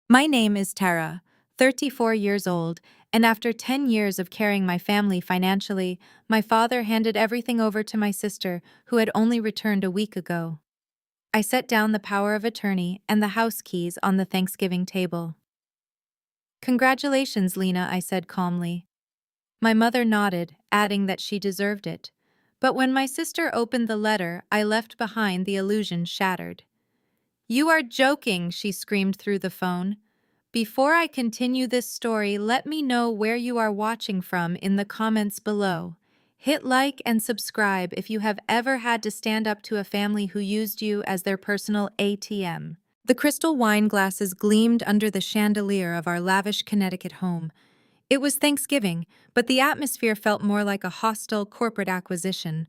My name is Tara, 34 years old, and after 10 years of carrying my family financially, my father handed everything over to my sister, who had only returned a week ago. I set down the power of attorney and the house keys on the Thanksgiving table. Congratulations, Lena, I said calmly. My mother nodded, adding that she deserved it. But when my sister opened the letter I left behind, the illusion shattered. You are joking, she screamed through the phone. Before I continue this story, let me know where you are watching from in the comments below. Hit like and subscribe if you have ever had to stand up to a family who used you as their personal ATM. The crystal wine glasses gleamed under the chandelier of our lavish Connecticut home. It was Thanksgiving, but the atmosphere felt more like a hostile corporate acquisition.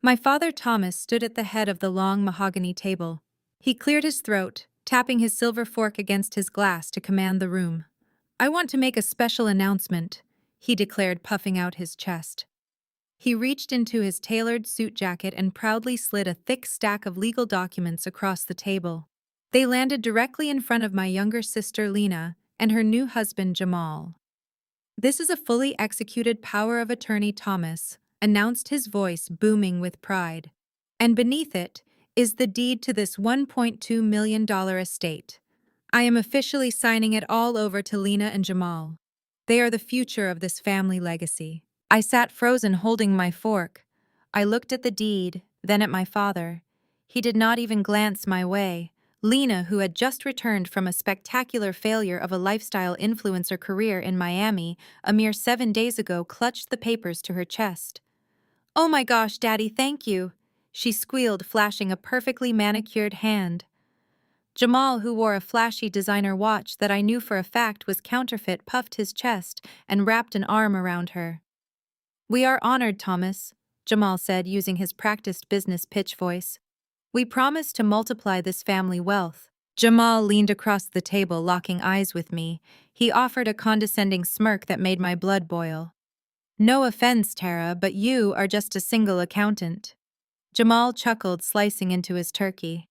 My father Thomas stood at the head of the long mahogany table. He cleared his throat, tapping his silver fork against his glass to command the room. I want to make a special announcement, he declared, puffing out his chest. He reached into his tailored suit jacket and proudly slid a thick stack of legal documents across the table. They landed directly in front of my younger sister Lena and her new husband Jamal. This is a fully executed power of attorney, Thomas announced, his voice booming with pride. And beneath it is the deed to this $1.2 million estate. I am officially signing it all over to Lena and Jamal. They are the future of this family legacy. I sat frozen, holding my fork. I looked at the deed, then at my father. He did not even glance my way. Lena, who had just returned from a spectacular failure of a lifestyle influencer career in Miami a mere 7 days ago, clutched the papers to her chest. "Oh my gosh, Daddy, thank you," she squealed, flashing a perfectly manicured hand. Jamal, who wore a flashy designer watch that I knew for a fact was counterfeit, puffed his chest and wrapped an arm around her. "We are honored, Thomas," Jamal said, using his practiced business pitch voice. "We promise to multiply this family wealth." Jamal leaned across the table, locking eyes with me. He offered a condescending smirk that made my blood boil. "No offense, Tara, but you are just a single accountant." Jamal chuckled, slicing into his turkey.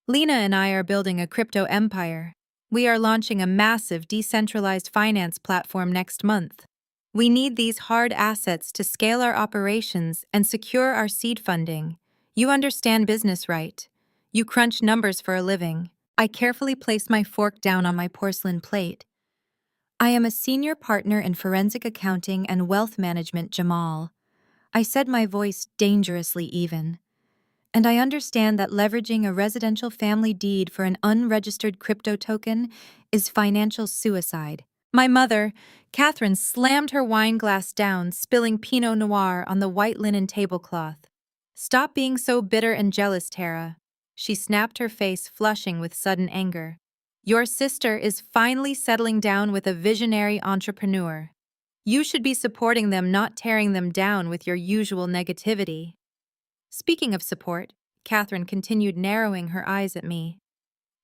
"Lena and I are building a crypto empire. We are launching a massive decentralized finance platform next month. We need these hard assets to scale our operations and secure our seed funding. You understand business, right? You crunch numbers for a living." I carefully placed my fork down on my porcelain plate. "I am a senior partner in forensic accounting and wealth management, Jamal." I said, my voice dangerously even. "And I understand that leveraging a residential family deed for an unregistered crypto token is financial suicide." My mother, Catherine, slammed her wine glass down, spilling Pinot Noir on the white linen tablecloth. "Stop being so bitter and jealous, Tara." She snapped, her face flushing with sudden anger. "Your sister is finally settling down with a visionary entrepreneur. You should be supporting them, not tearing them down with your usual negativity." Speaking of support, Catherine continued, narrowing her eyes at me.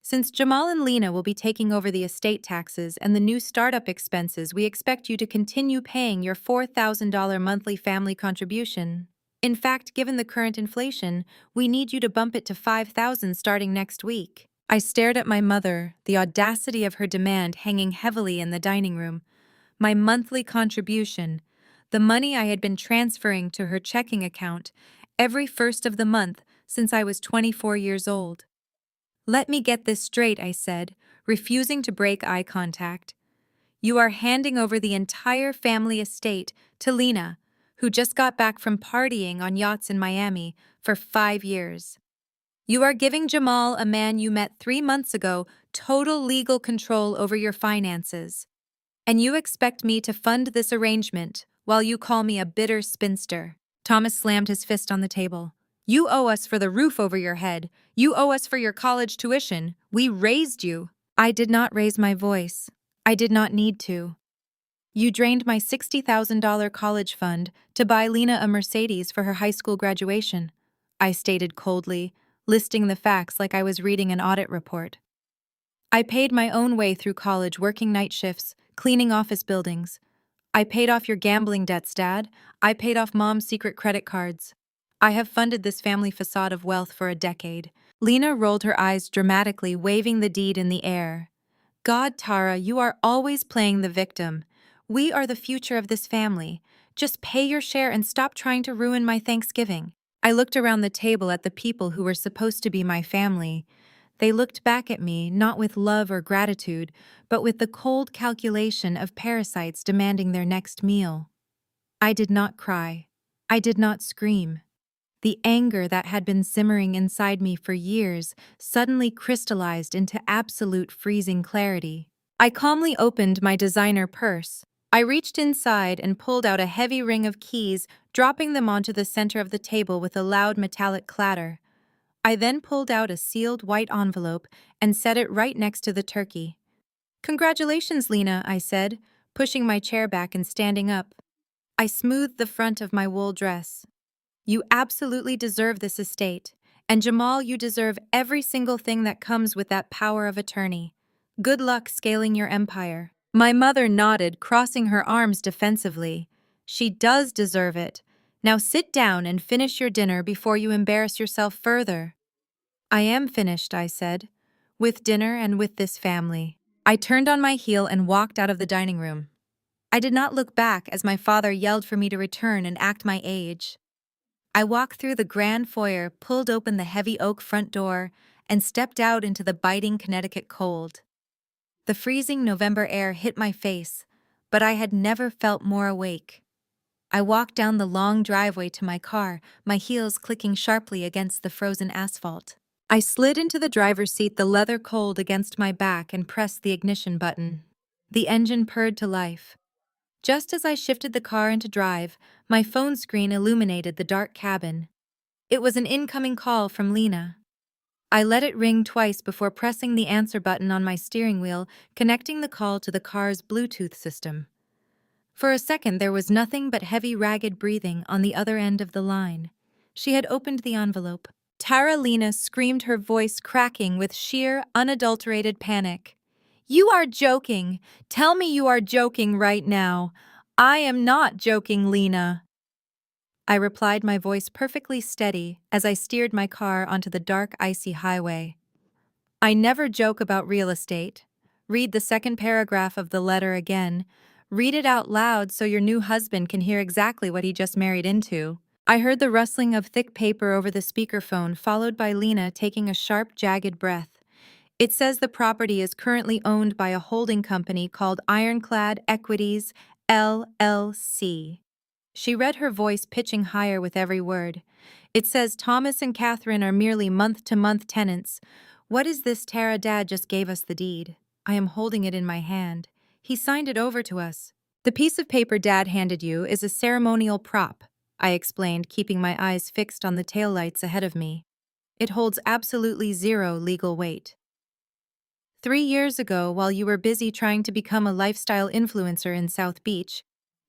"Since Jamal and Lena will be taking over the estate taxes and the new startup expenses, we expect you to continue paying your $4,000 monthly family contribution. In fact, given the current inflation, we need you to bump it to $5,000 starting next week." I stared at my mother, the audacity of her demand hanging heavily in the dining room. My monthly contribution, the money I had been transferring to her checking account every first of the month since I was 24 years old. "Let me get this straight," I said, refusing to break eye contact. "You are handing over the entire family estate to Lena, who just got back from partying on yachts in Miami for 5 years. You are giving Jamal, a man you met 3 months ago, total legal control over your finances. And you expect me to fund this arrangement while you call me a bitter spinster." Thomas slammed his fist on the table. "You owe us for the roof over your head. You owe us for your college tuition. We raised you." I did not raise my voice. I did not need to. "You drained my $60,000 college fund to buy Lena a Mercedes for her high school graduation," I stated coldly, listing the facts like I was reading an audit report. "I paid my own way through college, working night shifts, cleaning office buildings. I paid off your gambling debts, Dad. I paid off Mom's secret credit cards. I have funded this family facade of wealth for a decade." Lena rolled her eyes dramatically, waving the deed in the air. God, Tara, you are always playing the victim. We are the future of this family. Just pay your share and stop trying to ruin my Thanksgiving. I looked around the table at the people who were supposed to be my family. They looked back at me, not with love or gratitude, but with the cold calculation of parasites demanding their next meal. I did not cry. I did not scream. The anger that had been simmering inside me for years suddenly crystallized into absolute freezing clarity. I calmly opened my designer purse. I reached inside and pulled out a heavy ring of keys, dropping them onto the center of the table with a loud metallic clatter. I then pulled out a sealed white envelope and set it right next to the turkey. "Congratulations, Lena," I said, pushing my chair back and standing up. I smoothed the front of my wool dress. "You absolutely deserve this estate. And Jamal, you deserve every single thing that comes with that power of attorney. Good luck scaling your empire." My mother nodded, crossing her arms defensively. "She does deserve it. Now sit down and finish your dinner before you embarrass yourself further." "I am finished," I said. "With dinner and with this family." I turned on my heel and walked out of the dining room. I did not look back as my father yelled for me to return and act my age. I walked through the grand foyer, pulled open the heavy oak front door, and stepped out into the biting Connecticut cold. The freezing November air hit my face, but I had never felt more awake. I walked down the long driveway to my car, my heels clicking sharply against the frozen asphalt. I slid into the driver's seat, the leather cold against my back, and pressed the ignition button. The engine purred to life. Just as I shifted the car into drive, my phone screen illuminated the dark cabin. It was an incoming call from Lena. I let it ring twice before pressing the answer button on my steering wheel, connecting the call to the car's Bluetooth system. For a second, there was nothing but heavy, ragged breathing on the other end of the line. She had opened the envelope. Tara Lena screamed, her voice cracking with sheer, unadulterated panic. "You are joking! Tell me you are joking right now!" "I am not joking, Lena." I replied, my voice perfectly steady as I steered my car onto the dark, icy highway. "I never joke about real estate. Read the second paragraph of the letter again. Read it out loud so your new husband can hear exactly what he just married into." I heard the rustling of thick paper over the speakerphone, followed by Lena taking a sharp, jagged breath. "It says the property is currently owned by a holding company called Ironclad Equities, LLC. She read, her voice pitching higher with every word. "It says Thomas and Catherine are merely month-to-month tenants. What is this, Tara? Dad just gave us the deed. I am holding it in my hand. He signed it over to us." "The piece of paper Dad handed you is a ceremonial prop," I explained, keeping my eyes fixed on the taillights ahead of me. "It holds absolutely zero legal weight. 3 years ago, while you were busy trying to become a lifestyle influencer in South Beach,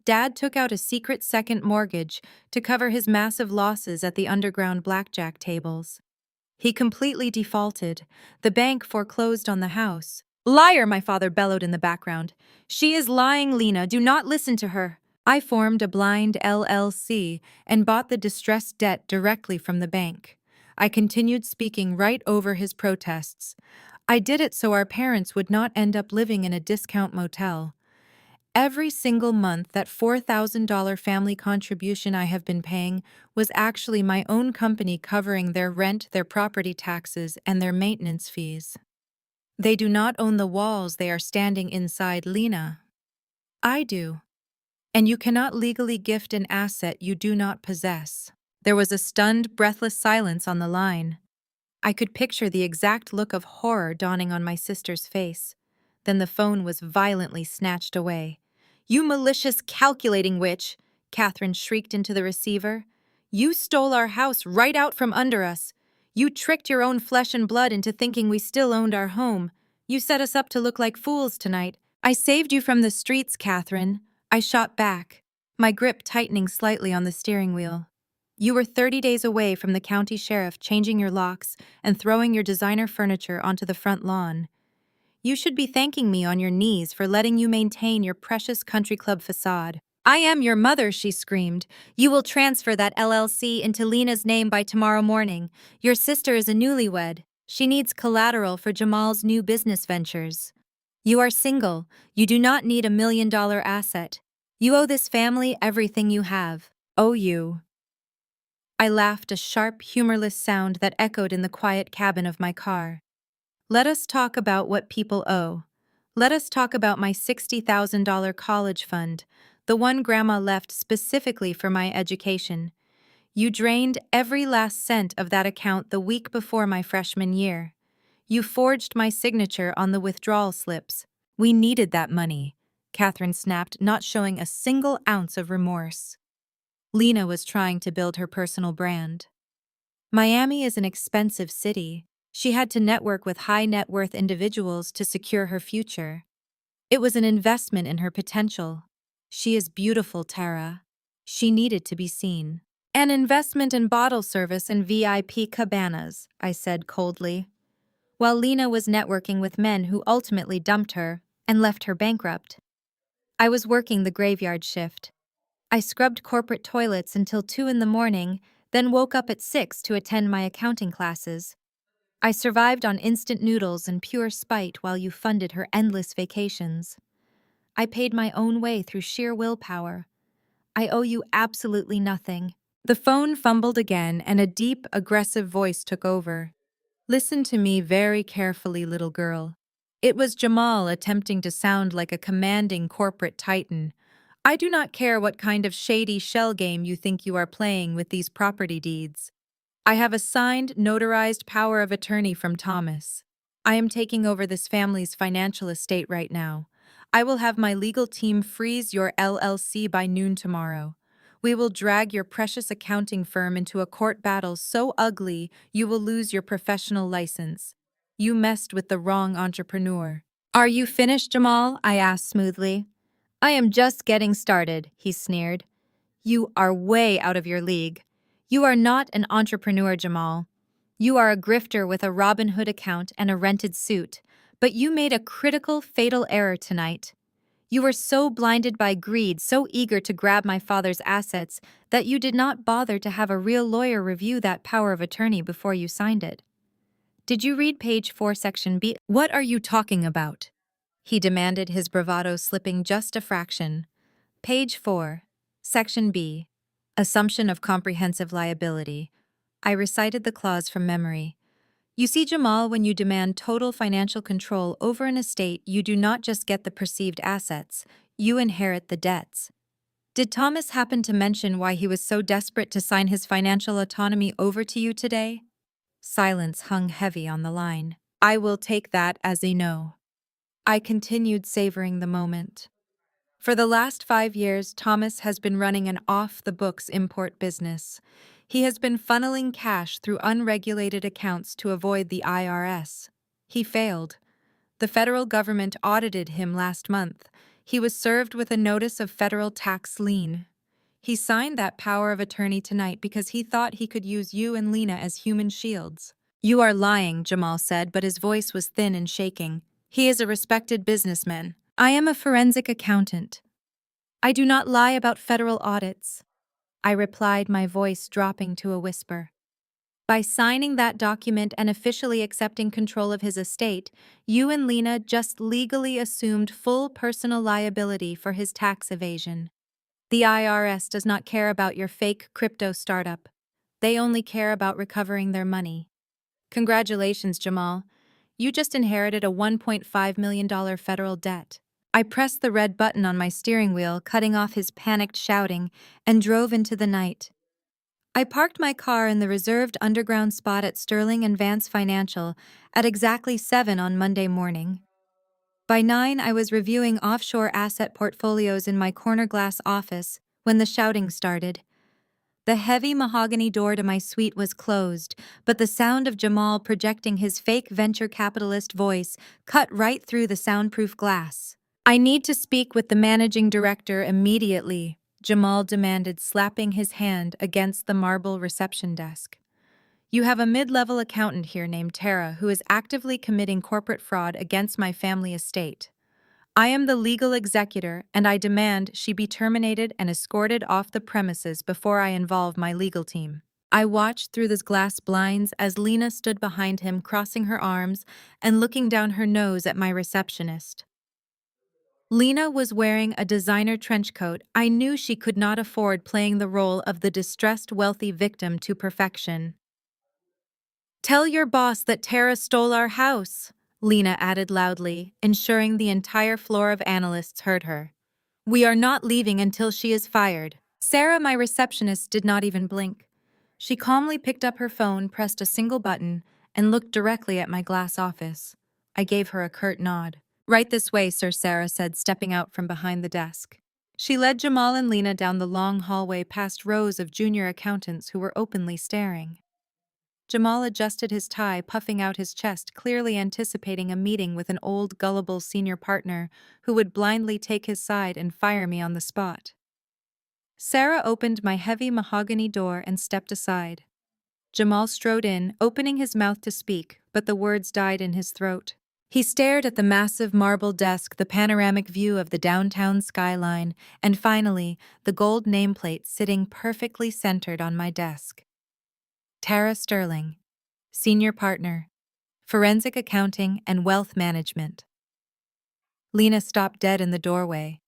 Dad took out a secret second mortgage to cover his massive losses at the underground blackjack tables. He completely defaulted. The bank foreclosed on the house." "Liar!" my father bellowed in the background. "She is lying, Lena. Do not listen to her." I formed a blind LLC and bought the distressed debt directly from the bank. I continued, speaking right over his protests. "I did it so our parents would not end up living in a discount motel. Every single month, that $4,000 family contribution I have been paying was actually my own company covering their rent, their property taxes, and their maintenance fees. They do not own the walls they are standing inside, Lena. I do. And you cannot legally gift an asset you do not possess." There was a stunned, breathless silence on the line. I could picture the exact look of horror dawning on my sister's face. Then the phone was violently snatched away. "You malicious, calculating witch!" Catherine shrieked into the receiver. "You stole our house right out from under us. You tricked your own flesh and blood into thinking we still owned our home. You set us up to look like fools tonight. I saved you from the streets, Catherine." I shot back, my grip tightening slightly on the steering wheel. "You were 30 days away from the county sheriff changing your locks and throwing your designer furniture onto the front lawn. You should be thanking me on your knees for letting you maintain your precious country club facade." "I am your mother," she screamed. "You will transfer that LLC into Lena's name by tomorrow morning. Your sister is a newlywed. She needs collateral for Jamal's new business ventures." You are single. You do not need $1 million asset. You owe this family everything you have. Owe you. I laughed, a sharp, humorless sound that echoed in the quiet cabin of my car. Let us talk about what people owe. Let us talk about my $60,000 college fund, the one Grandma left specifically for my education. You drained every last cent of that account the week before my freshman year. You forged my signature on the withdrawal slips. We needed that money, Catherine snapped, not showing a single ounce of remorse. Lena was trying to build her personal brand. Miami is an expensive city. She had to network with high net worth individuals to secure her future. It was an investment in her potential. She is beautiful, Tara. She needed to be seen. An investment in bottle service and VIP cabanas, I said coldly. While Lena was networking with men who ultimately dumped her and left her bankrupt. I was working the graveyard shift. I scrubbed corporate toilets until 2 in the morning, then woke up at 6 to attend my accounting classes. I survived on instant noodles and pure spite while you funded her endless vacations. I paid my own way through sheer willpower. I owe you absolutely nothing. The phone fumbled again and a deep, aggressive voice took over. Listen to me very carefully, little girl. It was Jamal attempting to sound like a commanding corporate titan. I do not care what kind of shady shell game you think you are playing with these property deeds. I have a signed, notarized power of attorney from Thomas. I am taking over this family's financial estate right now. I will have my legal team freeze your LLC by noon tomorrow. We will drag your precious accounting firm into a court battle so ugly you will lose your professional license. You messed with the wrong entrepreneur. Are you finished, Jamal? I asked smoothly. I am just getting started, he sneered. You are way out of your league. You are not an entrepreneur, Jamal. You are a grifter with a Robin Hood account and a rented suit, but you made a critical, fatal error tonight. You were so blinded by greed, so eager to grab my father's assets, that you did not bother to have a real lawyer review that power of attorney before you signed it. Did you read page 4, section B? What are you talking about? He demanded, his bravado slipping just a fraction. Page 4, section B. Assumption of comprehensive liability. I recited the clause from memory. You see, Jamal, when you demand total financial control over an estate, you do not just get the perceived assets, you inherit the debts. Did Thomas happen to mention why he was so desperate to sign his financial autonomy over to you today? Silence hung heavy on the line. I will take that as a no. I continued, savoring the moment. For the last 5 years, Thomas has been running an off-the-books import business. He has been funneling cash through unregulated accounts to avoid the IRS. He failed. The federal government audited him last month. He was served with a notice of federal tax lien. He signed that power of attorney tonight because he thought he could use you and Lena as human shields. You are lying, Jamal said, but his voice was thin and shaking. He is a respected businessman. I am a forensic accountant. I do not lie about federal audits. I replied, my voice dropping to a whisper. By signing that document and officially accepting control of his estate, you and Lena just legally assumed full personal liability for his tax evasion. The IRS does not care about your fake crypto startup. They only care about recovering their money. Congratulations, Jamal. You just inherited a $1.5 million federal debt. I pressed the red button on my steering wheel, cutting off his panicked shouting, and drove into the night. I parked my car in the reserved underground spot at Sterling and Vance Financial at exactly 7 on Monday morning. By 9, I was reviewing offshore asset portfolios in my corner glass office when the shouting started. The heavy mahogany door to my suite was closed, but the sound of Jamal projecting his fake venture capitalist voice cut right through the soundproof glass. I need to speak with the managing director immediately, Jamal demanded, slapping his hand against the marble reception desk. You have a mid-level accountant here named Tara who is actively committing corporate fraud against my family estate. I am the legal executor, and I demand she be terminated and escorted off the premises before I involve my legal team. I watched through the glass blinds as Lena stood behind him, crossing her arms and looking down her nose at my receptionist. Lena was wearing a designer trench coat. I knew she could not afford playing the role of the distressed wealthy victim to perfection. "Tell your boss that Tara stole our house," Lena added loudly, ensuring the entire floor of analysts heard her. "We are not leaving until she is fired." Sarah, my receptionist, did not even blink. She calmly picked up her phone, pressed a single button, and looked directly at my glass office. I gave her a curt nod. "Right this way, Sir," Sarah said, stepping out from behind the desk. She led Jamal and Lena down the long hallway past rows of junior accountants who were openly staring. Jamal adjusted his tie, puffing out his chest, clearly anticipating a meeting with an old, gullible senior partner who would blindly take his side and fire me on the spot. Sarah opened my heavy mahogany door and stepped aside. Jamal strode in, opening his mouth to speak, but the words died in his throat. He stared at the massive marble desk, the panoramic view of the downtown skyline, and finally, the gold nameplate sitting perfectly centered on my desk. Tara Sterling, Senior Partner, Forensic Accounting and Wealth Management. Lena stopped dead in the doorway.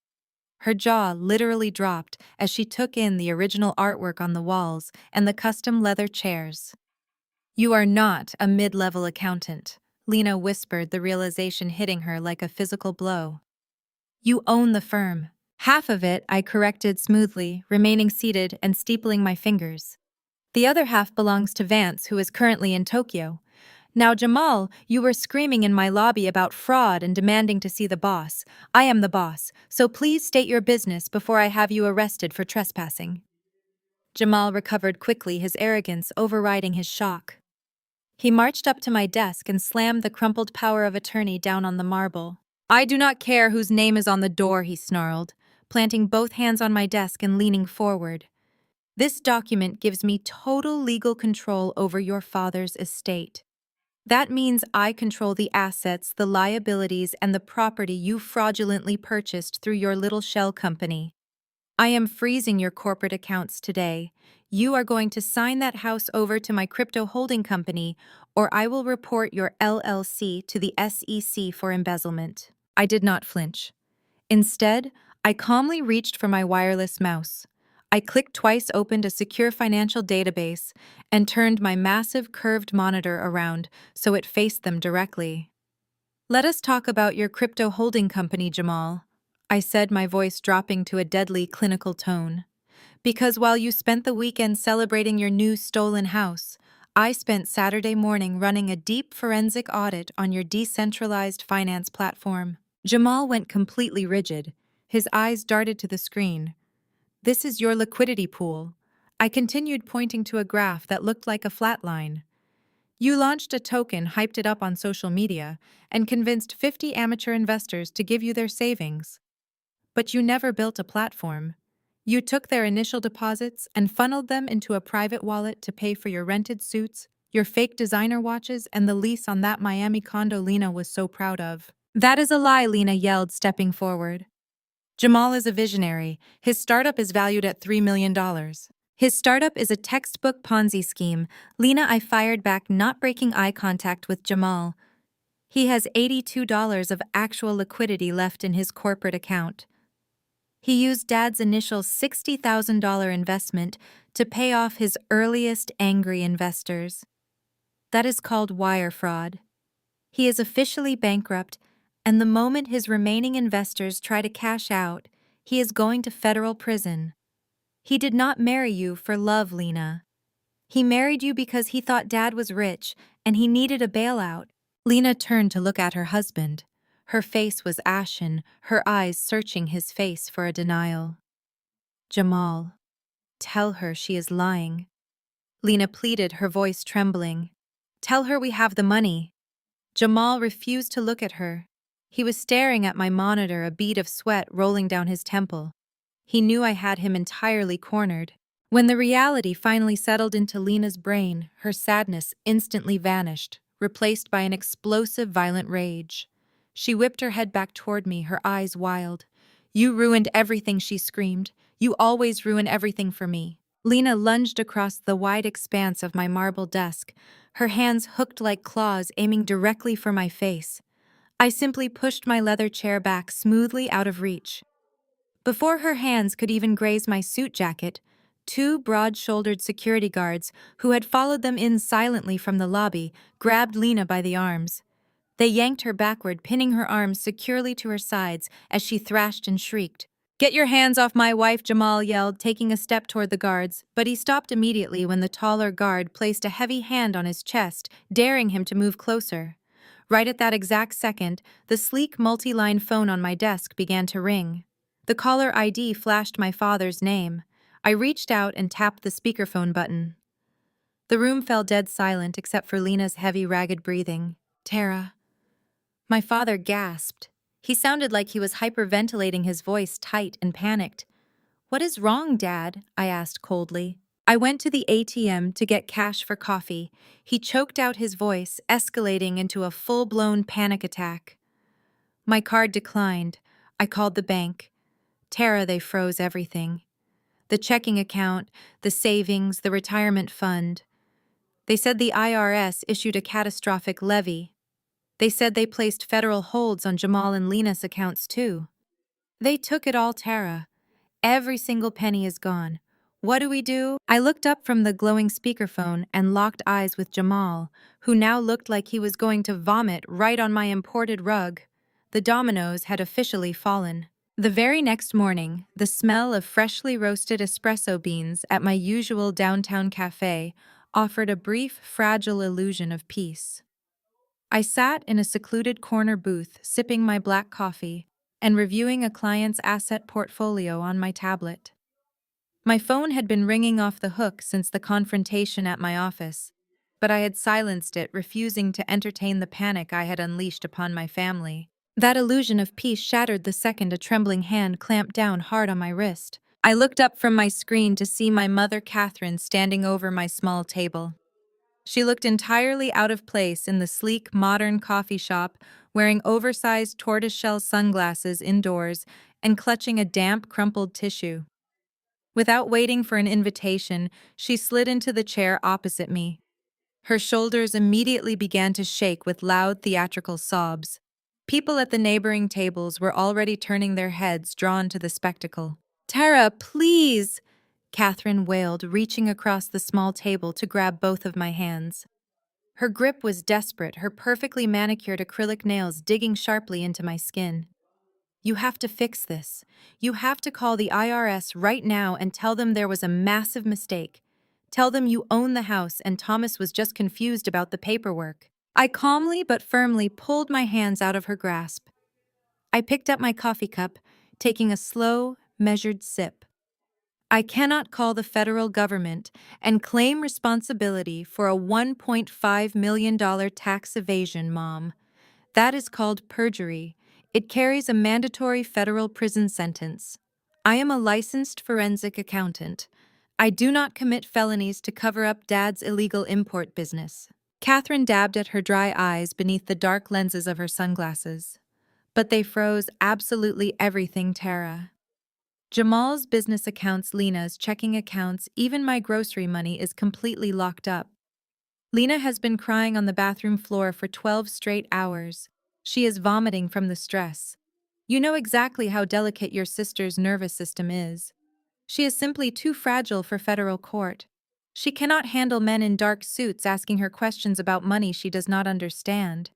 Her jaw literally dropped as she took in the original artwork on the walls and the custom leather chairs. "You are not a mid-level accountant," Lena whispered, the realization hitting her like a physical blow. "You own the firm." "Half of it," I corrected smoothly, remaining seated and steepling my fingers. "The other half belongs to Vance, who is currently in Tokyo. Now, Jamal, you were screaming in my lobby about fraud and demanding to see the boss. I am the boss, so please state your business before I have you arrested for trespassing." Jamal recovered quickly, his arrogance overriding his shock. He marched up to my desk and slammed the crumpled power of attorney down on the marble. "I do not care whose name is on the door," he snarled, planting both hands on my desk and leaning forward. "This document gives me total legal control over your father's estate. That means I control the assets, the liabilities, and the property you fraudulently purchased through your little shell company. I am freezing your corporate accounts today. You are going to sign that house over to my crypto holding company, or I will report your LLC to the SEC for embezzlement." I did not flinch. Instead, I calmly reached for my wireless mouse. I clicked twice, opened a secure financial database, and turned my massive curved monitor around so it faced them directly. "Let us talk about your crypto holding company, Jamal," I said, my voice dropping to a deadly clinical tone. "Because while you spent the weekend celebrating your new stolen house, I spent Saturday morning running a deep forensic audit on your decentralized finance platform." Jamal went completely rigid. His eyes darted to the screen. "This is your liquidity pool." I continued, pointing to a graph that looked like a flat line. "You launched a token, hyped it up on social media, and convinced 50 amateur investors to give you their savings. But you never built a platform. You took their initial deposits and funneled them into a private wallet to pay for your rented suits, your fake designer watches, and the lease on that Miami condo Lena was so proud of." "That is a lie," Lena yelled, stepping forward. "Jamal is a visionary. His startup is valued at $3 million. His startup is a textbook Ponzi scheme." Lena, I fired back, not breaking eye contact with Jamal. "He has $82 of actual liquidity left in his corporate account. He used Dad's initial $60,000 investment to pay off his earliest angry investors. That is called wire fraud. He is officially bankrupt, and the moment his remaining investors try to cash out, he is going to federal prison. He did not marry you for love, Lena. He married you because he thought Dad was rich and he needed a bailout." Lena turned to look at her husband. Her face was ashen, her eyes searching his face for a denial. "Jamal, tell her she is lying," Lena pleaded, her voice trembling. "Tell her we have the money." Jamal refused to look at her. He was staring at my monitor, a bead of sweat rolling down his temple. He knew I had him entirely cornered. When the reality finally settled into Lena's brain, her sadness instantly vanished, replaced by an explosive, violent rage. She whipped her head back toward me, her eyes wild. "You ruined everything," she screamed. "You always ruin everything for me." Lena lunged across the wide expanse of my marble desk, her hands hooked like claws aiming directly for my face. I simply pushed my leather chair back smoothly out of reach. Before her hands could even graze my suit jacket, two broad-shouldered security guards, who had followed them in silently from the lobby, grabbed Lena by the arms. They yanked her backward, pinning her arms securely to her sides as she thrashed and shrieked. "Get your hands off my wife," Jamal yelled, taking a step toward the guards, but he stopped immediately when the taller guard placed a heavy hand on his chest, daring him to move closer. Right at that exact second, the sleek multi-line phone on my desk began to ring. The caller ID flashed my father's name. I reached out and tapped the speakerphone button. The room fell dead silent except for Lena's heavy, ragged breathing. "Tara." My father gasped. He sounded like he was hyperventilating, his voice tight and panicked. "What is wrong, Dad?" I asked coldly. I went to the ATM to get cash for coffee. He choked out his voice, escalating into a full-blown panic attack. My card declined. I called the bank. Tara, they froze everything. The checking account, the savings, the retirement fund. They said the IRS issued a catastrophic levy. They said they placed federal holds on Jamal and Lena's accounts too. They took it all, Tara. Every single penny is gone. What do we do? I looked up from the glowing speakerphone and locked eyes with Jamal, who now looked like he was going to vomit right on my imported rug. The dominoes had officially fallen. The very next morning, the smell of freshly roasted espresso beans at my usual downtown cafe offered a brief, fragile illusion of peace. I sat in a secluded corner booth, sipping my black coffee and reviewing a client's asset portfolio on my tablet. My phone had been ringing off the hook since the confrontation at my office, but I had silenced it, refusing to entertain the panic I had unleashed upon my family. That illusion of peace shattered the second a trembling hand clamped down hard on my wrist. I looked up from my screen to see my mother, Catherine, standing over my small table. She looked entirely out of place in the sleek, modern coffee shop, wearing oversized tortoiseshell sunglasses indoors and clutching a damp, crumpled tissue. Without waiting for an invitation, she slid into the chair opposite me. Her shoulders immediately began to shake with loud, theatrical sobs. People at the neighboring tables were already turning their heads, drawn to the spectacle. "Tara, please!" Catherine wailed, reaching across the small table to grab both of my hands. Her grip was desperate, her perfectly manicured acrylic nails digging sharply into my skin. "You have to fix this. You have to call the IRS right now and tell them there was a massive mistake. Tell them you own the house and Thomas was just confused about the paperwork." I calmly but firmly pulled my hands out of her grasp. I picked up my coffee cup, taking a slow, measured sip. "I cannot call the federal government and claim responsibility for a $1.5 million tax evasion, Mom. That is called perjury. It carries a mandatory federal prison sentence. I am a licensed forensic accountant. I do not commit felonies to cover up Dad's illegal import business." Catherine dabbed at her dry eyes beneath the dark lenses of her sunglasses. "But they froze absolutely everything, Tara. Jamal's business accounts, Lena's checking accounts, even my grocery money is completely locked up. Lena has been crying on the bathroom floor for 12 straight hours. She is vomiting from the stress. You know exactly how delicate your sister's nervous system is. She is simply too fragile for federal court. She cannot handle men in dark suits asking her questions about money she does not understand.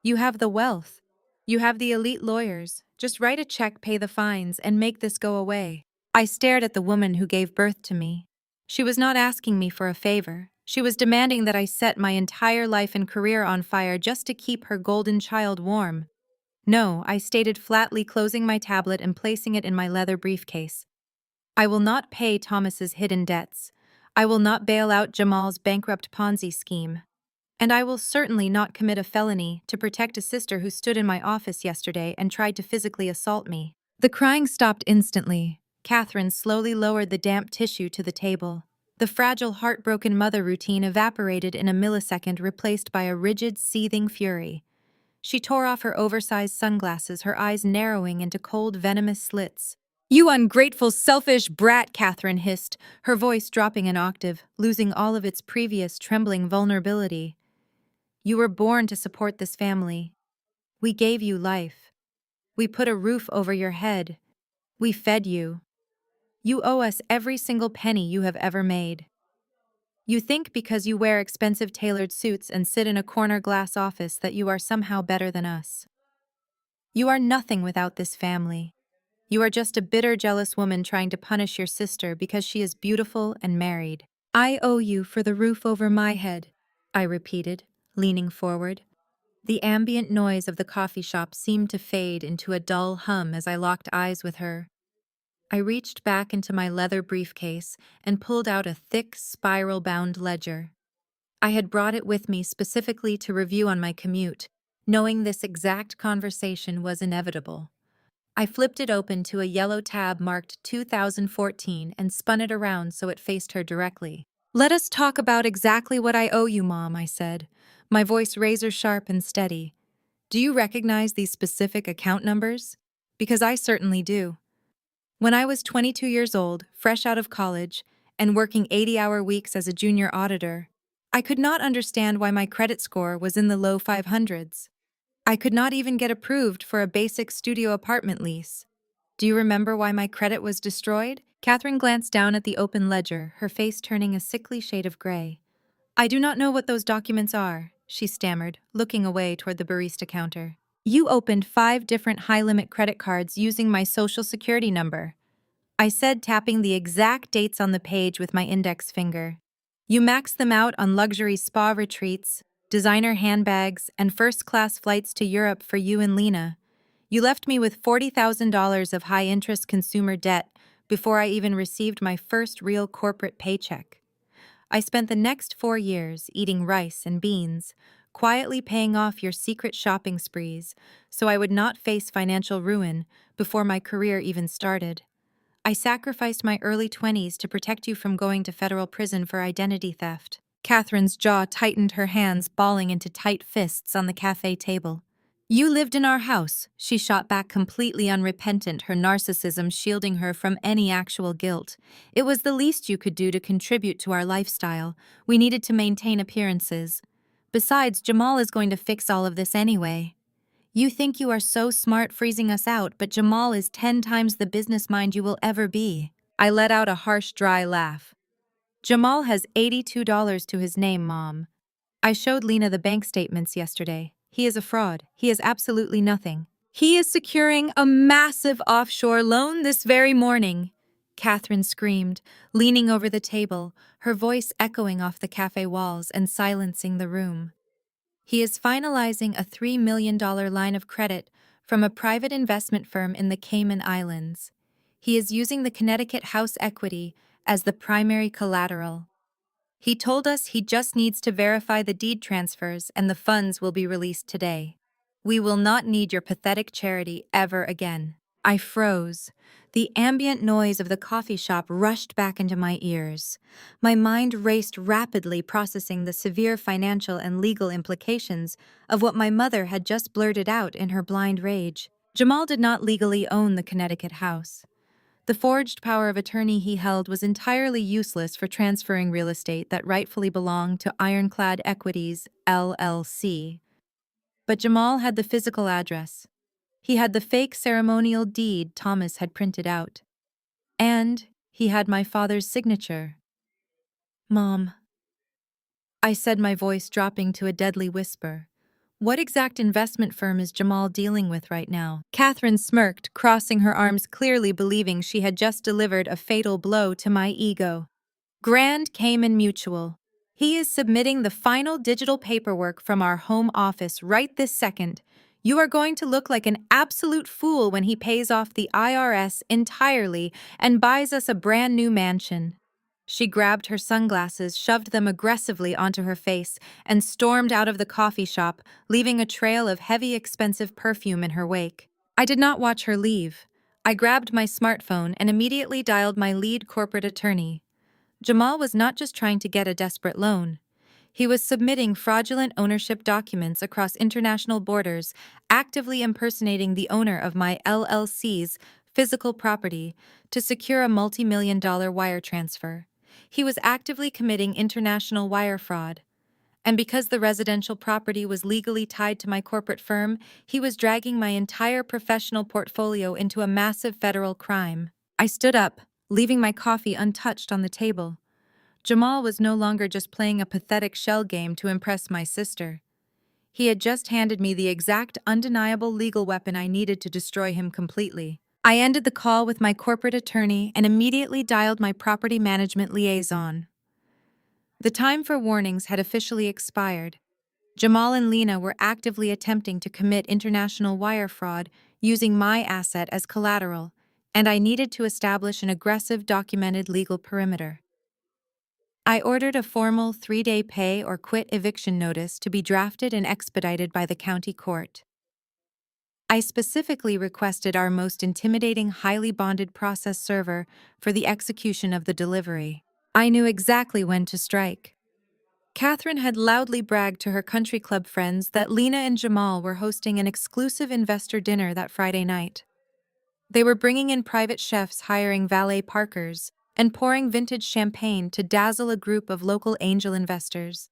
You have the wealth. You have the elite lawyers. Just write a check, pay the fines, and make this go away." I stared at the woman who gave birth to me. She was not asking me for a favor. She was demanding that I set my entire life and career on fire just to keep her golden child warm. "No," I stated flatly, closing my tablet and placing it in my leather briefcase. "I will not pay Thomas's hidden debts. I will not bail out Jamal's bankrupt Ponzi scheme. And I will certainly not commit a felony to protect a sister who stood in my office yesterday and tried to physically assault me." The crying stopped instantly. Catherine slowly lowered the damp tissue to the table. The fragile, heartbroken mother routine evaporated in a millisecond, replaced by a rigid, seething fury. She tore off her oversized sunglasses, her eyes narrowing into cold, venomous slits. "You ungrateful, selfish brat," Catherine hissed, her voice dropping an octave, losing all of its previous trembling vulnerability. "You were born to support this family. We gave you life. We put a roof over your head. We fed you. You owe us every single penny you have ever made. You think because you wear expensive tailored suits and sit in a corner glass office that you are somehow better than us. You are nothing without this family. You are just a bitter, jealous woman trying to punish your sister because she is beautiful and married. I owe you for the roof over my head, I repeated, leaning forward. The ambient noise of the coffee shop seemed to fade into a dull hum as I locked eyes with her. I reached back into my leather briefcase and pulled out a thick, spiral-bound ledger. I had brought it with me specifically to review on my commute, knowing this exact conversation was inevitable. I flipped it open to a yellow tab marked 2014 and spun it around so it faced her directly. Let us talk about exactly what I owe you, Mom, I said, my voice razor-sharp and steady. Do you recognize these specific account numbers? Because I certainly do. When I was 22 years old, fresh out of college, and working 80-hour weeks as a junior auditor, I could not understand why my credit score was in the low 500s. I could not even get approved for a basic studio apartment lease. Do you remember why my credit was destroyed? Catherine glanced down at the open ledger, her face turning a sickly shade of gray. I do not know what those documents are, she stammered, looking away toward the barista counter. You opened 5 different high-limit credit cards using my social security number, I said, tapping the exact dates on the page with my index finger. You maxed them out on luxury spa retreats, designer handbags, and first-class flights to Europe for you and Lena. You left me with $40,000 of high-interest consumer debt before I even received my first real corporate paycheck. I spent the next 4 years eating rice and beans, quietly paying off your secret shopping sprees so I would not face financial ruin before my career even started. I sacrificed my early 20s to protect you from going to federal prison for identity theft. Catherine's jaw tightened, her hands balling into tight fists on the cafe table. You lived in our house, she shot back, completely unrepentant, her narcissism shielding her from any actual guilt. It was the least you could do to contribute to our lifestyle. We needed to maintain appearances. Besides, Jamal is going to fix all of this anyway. You think you are so smart freezing us out, but Jamal is 10 times the business mind you will ever be. I let out a harsh, dry laugh. Jamal has $82 to his name, Mom. I showed Lena the bank statements yesterday. He is a fraud. He has absolutely nothing. He is securing a massive offshore loan this very morning, Catherine screamed, leaning over the table, her voice echoing off the cafe walls and silencing the room. He is finalizing a $3 million line of credit from a private investment firm in the Cayman Islands. He is using the Connecticut house equity as the primary collateral. He told us he just needs to verify the deed transfers and the funds will be released today. We will not need your pathetic charity ever again. I froze. The ambient noise of the coffee shop rushed back into my ears. My mind raced rapidly, processing the severe financial and legal implications of what my mother had just blurted out in her blind rage. Jamal did not legally own the Connecticut house. The forged power of attorney he held was entirely useless for transferring real estate that rightfully belonged to Ironclad Equities, LLC. But Jamal had the physical address. He had the fake ceremonial deed Thomas had printed out. And he had my father's signature. Mom, I said, my voice dropping to a deadly whisper. What exact investment firm is Jamal dealing with right now? Catherine smirked, crossing her arms, clearly believing she had just delivered a fatal blow to my ego. Grand Cayman Mutual. He is submitting the final digital paperwork from our home office right this second. You are going to look like an absolute fool when he pays off the IRS entirely and buys us a brand new mansion. She grabbed her sunglasses, shoved them aggressively onto her face, and stormed out of the coffee shop, leaving a trail of heavy, expensive perfume in her wake. I did not watch her leave. I grabbed my smartphone and immediately dialed my lead corporate attorney. Jamal was not just trying to get a desperate loan. He was submitting fraudulent ownership documents across international borders, actively impersonating the owner of my LLC's physical property to secure a multi-million-dollar wire transfer. He was actively committing international wire fraud. And because the residential property was legally tied to my corporate firm, he was dragging my entire professional portfolio into a massive federal crime. I stood up, leaving my coffee untouched on the table. Jamal was no longer just playing a pathetic shell game to impress my sister. He had just handed me the exact undeniable legal weapon I needed to destroy him completely. I ended the call with my corporate attorney and immediately dialed my property management liaison. The time for warnings had officially expired. Jamal and Lena were actively attempting to commit international wire fraud using my asset as collateral, and I needed to establish an aggressive documented legal perimeter. I ordered a formal 3-day pay or quit eviction notice to be drafted and expedited by the county court. I specifically requested our most intimidating highly bonded process server for the execution of the delivery. I knew exactly when to strike. Catherine had loudly bragged to her country club friends that Lena and Jamal were hosting an exclusive investor dinner that Friday night. They were bringing in private chefs, hiring valet parkers, and pouring vintage champagne to dazzle a group of local angel investors.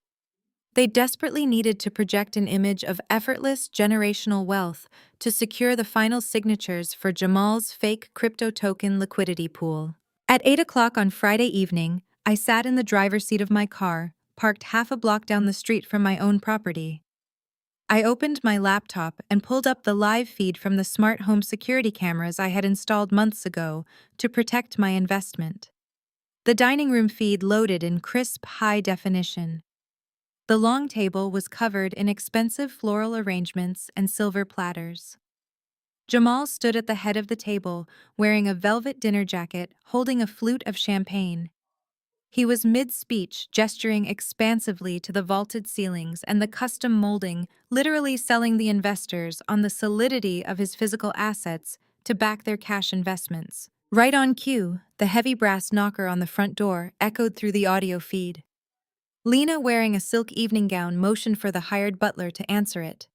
They desperately needed to project an image of effortless generational wealth to secure the final signatures for Jamal's fake crypto token liquidity pool. At 8 o'clock on Friday evening, I sat in the driver's seat of my car, parked half a block down the street from my own property. I opened my laptop and pulled up the live feed from the smart home security cameras I had installed months ago to protect my investment. The dining room feed loaded in crisp, high definition. The long table was covered in expensive floral arrangements and silver platters. Jamal stood at the head of the table, wearing a velvet dinner jacket, holding a flute of champagne. He was mid-speech, gesturing expansively to the vaulted ceilings and the custom molding, literally selling the investors on the solidity of his physical assets to back their cash investments. Right on cue, the heavy brass knocker on the front door echoed through the audio feed. Lena, wearing a silk evening gown, motioned for the hired butler to answer it.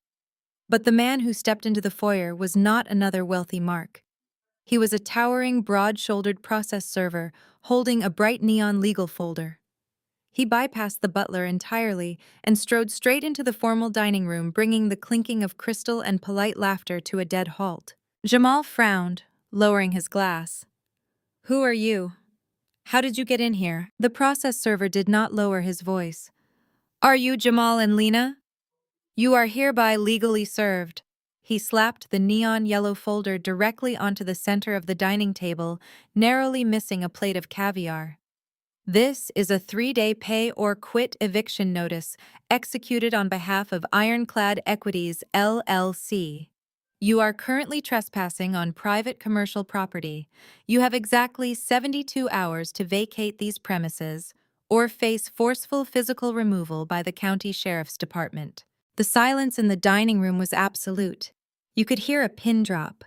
But the man who stepped into the foyer was not another wealthy mark. He was a towering, broad-shouldered process server holding a bright neon legal folder. He bypassed the butler entirely and strode straight into the formal dining room, bringing the clinking of crystal and polite laughter to a dead halt. Jamal frowned, lowering his glass. "Who are you? How did you get in here?" The process server did not lower his voice. "Are you Jamal and Lena? You are hereby legally served." He slapped the neon yellow folder directly onto the center of the dining table, narrowly missing a plate of caviar. "This is a 3-day pay or quit eviction notice executed on behalf of Ironclad Equities, LLC. You are currently trespassing on private commercial property. You have exactly 72 hours to vacate these premises or face forceful physical removal by the county sheriff's department." The silence in the dining room was absolute. You could hear a pin drop.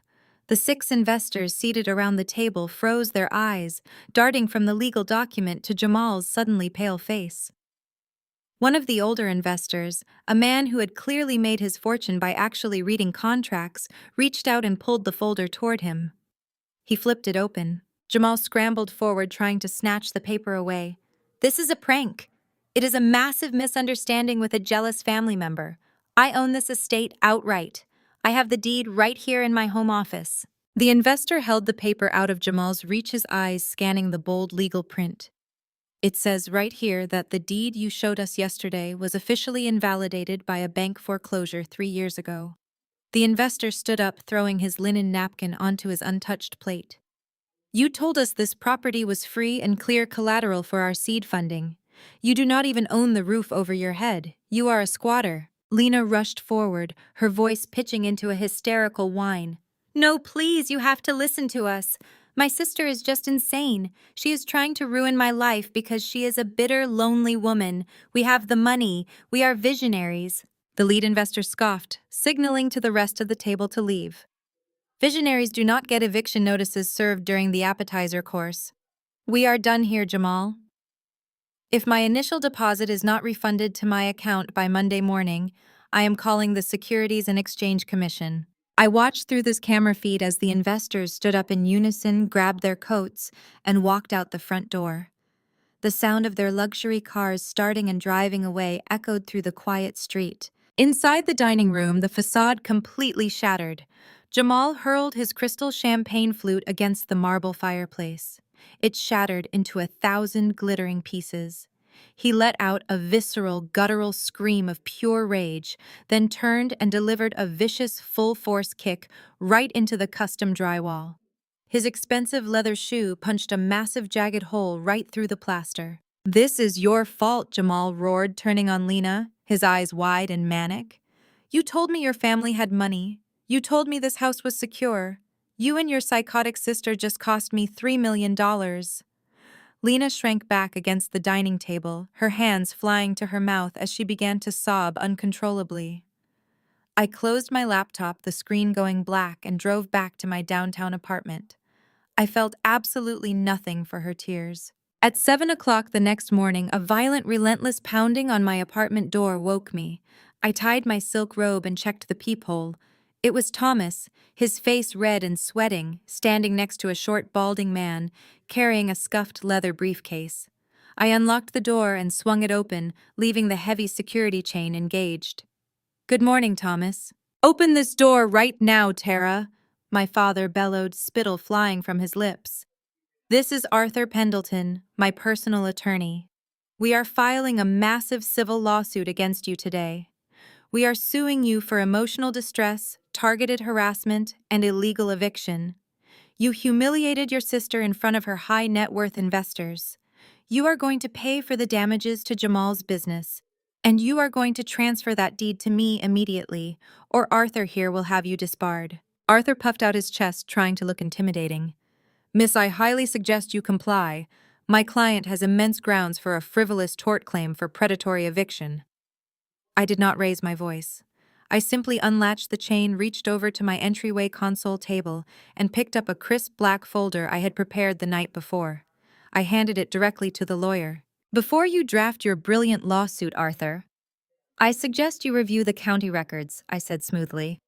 The 6 investors seated around the table froze their eyes, darting from the legal document to Jamal's suddenly pale face. One of the older investors, a man who had clearly made his fortune by actually reading contracts, reached out and pulled the folder toward him. He flipped it open. Jamal scrambled forward, trying to snatch the paper away. "This is a prank. It is a massive misunderstanding with a jealous family member. I own this estate outright. I have the deed right here in my home office." The investor held the paper out of Jamal's reach, his eyes scanning the bold legal print. "It says right here that the deed you showed us yesterday was officially invalidated by a bank foreclosure 3 years ago." The investor stood up, throwing his linen napkin onto his untouched plate. "You told us this property was free and clear collateral for our seed funding. You do not even own the roof over your head. You are a squatter." Lena rushed forward, her voice pitching into a hysterical whine. "No, please, you have to listen to us. My sister is just insane. She is trying to ruin my life because she is a bitter, lonely woman. We have the money. We are visionaries." The lead investor scoffed, signaling to the rest of the table to leave. "Visionaries do not get eviction notices served during the appetizer course. We are done here, Jamal. If my initial deposit is not refunded to my account by Monday morning, I am calling the Securities and Exchange Commission." I watched through this camera feed as the investors stood up in unison, grabbed their coats, and walked out the front door. The sound of their luxury cars starting and driving away echoed through the quiet street. Inside the dining room, the facade completely shattered. Jamal hurled his crystal champagne flute against the marble fireplace. It shattered into 1,000 glittering pieces. He let out a visceral, guttural scream of pure rage, then turned and delivered a vicious, full-force kick right into the custom drywall. His expensive leather shoe punched a massive jagged hole right through the plaster. "This is your fault," Jamal roared, turning on Lena, his eyes wide and manic. "You told me your family had money. You told me this house was secure. You and your psychotic sister just cost me $3 million. Lena shrank back against the dining table, her hands flying to her mouth as she began to sob uncontrollably. I closed my laptop, the screen going black, and drove back to my downtown apartment. I felt absolutely nothing for her tears. At 7 o'clock the next morning, a violent, relentless pounding on my apartment door woke me. I tied my silk robe and checked the peephole. It was Thomas, his face red and sweating, standing next to a short, balding man, carrying a scuffed leather briefcase. I unlocked the door and swung it open, leaving the heavy security chain engaged. "Good morning, Thomas." "Open this door right now, Tara," my father bellowed, spittle flying from his lips. "This is Arthur Pendleton, my personal attorney. We are filing a massive civil lawsuit against you today. We are suing you for emotional distress, targeted harassment, and illegal eviction. You humiliated your sister in front of her high-net-worth investors. You are going to pay for the damages to Jamal's business, and you are going to transfer that deed to me immediately, or Arthur here will have you disbarred." Arthur puffed out his chest, trying to look intimidating. "Miss, I highly suggest you comply. My client has immense grounds for a frivolous tort claim for predatory eviction." I did not raise my voice. I simply unlatched the chain, reached over to my entryway console table, and picked up a crisp black folder I had prepared the night before. I handed it directly to the lawyer. "Before you draft your brilliant lawsuit, Arthur, I suggest you review the county records," I said smoothly.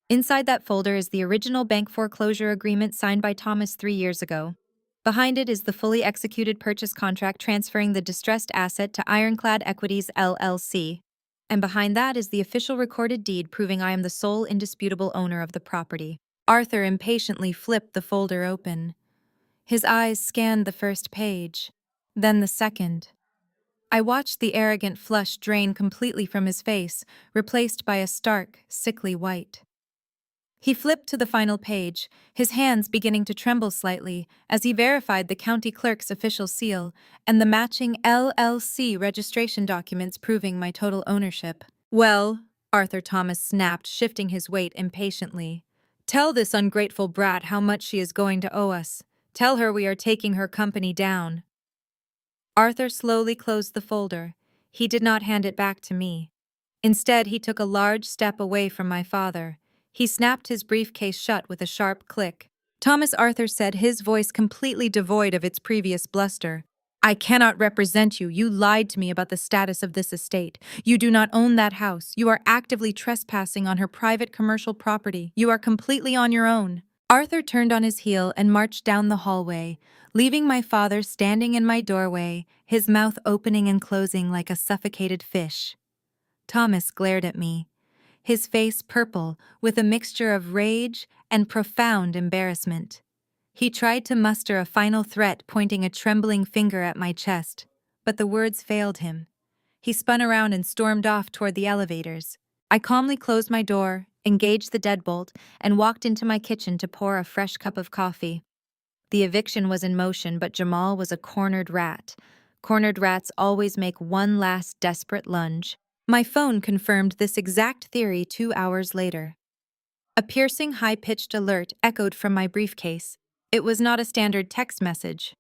"Inside that folder is the original bank foreclosure agreement signed by Thomas 3 years ago. Behind it is the fully executed purchase contract transferring the distressed asset to Ironclad Equities LLC. And behind that is the official recorded deed proving I am the sole indisputable owner of the property." Arthur impatiently flipped the folder open. His eyes scanned the first page, then the second. I watched the arrogant flush drain completely from his face, replaced by a stark, sickly white. He flipped to the final page, his hands beginning to tremble slightly as he verified the county clerk's official seal and the matching LLC registration documents proving my total ownership. "Well," Arthur Thomas snapped, shifting his weight impatiently, "tell this ungrateful brat how much she is going to owe us. Tell her we are taking her company down." Arthur slowly closed the folder. He did not hand it back to me. Instead, he took a large step away from my father. He snapped his briefcase shut with a sharp click. "Thomas," Arthur said, his voice completely devoid of its previous bluster, "I cannot represent you. You lied to me about the status of this estate. You do not own that house. You are actively trespassing on her private commercial property. You are completely on your own." Arthur turned on his heel and marched down the hallway, leaving my father standing in my doorway, his mouth opening and closing like a suffocated fish. Thomas glared at me, his face purple with a mixture of rage and profound embarrassment. He tried to muster a final threat, pointing a trembling finger at my chest, but the words failed him. He spun around and stormed off toward the elevators. I calmly closed my door, engaged the deadbolt, and walked into my kitchen to pour a fresh cup of coffee. The eviction was in motion, but Jamal was a cornered rat. Cornered rats always make one last desperate lunge. My phone confirmed this exact theory 2 hours later. A piercing, high-pitched alert echoed from my briefcase. It was not a standard text message.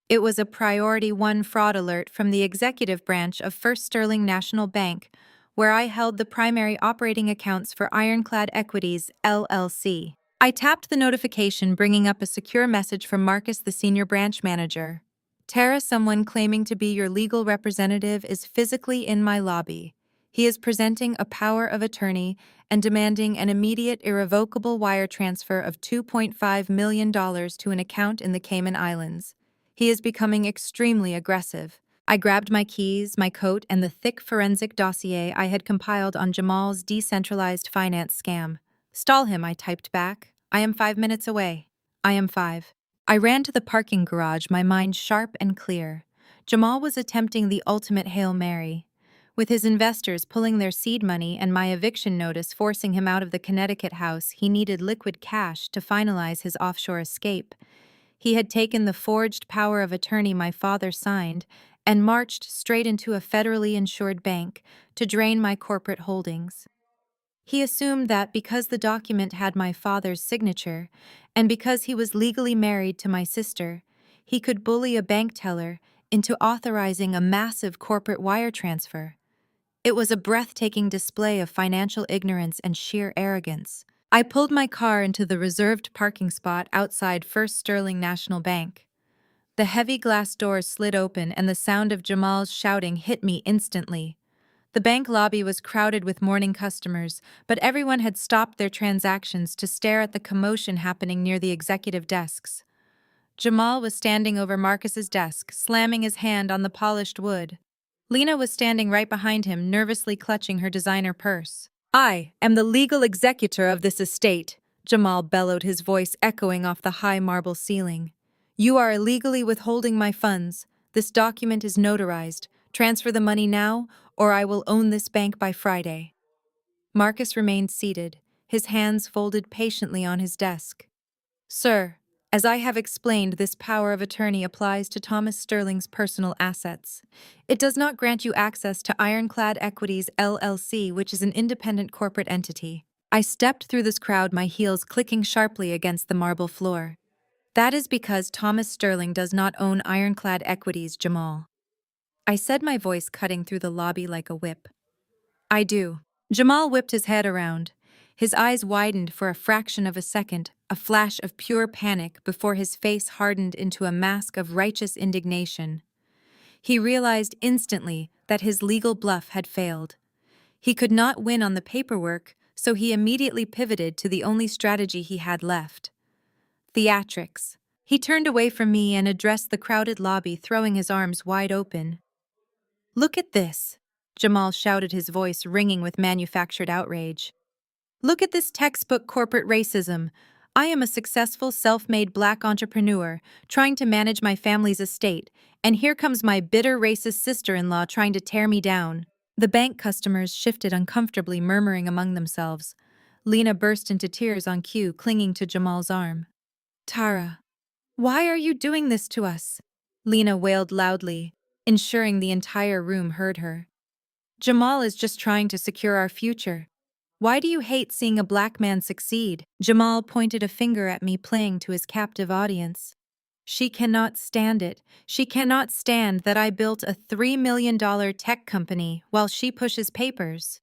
It was a Priority 1 fraud alert from the executive branch of First Sterling National Bank, where I held the primary operating accounts for Ironclad Equities, LLC. I tapped the notification, bringing up a secure message from Marcus, the senior branch manager. "Tara, someone claiming to be your legal representative is physically in my lobby. He is presenting a power of attorney and demanding an immediate, irrevocable wire transfer of $2.5 million to an account in the Cayman Islands. He is becoming extremely aggressive. I grabbed my keys, my coat, and the thick forensic dossier I had compiled on Jamal's decentralized finance scam. Stall him, I typed back. I am 5 minutes away. I am 5. I ran to the parking garage, my mind sharp and clear. Jamal was attempting the ultimate Hail Mary. With his investors pulling their seed money and my eviction notice forcing him out of the Connecticut house, he needed liquid cash to finalize his offshore escape. He had taken the forged power of attorney my father signed and marched straight into a federally insured bank to drain my corporate holdings. He assumed that because the document had my father's signature, and because he was legally married to my sister, he could bully a bank teller into authorizing a massive corporate wire transfer. It was a breathtaking display of financial ignorance and sheer arrogance. I pulled my car into the reserved parking spot outside First Sterling National Bank. The heavy glass doors slid open and the sound of Jamal's shouting hit me instantly. The bank lobby was crowded with morning customers, but everyone had stopped their transactions to stare at the commotion happening near the executive desks. Jamal was standing over Marcus's desk, slamming his hand on the polished wood. Lena was standing right behind him, nervously clutching her designer purse. "I am the legal executor of this estate," Jamal bellowed, his voice echoing off the high marble ceiling. "You are illegally withholding my funds. This document is notarized. Transfer the money now, or I will own this bank by Friday." Marcus remained seated, his hands folded patiently on his desk. "Sir, as I have explained, this power of attorney applies to Thomas Sterling's personal assets. It does not grant you access to Ironclad Equities LLC, which is an independent corporate entity." I stepped through this crowd, my heels clicking sharply against the marble floor. "That is because Thomas Sterling does not own Ironclad Equities, Jamal," I said, my voice cutting through the lobby like a whip. "I do." Jamal whipped his head around. His eyes widened for a fraction of a second, a flash of pure panic before his face hardened into a mask of righteous indignation. He realized instantly that his legal bluff had failed. He could not win on the paperwork, so he immediately pivoted to the only strategy he had left: theatrics. He turned away from me and addressed the crowded lobby, throwing his arms wide open. "Look at this," Jamal shouted, his voice ringing with manufactured outrage. "Look at this textbook corporate racism. I am a successful self-made black entrepreneur trying to manage my family's estate, and here comes my bitter racist sister-in-law trying to tear me down." The bank customers shifted uncomfortably, murmuring among themselves. Lena burst into tears on cue, clinging to Jamal's arm. "Tara, why are you doing this to us?" Lena wailed loudly, ensuring the entire room heard her. "Jamal is just trying to secure our future. Why do you hate seeing a black man succeed?" Jamal pointed a finger at me, playing to his captive audience. "She cannot stand it. She cannot stand that I built a $3 million tech company while she pushes papers.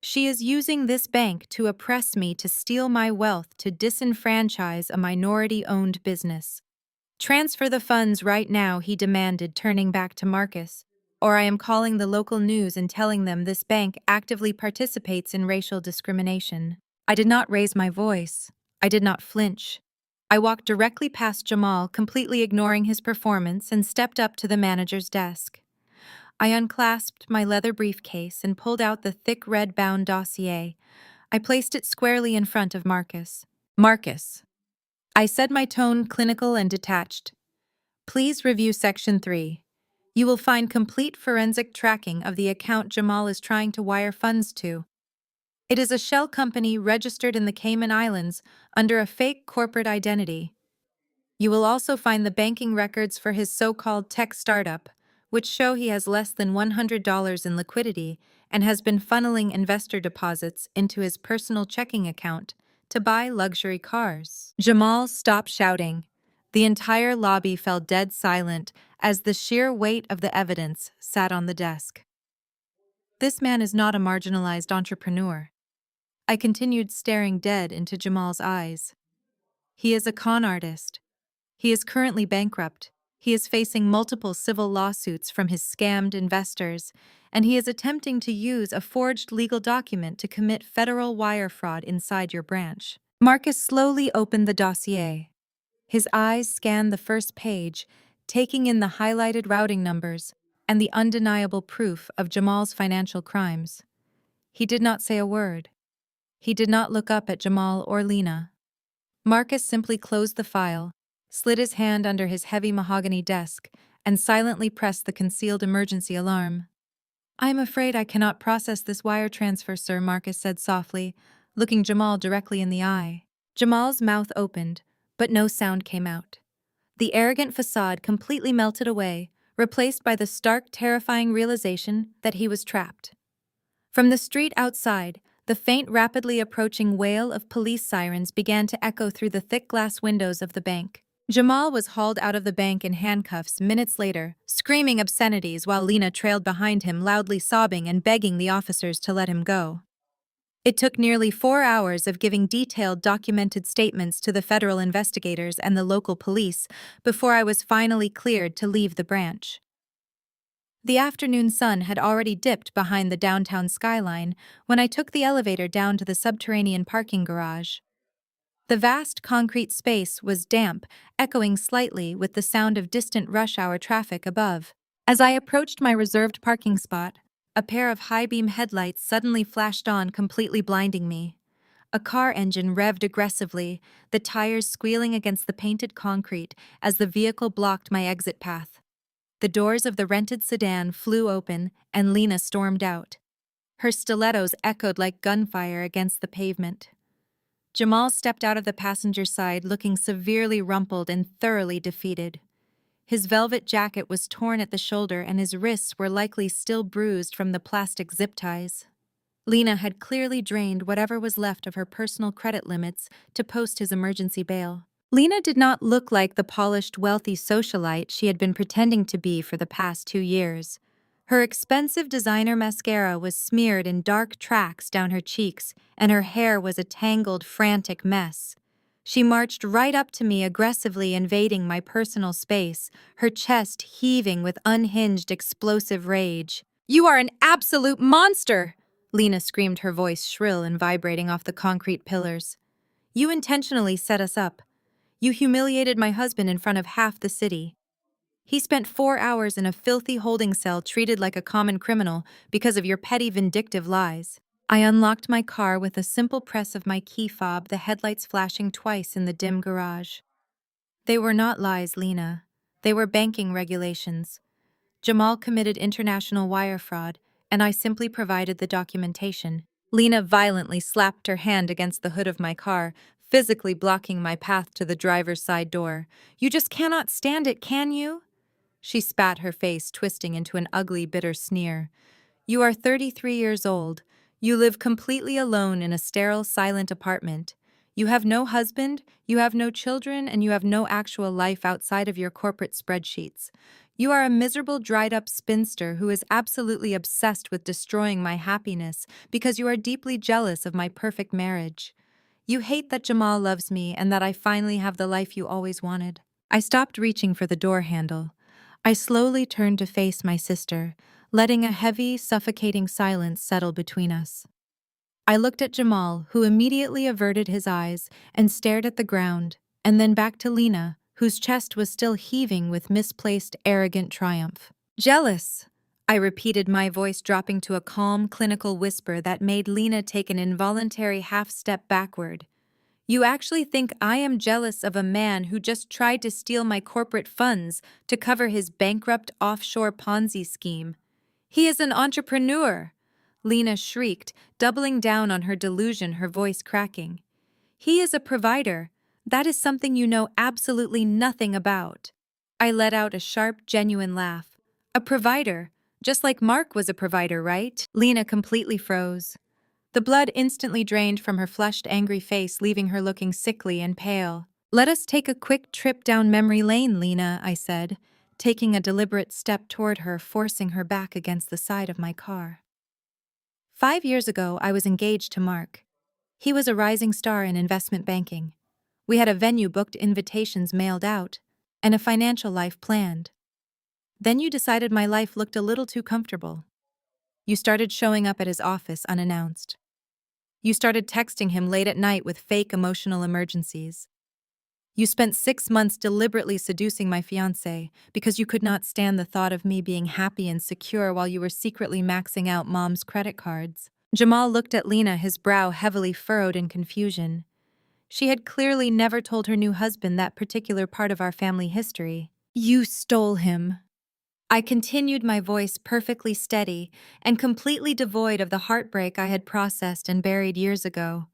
She is using this bank to oppress me, to steal my wealth, to disenfranchise a minority-owned business. Transfer the funds right now," he demanded, turning back to Marcus, "or I am calling the local news and telling them this bank actively participates in racial discrimination." I did not raise my voice. I did not flinch. I walked directly past Jamal, completely ignoring his performance, and stepped up to the manager's desk. I unclasped my leather briefcase and pulled out the thick red-bound dossier. I placed it squarely in front of Marcus. "Marcus," I said, my tone clinical and detached, "please review Section 3. You will find complete forensic tracking of the account Jamal is trying to wire funds to. It is a shell company registered in the Cayman Islands under a fake corporate identity. You will also find the banking records for his so-called tech startup, which show he has less than $100 in liquidity and has been funneling investor deposits into his personal checking account to buy luxury cars." Jamal stopped shouting. The entire lobby fell dead silent as the sheer weight of the evidence sat on the desk. "This man is not a marginalized entrepreneur." I continued, staring dead into Jamal's eyes. "He is a con artist. He is currently bankrupt. He is facing multiple civil lawsuits from his scammed investors, and he is attempting to use a forged legal document to commit federal wire fraud inside your branch." Marcus slowly opened the dossier. His eyes scanned the first page, taking in the highlighted routing numbers, and the undeniable proof of Jamal's financial crimes. He did not say a word. He did not look up at Jamal or Lena. Marcus simply closed the file, slid his hand under his heavy mahogany desk, and silently pressed the concealed emergency alarm. "I am afraid I cannot process this wire transfer, sir," Marcus said softly, looking Jamal directly in the eye. Jamal's mouth opened, but no sound came out. The arrogant facade completely melted away, replaced by the stark, terrifying realization that he was trapped. From the street outside, the faint, rapidly approaching wail of police sirens began to echo through the thick glass windows of the bank. Jamal was hauled out of the bank in handcuffs minutes later, screaming obscenities while Lena trailed behind him, loudly sobbing and begging the officers to let him go. It took nearly 4 hours of giving detailed, documented statements to the federal investigators and the local police before I was finally cleared to leave the branch. The afternoon sun had already dipped behind the downtown skyline when I took the elevator down to the subterranean parking garage. The vast concrete space was damp, echoing slightly with the sound of distant rush-hour traffic above. As I approached my reserved parking spot, a pair of high-beam headlights suddenly flashed on, completely blinding me. A car engine revved aggressively, the tires squealing against the painted concrete as the vehicle blocked my exit path. The doors of the rented sedan flew open, and Lena stormed out. Her stilettos echoed like gunfire against the pavement. Jamal stepped out of the passenger side looking severely rumpled and thoroughly defeated. His velvet jacket was torn at the shoulder and his wrists were likely still bruised from the plastic zip ties. Lena had clearly drained whatever was left of her personal credit limits to post his emergency bail. Lena did not look like the polished, wealthy socialite she had been pretending to be for the past 2 years. Her expensive designer mascara was smeared in dark tracks down her cheeks, and her hair was a tangled, frantic mess. She marched right up to me, aggressively invading my personal space, her chest heaving with unhinged, explosive rage. "You are an absolute monster!" Lena screamed, her voice shrill and vibrating off the concrete pillars. "You intentionally set us up. You humiliated my husband in front of half the city. He spent 4 hours in a filthy holding cell treated like a common criminal because of your petty, vindictive lies." I unlocked my car with a simple press of my key fob, the headlights flashing twice in the dim garage. They were not lies, Lena. They were banking regulations. Jamal committed international wire fraud, and I simply provided the documentation. Lena violently slapped her hand against the hood of my car, physically blocking my path to the driver's side door. "You just cannot stand it, can you?" She spat, her face twisting into an ugly, bitter sneer. "You are 33 years old. You live completely alone in a sterile, silent apartment. You have no husband, you have no children, and you have no actual life outside of your corporate spreadsheets. You are a miserable, dried-up spinster who is absolutely obsessed with destroying my happiness because you are deeply jealous of my perfect marriage. You hate that Jamal loves me and that I finally have the life you always wanted." I stopped reaching for the door handle. I slowly turned to face my sister, letting a heavy, suffocating silence settle between us. I looked at Jamal, who immediately averted his eyes and stared at the ground, and then back to Lena, whose chest was still heaving with misplaced, arrogant triumph. "Jealous," I repeated, my voice dropping to a calm, clinical whisper that made Lena take an involuntary half-step backward. "You actually think I am jealous of a man who just tried to steal my corporate funds to cover his bankrupt offshore Ponzi scheme? He is an entrepreneur!" Lena shrieked, doubling down on her delusion, her voice cracking. "He is a provider. That is something you know absolutely nothing about." I let out a sharp, genuine laugh. "A provider? Just like Mark was a provider, right?" Lena completely froze. The blood instantly drained from her flushed, angry face, leaving her looking sickly and pale. "Let us take a quick trip down memory lane, Lena," I said, taking a deliberate step toward her, forcing her back against the side of my car. 5 years ago, I was engaged to Mark. He was a rising star in investment banking. We had a venue booked, invitations mailed out, and a financial life planned. Then you decided my life looked a little too comfortable. You started showing up at his office unannounced. You started texting him late at night with fake emotional emergencies. You spent 6 months deliberately seducing my fiancé because you could not stand the thought of me being happy and secure while you were secretly maxing out Mom's credit cards. Jamal looked at Lena, his brow heavily furrowed in confusion. She had clearly never told her new husband that particular part of our family history. You stole him. I continued, my voice perfectly steady and completely devoid of the heartbreak I had processed and buried years ago.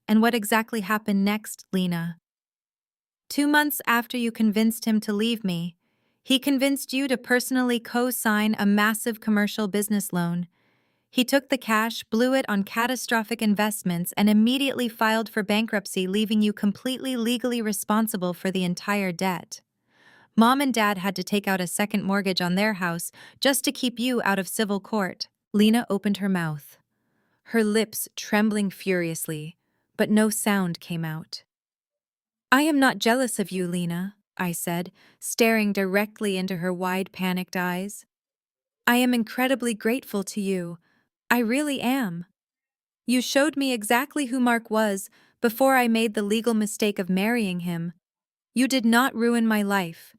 And what exactly happened next, Lena? 2 months after you convinced him to leave me, he convinced you to personally co-sign a massive commercial business loan. He took the cash, blew it on catastrophic investments, and immediately filed for bankruptcy, leaving you completely legally responsible for the entire debt. Mom and Dad had to take out a second mortgage on their house just to keep you out of civil court. Lena opened her mouth, her lips trembling furiously, but no sound came out. I am not jealous of you, Lena, I said, staring directly into her wide, panicked eyes. I am incredibly grateful to you. I really am. You showed me exactly who Mark was before I made the legal mistake of marrying him. You did not ruin my life.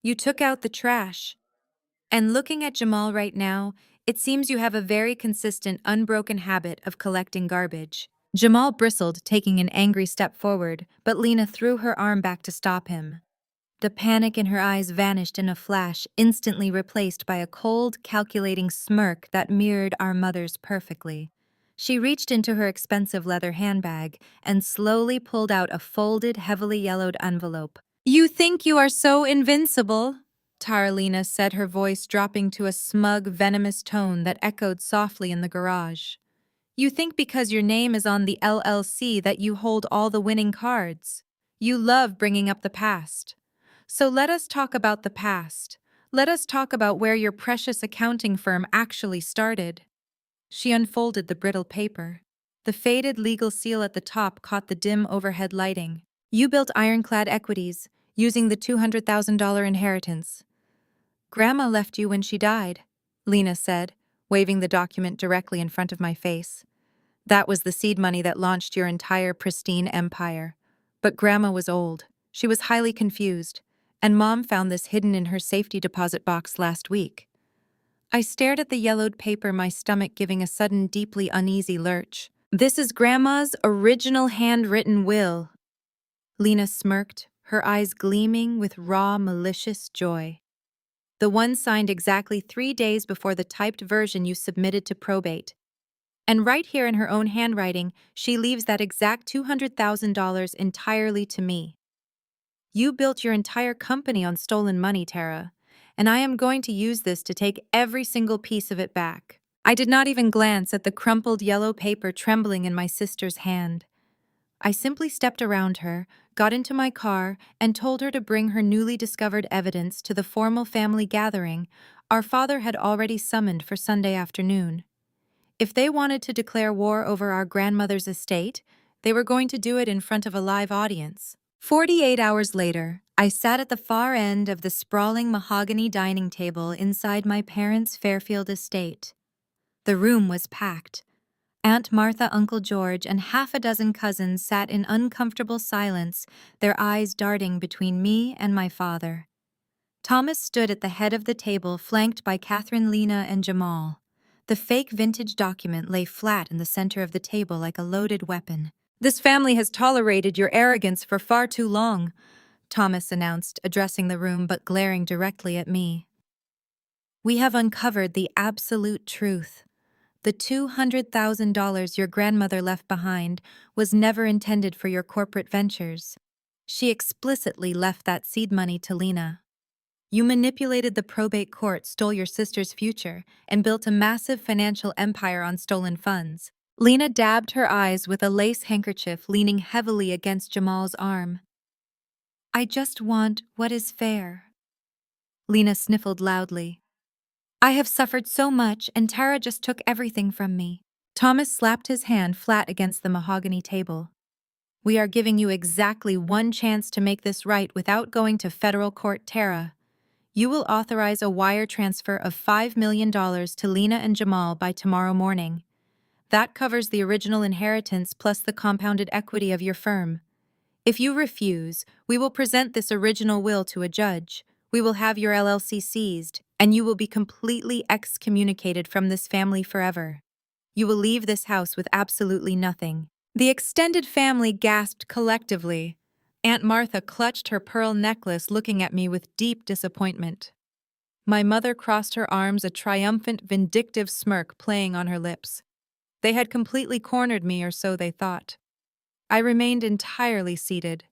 You took out the trash. And looking at Jamal right now, it seems you have a very consistent, unbroken habit of collecting garbage. Jamal bristled, taking an angry step forward, but Lena threw her arm back to stop him. The panic in her eyes vanished in a flash, instantly replaced by a cold, calculating smirk that mirrored our mother's perfectly. She reached into her expensive leather handbag and slowly pulled out a folded, heavily yellowed envelope. You think you are so invincible? Taralina said, her voice dropping to a smug, venomous tone that echoed softly in the garage. You think because your name is on the LLC that you hold all the winning cards. You love bringing up the past. So let us talk about the past. Let us talk about where your precious accounting firm actually started. She unfolded the brittle paper. The faded legal seal at the top caught the dim overhead lighting. You built ironclad equities, using the $200,000 inheritance. Grandma left you when she died, Lena said, waving the document directly in front of my face. That was the seed money that launched your entire pristine empire. But Grandma was old. She was highly confused, and Mom found this hidden in her safety deposit box last week. I stared at the yellowed paper, my stomach giving a sudden, deeply uneasy lurch. This is Grandma's original handwritten will. Lena smirked, her eyes gleaming with raw, malicious joy. The one signed exactly 3 days before the typed version you submitted to probate. And right here in her own handwriting, she leaves that exact $200,000 entirely to me. You built your entire company on stolen money, Tara, and I am going to use this to take every single piece of it back. I did not even glance at the crumpled yellow paper trembling in my sister's hand. I simply stepped around her, got into my car, and told her to bring her newly discovered evidence to the formal family gathering our father had already summoned for Sunday afternoon. If they wanted to declare war over our grandmother's estate, they were going to do it in front of a live audience. 48 hours later, I sat at the far end of the sprawling mahogany dining table inside my parents' Fairfield estate. The room was packed. Aunt Martha, Uncle George, and half a dozen cousins sat in uncomfortable silence, their eyes darting between me and my father. Thomas stood at the head of the table, flanked by Catherine, Lena, and Jamal. The fake vintage document lay flat in the center of the table like a loaded weapon. This family has tolerated your arrogance for far too long, Thomas announced, addressing the room but glaring directly at me. We have uncovered the absolute truth. The $200,000 your grandmother left behind was never intended for your corporate ventures. She explicitly left that seed money to Lena. You manipulated the probate court, stole your sister's future, and built a massive financial empire on stolen funds. Lena dabbed her eyes with a lace handkerchief, leaning heavily against Jamal's arm. I just want what is fair. Lena sniffled loudly. I have suffered so much, and Tara just took everything from me. Thomas slapped his hand flat against the mahogany table. We are giving you exactly one chance to make this right without going to federal court, Tara. You will authorize a wire transfer of $5 million to Lena and Jamal by tomorrow morning. That covers the original inheritance plus the compounded equity of your firm. If you refuse, we will present this original will to a judge. We will have your LLC seized, and you will be completely excommunicated from this family forever. You will leave this house with absolutely nothing." The extended family gasped collectively. Aunt Martha clutched her pearl necklace, looking at me with deep disappointment. My mother crossed her arms, a triumphant, vindictive smirk playing on her lips. They had completely cornered me, or so they thought. I remained entirely seated.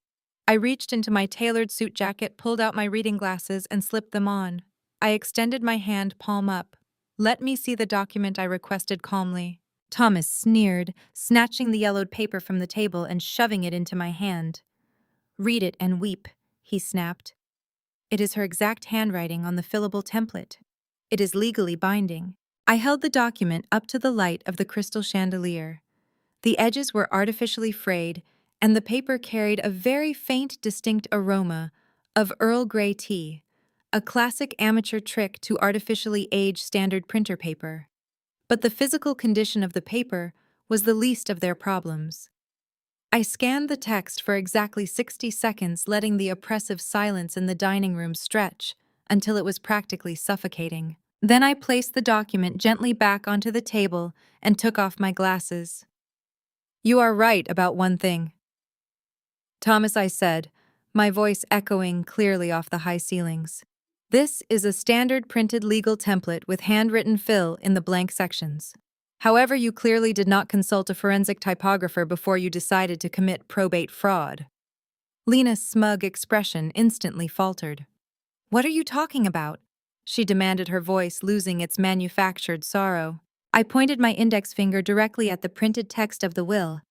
I reached into my tailored suit jacket, pulled out my reading glasses, and slipped them on. I extended my hand, palm up. "Let me see the document," I requested calmly. Thomas sneered, snatching the yellowed paper from the table and shoving it into my hand. "Read it and weep," he snapped. "It is her exact handwriting on the fillable template. It is legally binding." I held the document up to the light of the crystal chandelier. The edges were artificially frayed, and the paper carried a very faint, distinct aroma of Earl Grey tea, a classic amateur trick to artificially age standard printer paper. But the physical condition of the paper was the least of their problems. I scanned the text for exactly 60 seconds, letting the oppressive silence in the dining room stretch until it was practically suffocating. Then I placed the document gently back onto the table and took off my glasses. "You are right about one thing, Thomas," I said, my voice echoing clearly off the high ceilings. "This is a standard printed legal template with handwritten fill in the blank sections. However, you clearly did not consult a forensic typographer before you decided to commit probate fraud." Lena's smug expression instantly faltered. "What are you talking about?" she demanded, her voice losing its manufactured sorrow. I pointed my index finger directly at the printed text of the will.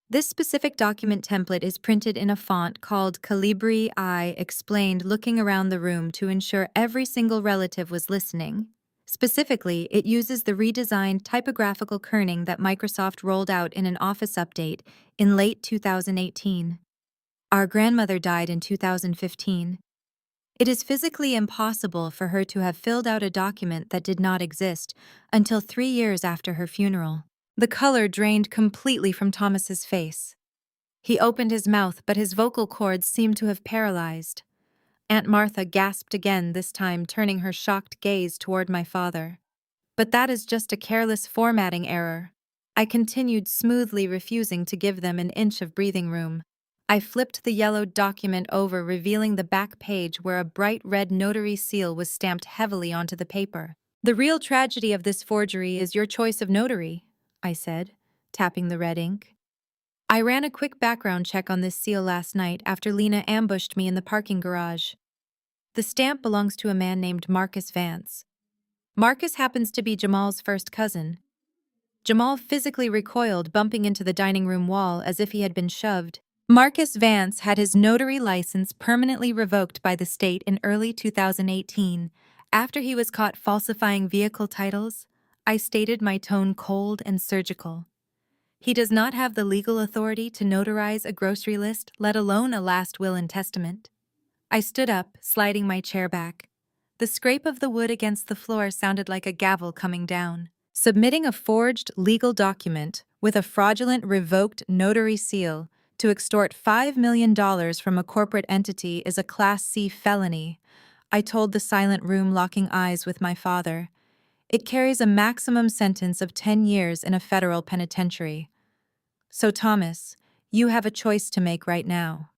"This specific document template is printed in a font called Calibri. I explained, looking around the room to ensure every single relative was listening. Specifically, it uses the redesigned typographical kerning that Microsoft rolled out in an Office update in late 2018. Our grandmother died in 2015. It is physically impossible for her to have filled out a document that did not exist until 3 years after her funeral." The color drained completely from Thomas's face. He opened his mouth, but his vocal cords seemed to have paralyzed. Aunt Martha gasped again, this time turning her shocked gaze toward my father. "But that is just a careless formatting error." I continued smoothly, refusing to give them an inch of breathing room. I flipped the yellowed document over, revealing the back page where a bright red notary seal was stamped heavily onto the paper. "The real tragedy of this forgery is your choice of notary," I said, tapping the red ink. "I ran a quick background check on this seal last night after Lena ambushed me in the parking garage. The stamp belongs to a man named Marcus Vance. Marcus happens to be Jamal's first cousin." Jamal physically recoiled, bumping into the dining room wall as if he had been shoved. "Marcus Vance had his notary license permanently revoked by the state in early 2018 after he was caught falsifying vehicle titles," I stated, my tone cold and surgical. "He does not have the legal authority to notarize a grocery list, let alone a last will and testament." I stood up, sliding my chair back. The scrape of the wood against the floor sounded like a gavel coming down. "Submitting a forged legal document with a fraudulent revoked notary seal to extort $5 million from a corporate entity is a Class C felony," I told the silent room, locking eyes with my father. "It carries a maximum sentence of 10 years in a federal penitentiary. So, Thomas, you have a choice to make right now.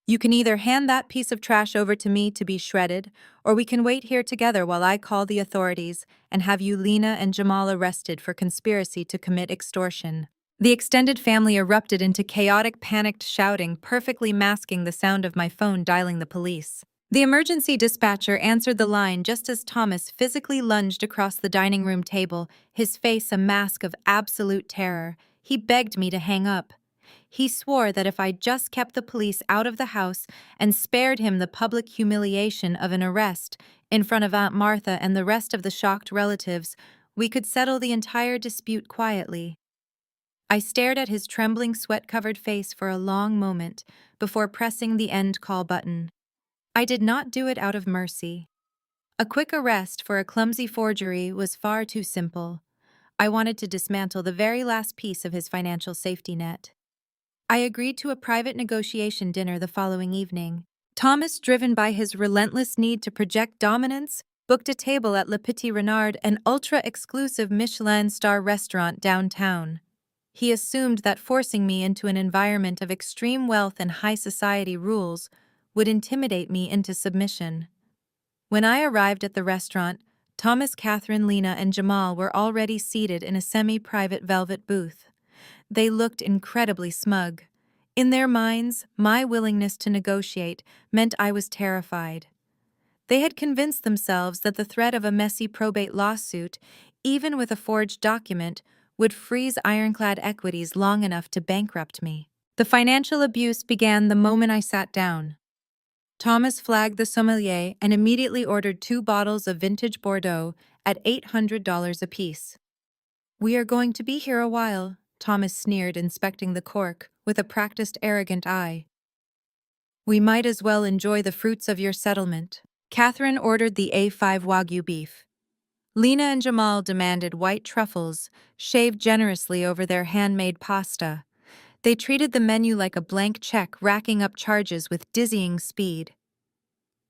You can either hand that piece of trash over to me to be shredded, or we can wait here together while I call the authorities and have you, Lena, and Jamal arrested for conspiracy to commit extortion." The extended family erupted into chaotic, panicked shouting, perfectly masking the sound of my phone dialing the police. The emergency dispatcher answered the line just as Thomas physically lunged across the dining room table, his face a mask of absolute terror. He begged me to hang up. He swore that if I just kept the police out of the house and spared him the public humiliation of an arrest in front of Aunt Martha and the rest of the shocked relatives, we could settle the entire dispute quietly. I stared at his trembling, sweat-covered face for a long moment before pressing the end call button. I did not do it out of mercy. A quick arrest for a clumsy forgery was far too simple. I wanted to dismantle the very last piece of his financial safety net. I agreed to a private negotiation dinner the following evening. Thomas, driven by his relentless need to project dominance, booked a table at Le Petit Renard, an ultra-exclusive Michelin star restaurant downtown. He assumed that forcing me into an environment of extreme wealth and high society rules would intimidate me into submission. When I arrived at the restaurant, Thomas, Catherine, Lena, and Jamal were already seated in a semi-private velvet booth. They looked incredibly smug. In their minds, my willingness to negotiate meant I was terrified. They had convinced themselves that the threat of a messy probate lawsuit, even with a forged document, would freeze ironclad equities long enough to bankrupt me. The financial abuse began the moment I sat down. Thomas flagged the sommelier and immediately ordered 2 bottles of vintage Bordeaux at $800 apiece. "We are going to be here a while," Thomas sneered, inspecting the cork with a practiced, arrogant eye. "We might as well enjoy the fruits of your settlement." Catherine ordered the A5 Wagyu beef. Lena and Jamal demanded white truffles, shaved generously over their handmade pasta. They treated the menu like a blank check, racking up charges with dizzying speed.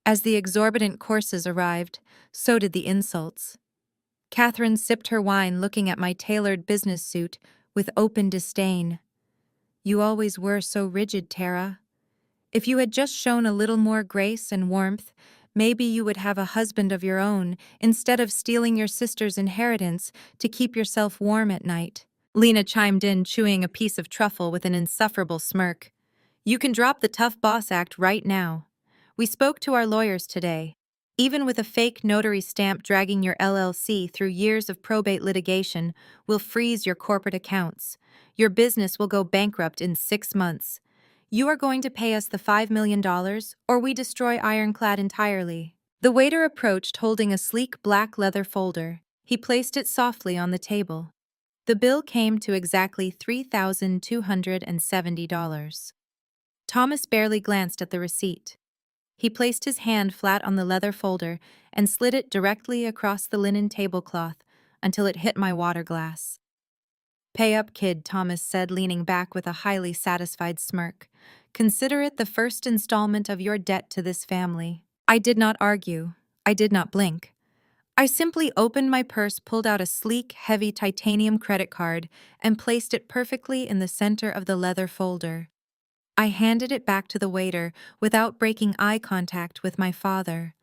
As the exorbitant courses arrived, so did the insults. Catherine sipped her wine, looking at my tailored business suit with open disdain. "You always were so rigid, Tara. If you had just shown a little more grace and warmth, maybe you would have a husband of your own instead of stealing your sister's inheritance to keep yourself warm at night." Lena chimed in, chewing a piece of truffle with an insufferable smirk. "You can drop the tough boss act right now. We spoke to our lawyers today. Even with a fake notary stamp dragging your LLC through years of probate litigation, we'll freeze your corporate accounts. Your business will go bankrupt in 6 months. You are going to pay us the $5 million, or we destroy Ironclad entirely." The waiter approached, holding a sleek black leather folder. He placed it softly on the table. The bill came to exactly $3,270. Thomas barely glanced at the receipt. He placed his hand flat on the leather folder and slid it directly across the linen tablecloth until it hit my water glass. "Pay up, kid," Thomas said, leaning back with a highly satisfied smirk. "Consider it the first installment of your debt to this family." I did not argue. I did not blink. I simply opened my purse, pulled out a sleek, heavy titanium credit card, and placed it perfectly in the center of the leather folder. I handed it back to the waiter without breaking eye contact with my father.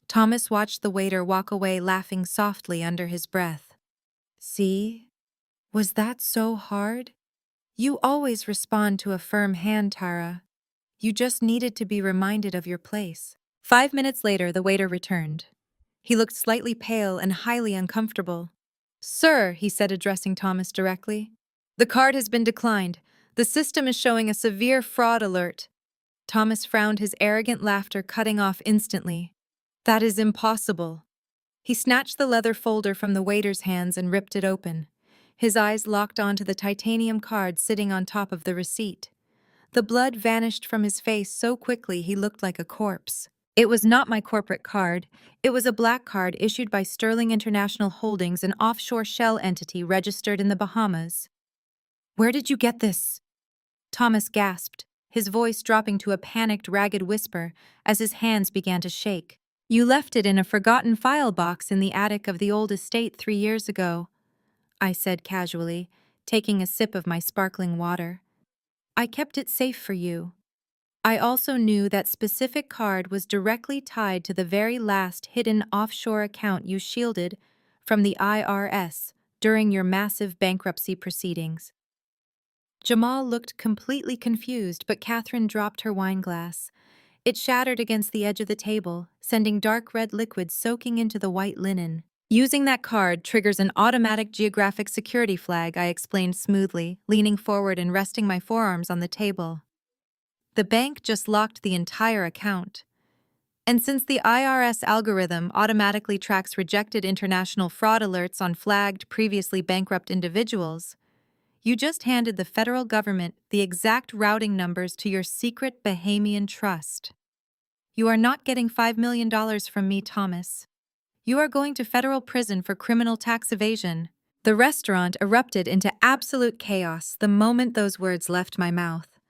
Thomas watched the waiter walk away, laughing softly under his breath. "See? Was that so hard? You always respond to a firm hand, Tara. You just needed to be reminded of your place." 5 minutes later, the waiter returned. He looked slightly pale and highly uncomfortable. "Sir," he said, addressing Thomas directly, "the card has been declined. The system is showing a severe fraud alert." Thomas frowned, his arrogant laughter cutting off instantly. "That is impossible." He snatched the leather folder from the waiter's hands and ripped it open. His eyes locked onto the titanium card sitting on top of the receipt. The blood vanished from his face so quickly he looked like a corpse. It was not my corporate card. It was a black card issued by Sterling International Holdings, an offshore shell entity registered in the Bahamas. "Where did you get this?" Thomas gasped, his voice dropping to a panicked, ragged whisper as his hands began to shake. "You left it in a forgotten file box in the attic of the old estate 3 years ago," I said casually, taking a sip of my sparkling water. "I kept it safe for you." I also knew that specific card was directly tied to the very last hidden offshore account you shielded from the IRS during your massive bankruptcy proceedings. Jamal looked completely confused, but Catherine dropped her wineglass. It shattered against the edge of the table, sending dark red liquid soaking into the white linen. "Using that card triggers an automatic geographic security flag," I explained smoothly, leaning forward and resting my forearms on the table. "The bank just locked the entire account. And since the IRS algorithm automatically tracks rejected international fraud alerts on flagged, previously bankrupt individuals, you just handed the federal government the exact routing numbers to your secret Bahamian trust. You are not getting $5 million from me, Thomas. You are going to federal prison for criminal tax evasion." The restaurant erupted into absolute chaos the moment those words left my mouth.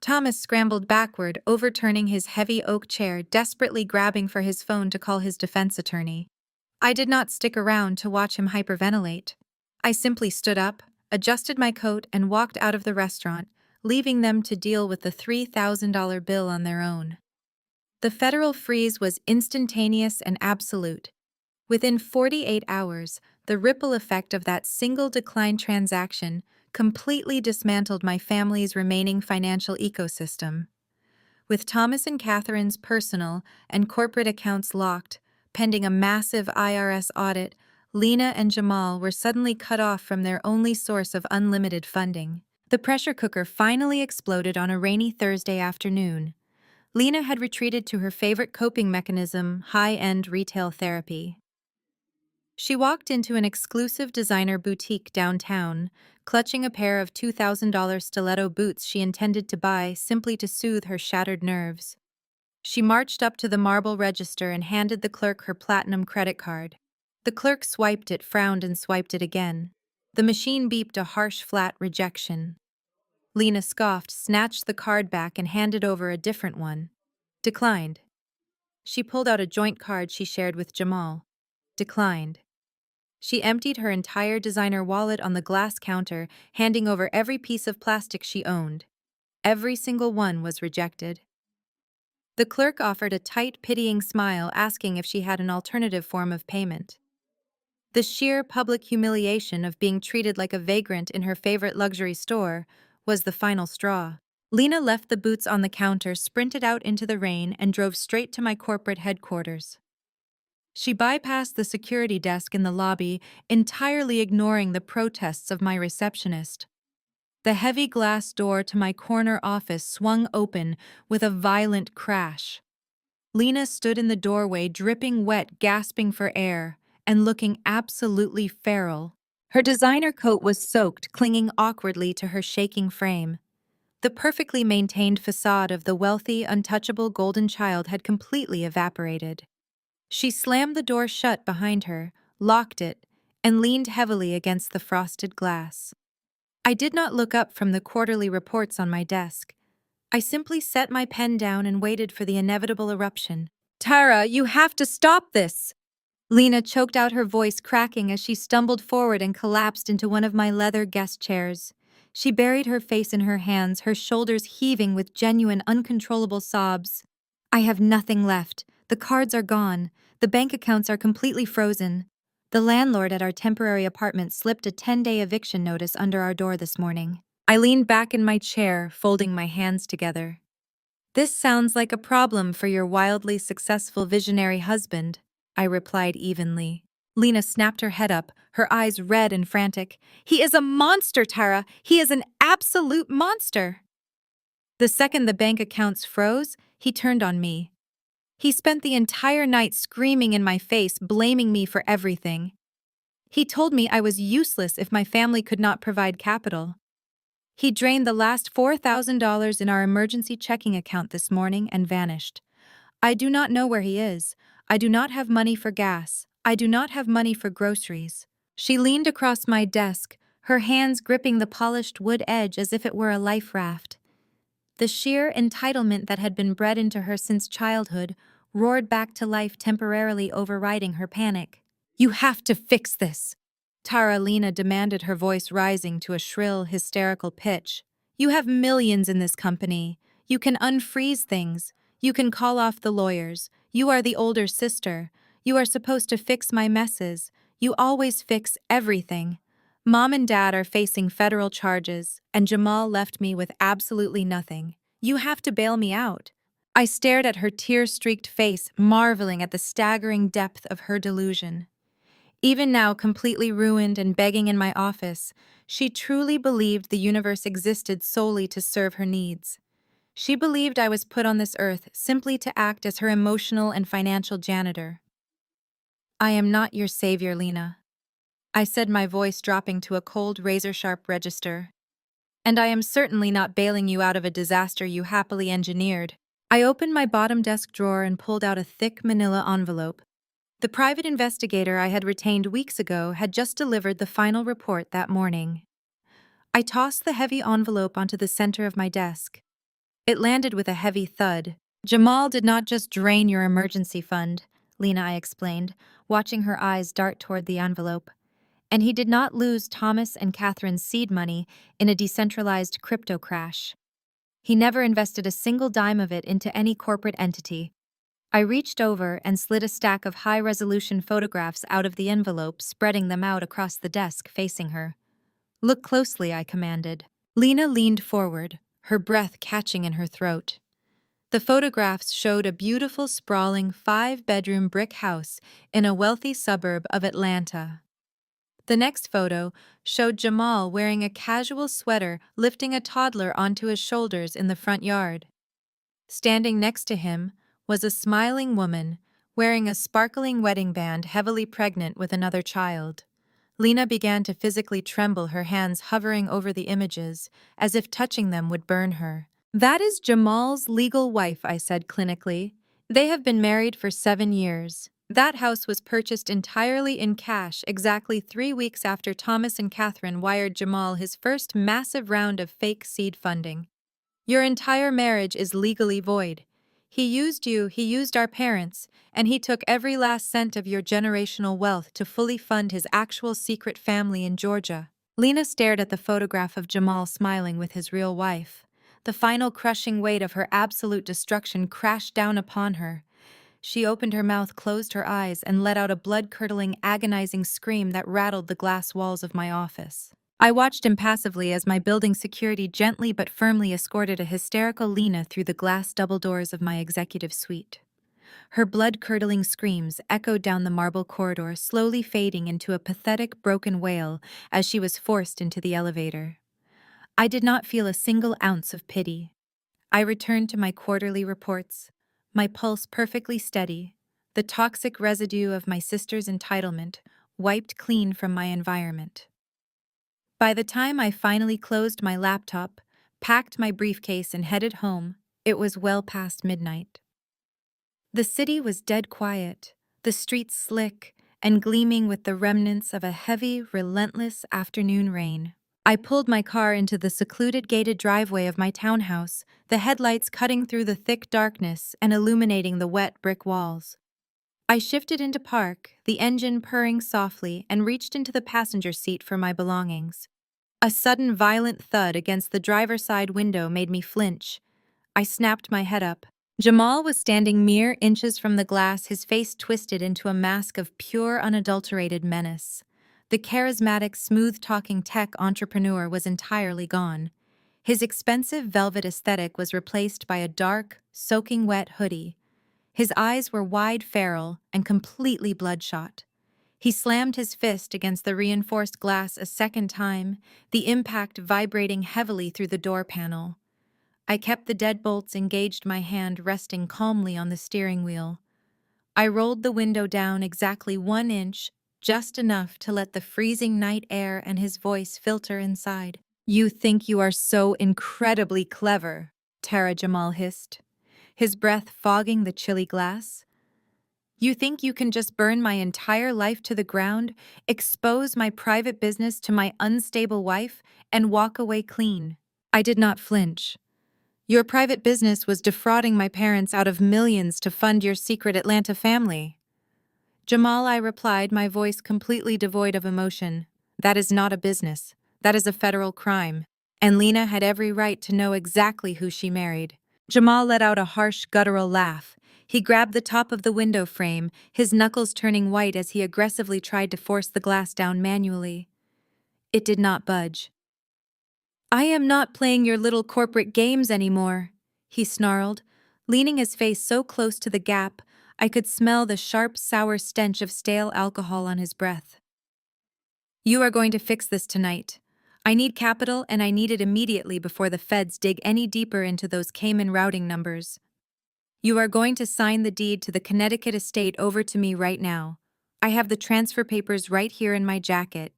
Thomas scrambled backward, overturning his heavy oak chair, desperately grabbing for his phone to call his defense attorney. I did not stick around to watch him hyperventilate. I simply stood up, adjusted my coat, and walked out of the restaurant, leaving them to deal with the $3,000 bill on their own. The federal freeze was instantaneous and absolute. Within 48 hours, the ripple effect of that single decline transaction completely dismantled my family's remaining financial ecosystem. With Thomas and Catherine's personal and corporate accounts locked, pending a massive IRS audit, Lena and Jamal were suddenly cut off from their only source of unlimited funding. The pressure cooker finally exploded on a rainy Thursday afternoon. Lena had retreated to her favorite coping mechanism, high-end retail therapy. She walked into an exclusive designer boutique downtown, clutching a pair of $2,000 stiletto boots she intended to buy simply to soothe her shattered nerves. She marched up to the marble register and handed the clerk her platinum credit card. The clerk swiped it, frowned, and swiped it again. The machine beeped a harsh, flat rejection. Lena scoffed, snatched the card back, and handed over a different one. Declined. She pulled out a joint card she shared with Jamal. Declined. She emptied her entire designer wallet on the glass counter, handing over every piece of plastic she owned. Every single one was rejected. The clerk offered a tight, pitying smile, asking if she had an alternative form of payment. The sheer public humiliation of being treated like a vagrant in her favorite luxury store was the final straw. Lena left the boots on the counter, sprinted out into the rain, and drove straight to my corporate headquarters. She bypassed the security desk in the lobby, entirely ignoring the protests of my receptionist. The heavy glass door to my corner office swung open with a violent crash. Lena stood in the doorway, dripping wet, gasping for air, and looking absolutely feral. Her designer coat was soaked, clinging awkwardly to her shaking frame. The perfectly maintained facade of the wealthy, untouchable golden child had completely evaporated. She slammed the door shut behind her, locked it, and leaned heavily against the frosted glass. I did not look up from the quarterly reports on my desk. I simply set my pen down and waited for the inevitable eruption. "Tara, you have to stop this!" Lena choked out, her voice cracking as she stumbled forward and collapsed into one of my leather guest chairs. She buried her face in her hands, her shoulders heaving with genuine, uncontrollable sobs. "I have nothing left. The cards are gone. The bank accounts are completely frozen. The landlord at our temporary apartment slipped a 10-day eviction notice under our door this morning." I leaned back in my chair, folding my hands together. "This sounds like a problem for your wildly successful visionary husband," I replied evenly. Lena snapped her head up, her eyes red and frantic. "He is a monster, Tara! He is an absolute monster!" The second the bank accounts froze, he turned on me. He spent the entire night screaming in my face, blaming me for everything. He told me I was useless if my family could not provide capital. He drained the last $4,000 in our emergency checking account this morning and vanished. I do not know where he is. I do not have money for gas. I do not have money for groceries. She leaned across my desk, her hands gripping the polished wood edge as if it were a life raft. The sheer entitlement that had been bred into her since childhood roared back to life, temporarily overriding her panic. "You have to fix this," Tara, Lena demanded, her voice rising to a shrill, hysterical pitch. "You have millions in this company. You can unfreeze things. You can call off the lawyers. You are the older sister. You are supposed to fix my messes. You always fix everything. Mom and Dad are facing federal charges, and Jamal left me with absolutely nothing. You have to bail me out." I stared at her tear-streaked face, marveling at the staggering depth of her delusion. Even now, completely ruined and begging in my office, she truly believed the universe existed solely to serve her needs. She believed I was put on this earth simply to act as her emotional and financial janitor. "I am not your savior, Lena," I said, my voice dropping to a cold, razor-sharp register. "And I am certainly not bailing you out of a disaster you happily engineered." I opened my bottom desk drawer and pulled out a thick manila envelope. The private investigator I had retained weeks ago had just delivered the final report that morning. I tossed the heavy envelope onto the center of my desk. It landed with a heavy thud. Jamal did not just drain your emergency fund, Lena I explained, watching her eyes dart toward the envelope. And he did not lose Thomas and Catherine's seed money in a decentralized crypto crash. He never invested a single dime of it into any corporate entity. I reached over and slid a stack of high-resolution photographs out of the envelope, spreading them out across the desk facing her. Look closely, I commanded. Lena leaned forward, her breath catching in her throat. The photographs showed a beautiful, sprawling 5-bedroom brick house in a wealthy suburb of Atlanta. The next photo showed Jamal wearing a casual sweater lifting a toddler onto his shoulders in the front yard. Standing next to him was a smiling woman wearing a sparkling wedding band, heavily pregnant with another child. Lena began to physically tremble, her hands hovering over the images, as if touching them would burn her. That is Jamal's legal wife, I said clinically. They have been married for 7 years. That house was purchased entirely in cash exactly 3 weeks after Thomas and Catherine wired Jamal his first massive round of fake seed funding. Your entire marriage is legally void. He used you, he used our parents, and he took every last cent of your generational wealth to fully fund his actual secret family in Georgia. Lena stared at the photograph of Jamal smiling with his real wife. The final crushing weight of her absolute destruction crashed down upon her. She opened her mouth, closed her eyes, and let out a blood-curdling, agonizing scream that rattled the glass walls of my office. I watched impassively as my building security gently but firmly escorted a hysterical Lena through the glass double doors of my executive suite. Her blood-curdling screams echoed down the marble corridor, slowly fading into a pathetic, broken wail as she was forced into the elevator. I did not feel a single ounce of pity. I returned to my quarterly reports, my pulse perfectly steady, the toxic residue of my sister's entitlement wiped clean from my environment. By the time I finally closed my laptop, packed my briefcase, and headed home, it was well past midnight. The city was dead quiet, the streets slick and gleaming with the remnants of a heavy, relentless afternoon rain. I pulled my car into the secluded gated driveway of my townhouse, the headlights cutting through the thick darkness and illuminating the wet brick walls. I shifted into park, the engine purring softly, and reached into the passenger seat for my belongings. A sudden violent thud against the driver's side window made me flinch. I snapped my head up. Jamal was standing mere inches from the glass, his face twisted into a mask of pure, unadulterated menace. The charismatic, smooth-talking tech entrepreneur was entirely gone. His expensive velvet aesthetic was replaced by a dark, soaking wet hoodie. His eyes were wide, feral, and completely bloodshot. He slammed his fist against the reinforced glass a second time, the impact vibrating heavily through the door panel. I kept the deadbolts engaged, my hand resting calmly on the steering wheel. I rolled the window down exactly 1 inch, just enough to let the freezing night air and his voice filter inside. "You think you are so incredibly clever," Tara Jamal hissed, his breath fogging the chilly glass. "You think you can just burn my entire life to the ground, expose my private business to my unstable wife, and walk away clean?" I did not flinch. "Your private business was defrauding my parents out of millions to fund your secret Atlanta family." "Jamal," I replied, my voice completely devoid of emotion, "that is not a business. That is a federal crime. And Lena had every right to know exactly who she married." Jamal let out a harsh, guttural laugh. He grabbed the top of the window frame, his knuckles turning white as he aggressively tried to force the glass down manually. It did not budge. "I am not playing your little corporate games anymore," he snarled, leaning his face so close to the gap I could smell the sharp, sour stench of stale alcohol on his breath. "You are going to fix this tonight. I need capital, and I need it immediately before the feds dig any deeper into those Cayman routing numbers. You are going to sign the deed to the Connecticut estate over to me right now. I have the transfer papers right here in my jacket.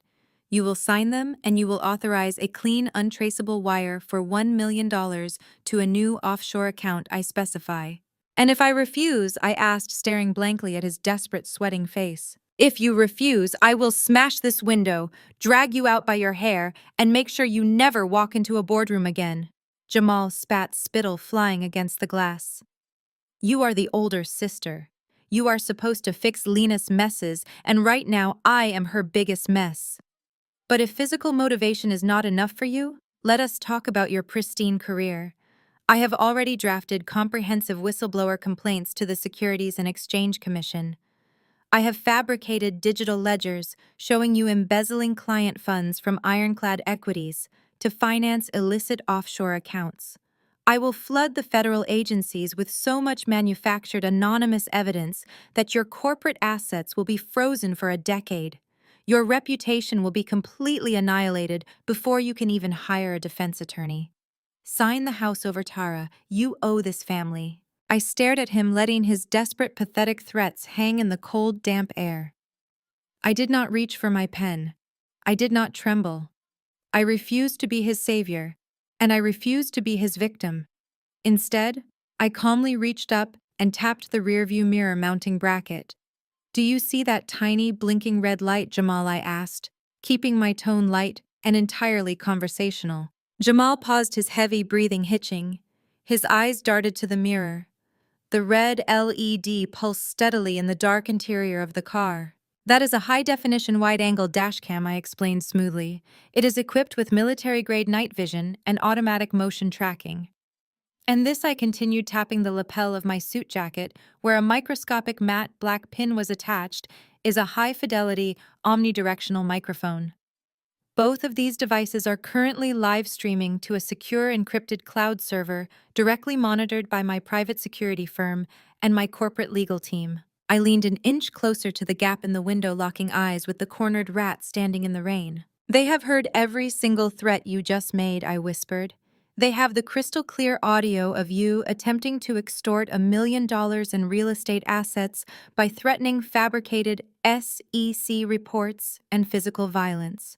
You will sign them, and you will authorize a clean, untraceable wire for $1 million to a new offshore account I specify." "And if I refuse?" I asked, staring blankly at his desperate, sweating face. "If you refuse, I will smash this window, drag you out by your hair, and make sure you never walk into a boardroom again." Jamal spat spittle flying against the glass. You are the older sister. You are supposed to fix Lena's messes, and right now I am her biggest mess. But if physical motivation is not enough for you, let us talk about your pristine career. I have already drafted comprehensive whistleblower complaints to the Securities and Exchange Commission. I have fabricated digital ledgers showing you embezzling client funds from ironclad equities to finance illicit offshore accounts. I will flood the federal agencies with so much manufactured anonymous evidence that your corporate assets will be frozen for a decade. Your reputation will be completely annihilated before you can even hire a defense attorney. Sign the house over Tara. You owe this family. I stared at him, letting his desperate, pathetic threats hang in the cold, damp air. I did not reach for my pen. I did not tremble. I refused to be his savior, and I refused to be his victim. Instead, I calmly reached up and tapped the rearview mirror mounting bracket. Do you see that tiny, blinking red light, Jamal? I asked, keeping my tone light and entirely conversational. Jamal paused, his heavy breathing hitching. His eyes darted to the mirror. The red LED pulsed steadily in the dark interior of the car. That is a high-definition wide-angle dashcam, I explained smoothly. It is equipped with military-grade night vision and automatic motion tracking. And this, I continued, tapping the lapel of my suit jacket, where a microscopic matte black pin was attached, is a high-fidelity, omnidirectional microphone. Both of these devices are currently live streaming to a secure encrypted cloud server directly monitored by my private security firm and my corporate legal team. I leaned an inch closer to the gap in the window, locking eyes with the cornered rat standing in the rain. They have heard every single threat you just made, I whispered. They have the crystal clear audio of you attempting to extort $1 million in real estate assets by threatening fabricated SEC reports and physical violence.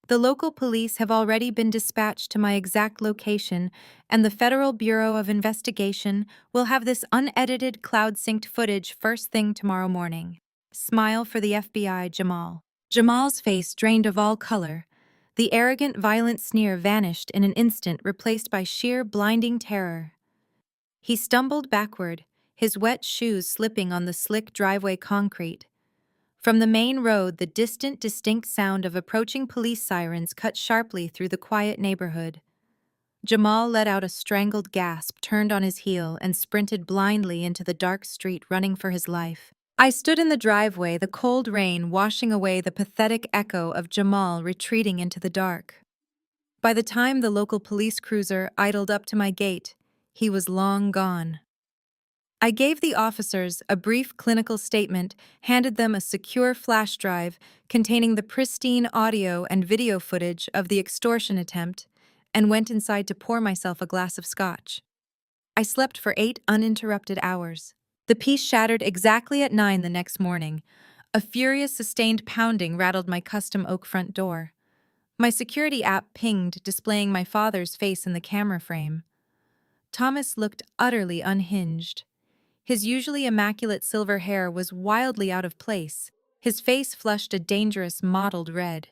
The local police have already been dispatched to my exact location, and the Federal Bureau of Investigation will have this unedited cloud-synced footage first thing tomorrow morning. Smile for the FBI, Jamal. Jamal's face drained of all color. The arrogant, violent sneer vanished in an instant, replaced by sheer, blinding terror. He stumbled backward, his wet shoes slipping on the slick driveway concrete. From the main road, the distant, distinct sound of approaching police sirens cut sharply through the quiet neighborhood. Jamal let out a strangled gasp, turned on his heel, and sprinted blindly into the dark street, running for his life. I stood in the driveway, the cold rain washing away the pathetic echo of Jamal retreating into the dark. By the time the local police cruiser idled up to my gate, he was long gone. I gave the officers a brief clinical statement, handed them a secure flash drive containing the pristine audio and video footage of the extortion attempt, and went inside to pour myself a glass of scotch. I slept for 8 uninterrupted hours. The peace shattered exactly at 9 the next morning. A furious, sustained pounding rattled my custom oak front door. My security app pinged, displaying my father's face in the camera frame. Thomas looked utterly unhinged. His usually immaculate silver hair was wildly out of place. His face flushed a dangerous, mottled red.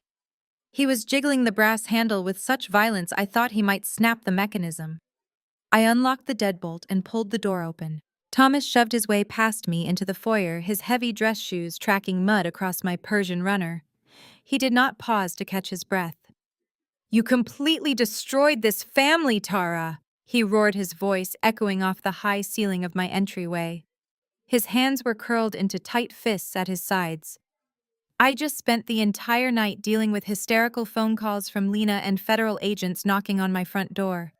He was jiggling the brass handle with such violence I thought he might snap the mechanism. I unlocked the deadbolt and pulled the door open. Thomas shoved his way past me into the foyer, his heavy dress shoes tracking mud across my Persian runner. He did not pause to catch his breath. "You completely destroyed this family, Tara!" He roared, his voice echoing off the high ceiling of my entryway. His hands were curled into tight fists at his sides. "I just spent the entire night dealing with hysterical phone calls from Lena and federal agents knocking on my front door.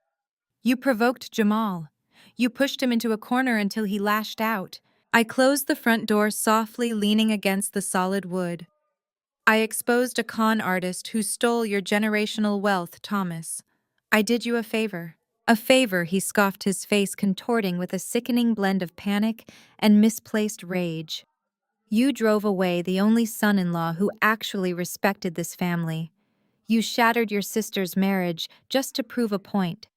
You provoked Jamal. You pushed him into a corner until he lashed out." I closed the front door softly, leaning against the solid wood. "I exposed a con artist who stole your generational wealth, Thomas. I did you a favor." "A favor," he scoffed, his face contorting with a sickening blend of panic and misplaced rage. "You drove away the only son-in-law who actually respected this family. You shattered your sister's marriage just to prove a point.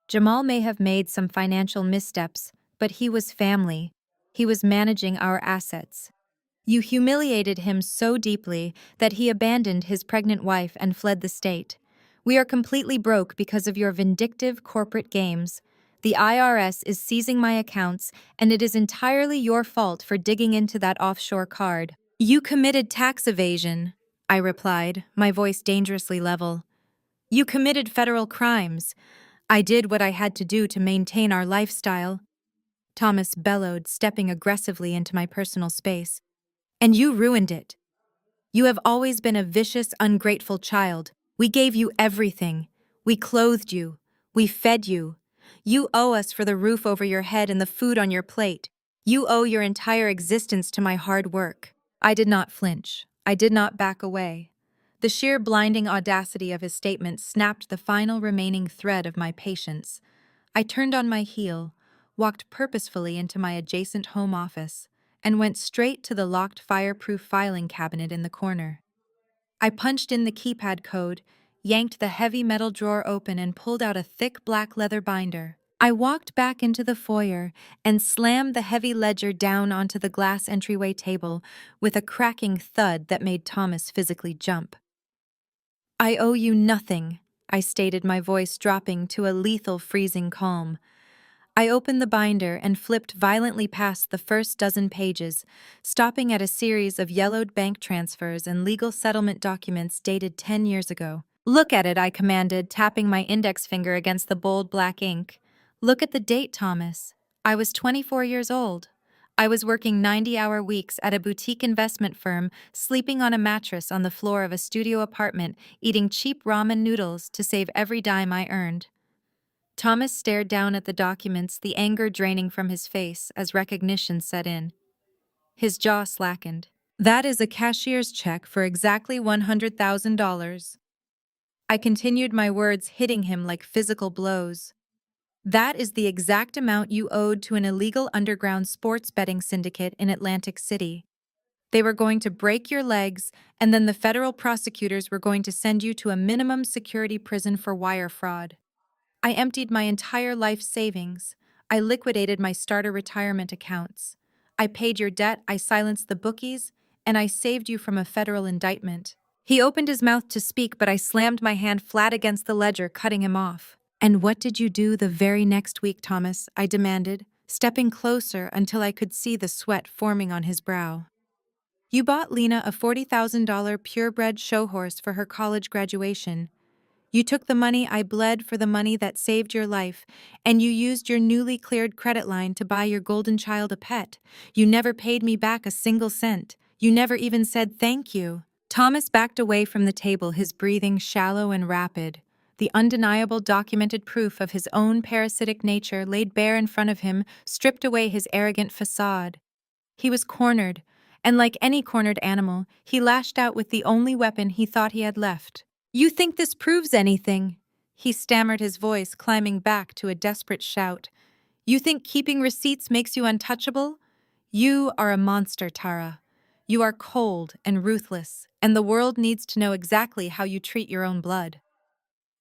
Jamal may have made some financial missteps, but he was family. He was managing our assets. You humiliated him so deeply that he abandoned his pregnant wife and fled the state. We are completely broke because of your vindictive corporate games. The IRS is seizing my accounts, and it is entirely your fault for digging into that offshore card. You committed tax evasion, I replied, my voice dangerously level. You committed federal crimes. I did what I had to do to maintain our lifestyle. Thomas bellowed, stepping aggressively into my personal space. And you ruined it. You have always been a vicious, ungrateful child. We gave you everything. We clothed you. We fed you. You owe us for the roof over your head and the food on your plate. You owe your entire existence to my hard work. I did not flinch. I did not back away. The sheer blinding audacity of his statement snapped the final remaining thread of my patience. I turned on my heel, walked purposefully into my adjacent home office, and went straight to the locked fireproof filing cabinet in the corner. I punched in the keypad code, yanked the heavy metal drawer open, and pulled out a thick black leather binder. I walked back into the foyer and slammed the heavy ledger down onto the glass entryway table with a cracking thud that made Thomas physically jump. I owe you nothing, I stated, my voice dropping to a lethal freezing calm. I opened the binder and flipped violently past the first dozen pages, stopping at a series of yellowed bank transfers and legal settlement documents dated 10 years ago. Look at it, I commanded, tapping my index finger against the bold black ink. Look at the date, Thomas. I was 24 years old. I was working 90-hour weeks at a boutique investment firm, sleeping on a mattress on the floor of a studio apartment, eating cheap ramen noodles to save every dime I earned. Thomas stared down at the documents, the anger draining from his face as recognition set in. His jaw slackened. That is a cashier's check for exactly $100,000. I continued, my words hitting him like physical blows. That is the exact amount you owed to an illegal underground sports betting syndicate in Atlantic City. They were going to break your legs, and then the federal prosecutors were going to send you to a minimum security prison for wire fraud. I emptied my entire life savings. I liquidated my starter retirement accounts. I paid your debt, I silenced the bookies, and I saved you from a federal indictment. He opened his mouth to speak, but I slammed my hand flat against the ledger, cutting him off. And what did you do the very next week, Thomas? I demanded, stepping closer until I could see the sweat forming on his brow. You bought Lena a $40,000 purebred show horse for her college graduation. You took the money I bled for the money that saved your life, and you used your newly cleared credit line to buy your golden child a pet. You never paid me back a single cent. You never even said thank you. Thomas backed away from the table, his breathing shallow and rapid. The undeniable documented proof of his own parasitic nature laid bare in front of him stripped away his arrogant facade. He was cornered, and like any cornered animal, he lashed out with the only weapon he thought he had left. You think this proves anything? He stammered, his voice climbing back to a desperate shout. You think keeping receipts makes you untouchable? You are a monster, Tara. You are cold and ruthless, and the world needs to know exactly how you treat your own blood.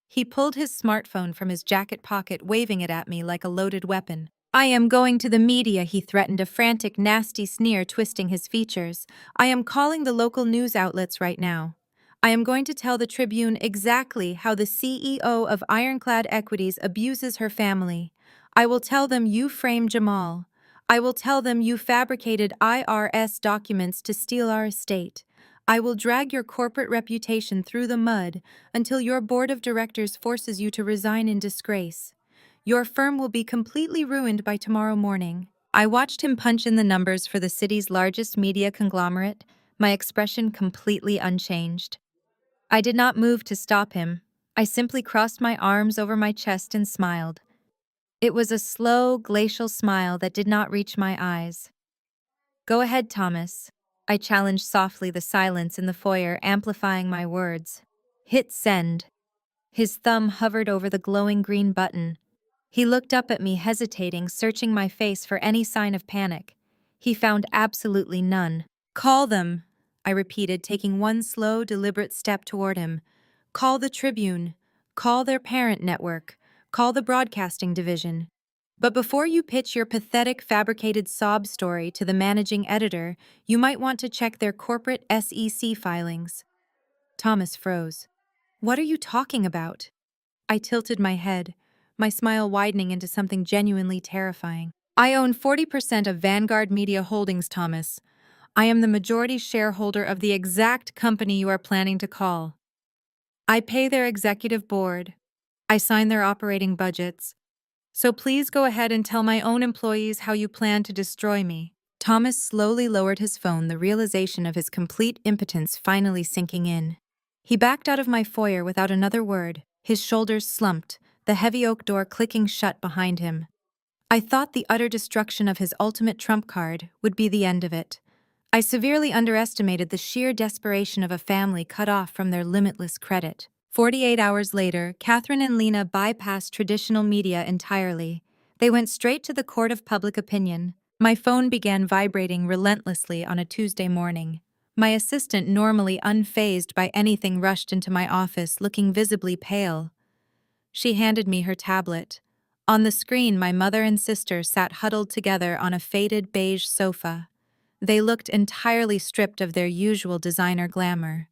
He pulled his smartphone from his jacket pocket, waving it at me like a loaded weapon. I am going to the media, he threatened, a frantic, nasty sneer twisting his features. I am calling the local news outlets right now. I am going to tell the Tribune exactly how the CEO of Ironclad Equities abuses her family. I will tell them you framed Jamal. I will tell them you fabricated IRS documents to steal our estate. I will drag your corporate reputation through the mud until your board of directors forces you to resign in disgrace. Your firm will be completely ruined by tomorrow morning. I watched him punch in the numbers for the city's largest media conglomerate, my expression completely unchanged. I did not move to stop him. I simply crossed my arms over my chest and smiled. It was a slow, glacial smile that did not reach my eyes. Go ahead, Thomas. I challenged softly, the silence in the foyer amplifying my words. Hit send. His thumb hovered over the glowing green button. He looked up at me, hesitating, searching my face for any sign of panic. He found absolutely none. Call them, I repeated, taking one slow, deliberate step toward him. Call the Tribune. Call their parent network. Call the broadcasting division. But before you pitch your pathetic, fabricated sob story to the managing editor, you might want to check their corporate SEC filings. Thomas froze. What are you talking about? I tilted my head, my smile widening into something genuinely terrifying. I own 40% of Vanguard Media Holdings, Thomas. I am the majority shareholder of the exact company you are planning to call. I pay their executive board. I sign their operating budgets. So please go ahead and tell my own employees how you plan to destroy me. Thomas slowly lowered his phone, the realization of his complete impotence finally sinking in. He backed out of my foyer without another word, his shoulders slumped, the heavy oak door clicking shut behind him. I thought the utter destruction of his ultimate trump card would be the end of it. I severely underestimated the sheer desperation of a family cut off from their limitless credit. 48 hours later, Catherine and Lena bypassed traditional media entirely. They went straight to the court of public opinion. My phone began vibrating relentlessly on a Tuesday morning. My assistant, normally unfazed by anything, rushed into my office, looking visibly pale. She handed me her tablet. On the screen, my mother and sister sat huddled together on a faded beige sofa. They looked entirely stripped of their usual designer glamour.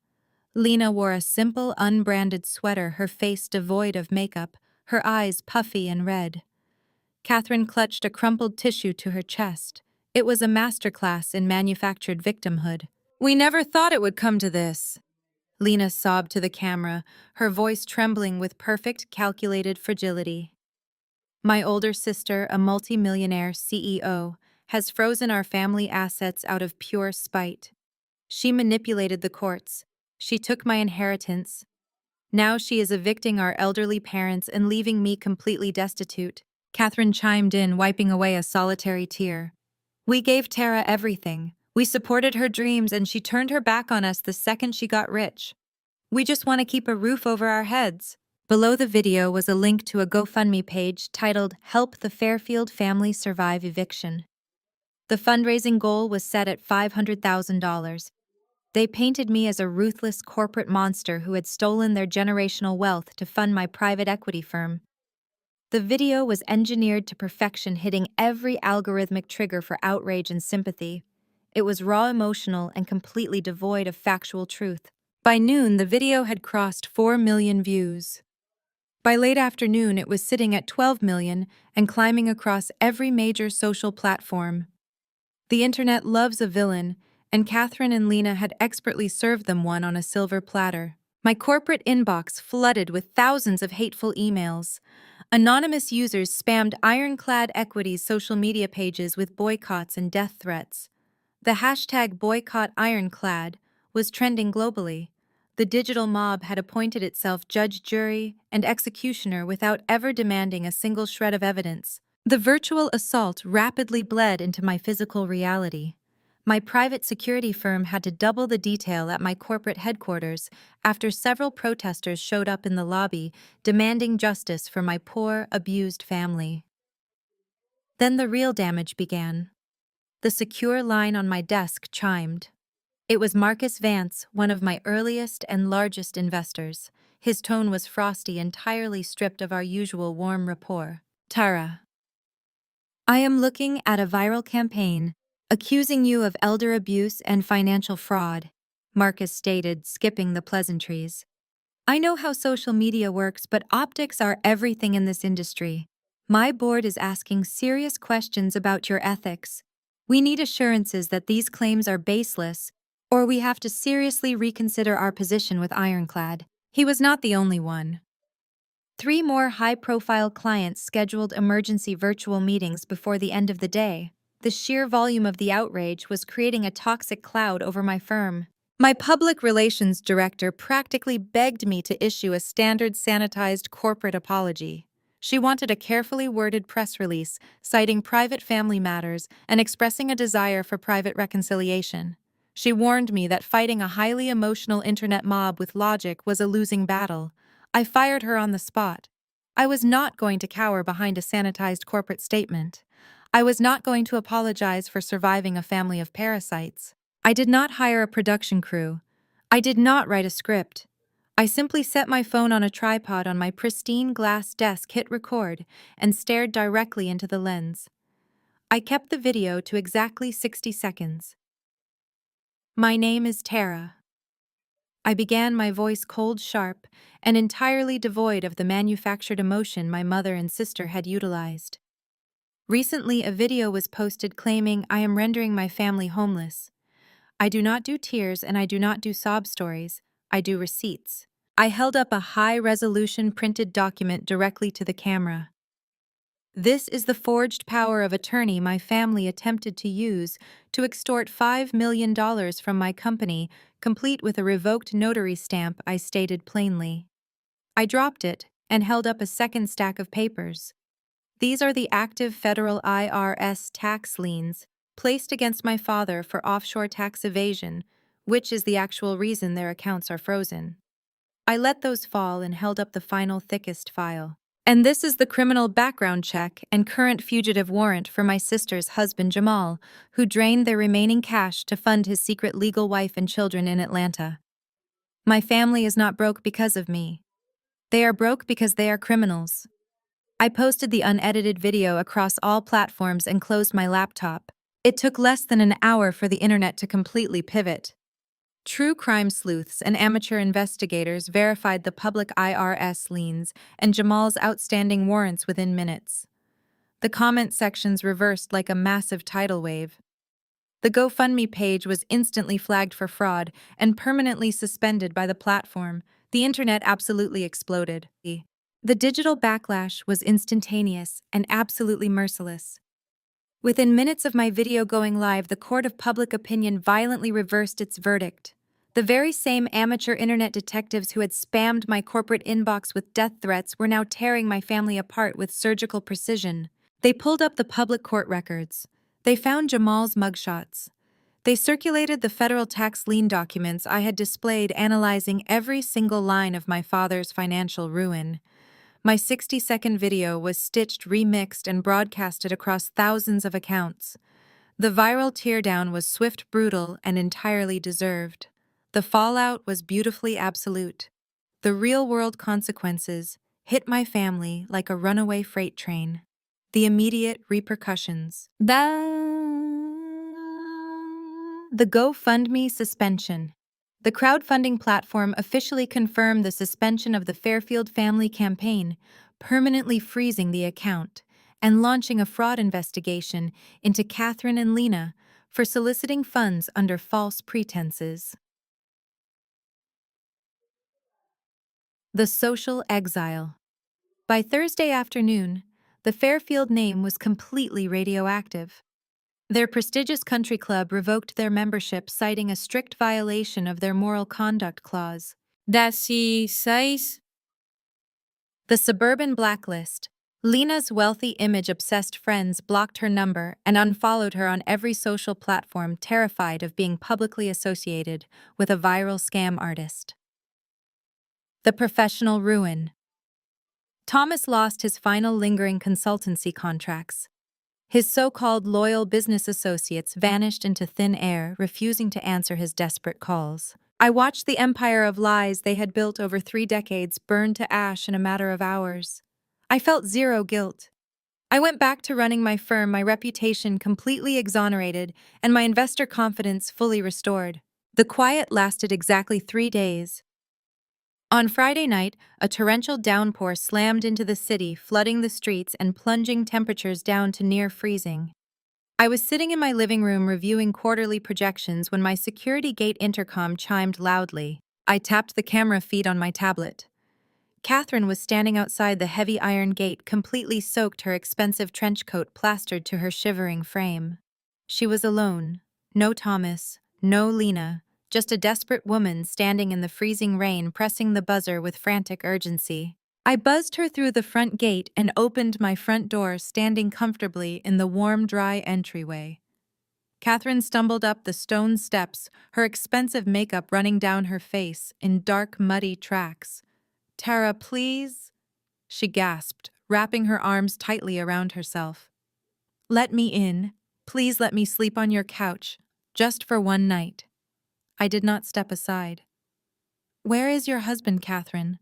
Lena wore a simple, unbranded sweater, her face devoid of makeup, her eyes puffy and red. Catherine clutched a crumpled tissue to her chest. It was a masterclass in manufactured victimhood. "We never thought it would come to this," Lena sobbed to the camera, her voice trembling with perfect, calculated fragility. "My older sister, a multimillionaire CEO, has frozen our family assets out of pure spite. She manipulated the courts. She took my inheritance. Now she is evicting our elderly parents and leaving me completely destitute." Catherine chimed in, wiping away a solitary tear. "We gave Tara everything. We supported her dreams, and she turned her back on us the second she got rich. We just want to keep a roof over our heads." Below the video was a link to a GoFundMe page titled "Help the Fairfield Family Survive Eviction." The fundraising goal was set at $500,000. They painted me as a ruthless corporate monster who had stolen their generational wealth to fund my private equity firm. The video was engineered to perfection, hitting every algorithmic trigger for outrage and sympathy. It was raw, emotional, and completely devoid of factual truth. By noon, the video had crossed 4 million views. By late afternoon, it was sitting at 12 million and climbing across every major social platform. The internet loves a villain, and Catherine and Lena had expertly served them one on a silver platter. My corporate inbox flooded with thousands of hateful emails. Anonymous users spammed Ironclad Equity's social media pages with boycotts and death threats. The hashtag boycott Ironclad was trending globally. The digital mob had appointed itself judge, jury, and executioner without ever demanding a single shred of evidence. The virtual assault rapidly bled into my physical reality. My private security firm had to double the detail at my corporate headquarters after several protesters showed up in the lobby demanding justice for my poor, abused family. Then the real damage began. The secure line on my desk chimed. It was Marcus Vance, one of my earliest and largest investors. His tone was frosty, entirely stripped of our usual warm rapport. "Tara, I am looking at a viral campaign accusing you of elder abuse and financial fraud," Marcus stated, skipping the pleasantries. "I know how social media works, but optics are everything in this industry. My board is asking serious questions about your ethics. We need assurances that these claims are baseless, or we have to seriously reconsider our position with Ironclad." He was not the only one. 3 more high-profile clients scheduled emergency virtual meetings before the end of the day. The sheer volume of the outrage was creating a toxic cloud over my firm. My public relations director practically begged me to issue a standard sanitized corporate apology. She wanted a carefully worded press release citing private family matters and expressing a desire for private reconciliation. She warned me that fighting a highly emotional internet mob with logic was a losing battle. I fired her on the spot. I was not going to cower behind a sanitized corporate statement. I was not going to apologize for surviving a family of parasites. I did not hire a production crew. I did not write a script. I simply set my phone on a tripod on my pristine glass desk, hit record, and stared directly into the lens. I kept the video to exactly 60 seconds. "My name is Tara. I began, my voice cold, sharp, and entirely devoid of the manufactured emotion my mother and sister had utilized. Recently, a video was posted claiming I am rendering my family homeless. I do not do tears and I do not do sob stories, I do receipts. I held up a high-resolution printed document directly to the camera. This is the forged power of attorney my family attempted to use to extort $5 million from my company, complete with a revoked notary stamp, I stated plainly. I dropped it and held up a second stack of papers. These are the active federal IRS tax liens placed against my father for offshore tax evasion, which is the actual reason their accounts are frozen. I let those fall and held up the final thickest file. And this is the criminal background check and current fugitive warrant for my sister's husband Jamal, who drained their remaining cash to fund his secret legal wife and children in Atlanta. My family is not broke because of me. They are broke because they are criminals. I posted the unedited video across all platforms and closed my laptop. It took less than an hour for the internet to completely pivot. True crime sleuths and amateur investigators verified the public IRS liens and Jamal's outstanding warrants within minutes. The comment sections reversed like a massive tidal wave. The GoFundMe page was instantly flagged for fraud and permanently suspended by the platform. The internet absolutely exploded. The digital backlash was instantaneous and absolutely merciless. Within minutes of my video going live, the court of public opinion violently reversed its verdict. The very same amateur internet detectives who had spammed my corporate inbox with death threats were now tearing my family apart with surgical precision. They pulled up the public court records. They found Jamal's mugshots. They circulated the federal tax lien documents I had displayed, analyzing every single line of my father's financial ruin. My 60-second video was stitched, remixed, and broadcasted across thousands of accounts. The viral teardown was swift, brutal, and entirely deserved. The fallout was beautifully absolute. The real-world consequences hit my family like a runaway freight train. The immediate repercussions. The GoFundMe suspension. The crowdfunding platform officially confirmed the suspension of the Fairfield family campaign, permanently freezing the account and launching a fraud investigation into Catherine and Lena for soliciting funds under false pretenses. The social exile. By Thursday afternoon, the Fairfield name was completely radioactive. Their prestigious country club revoked their membership, citing a strict violation of their moral conduct clause. The suburban blacklist. Lena's wealthy, image-obsessed friends blocked her number and unfollowed her on every social platform, terrified of being publicly associated with a viral scam artist. The professional ruin. Thomas lost his final lingering consultancy contracts. His so-called loyal business associates vanished into thin air, refusing to answer his desperate calls. I watched the empire of lies they had built over 3 decades burn to ash in a matter of hours. I felt zero guilt. I went back to running my firm, my reputation completely exonerated, and my investor confidence fully restored. The quiet lasted exactly 3 days. On Friday night, a torrential downpour slammed into the city, flooding the streets and plunging temperatures down to near freezing. I was sitting in my living room reviewing quarterly projections when my security gate intercom chimed loudly. I tapped the camera feed on my tablet. Catherine was standing outside the heavy iron gate, completely soaked, her expensive trench coat plastered to her shivering frame. She was alone. No Thomas, no Lena. Just a desperate woman standing in the freezing rain, pressing the buzzer with frantic urgency. I buzzed her through the front gate and opened my front door, standing comfortably in the warm, dry entryway. Catherine stumbled up the stone steps, her expensive makeup running down her face in dark, muddy tracks. "Tara, please," she gasped, wrapping her arms tightly around herself. "Let me in. Please let me sleep on your couch, just for one night." I did not step aside. "Where is your husband, Catherine?"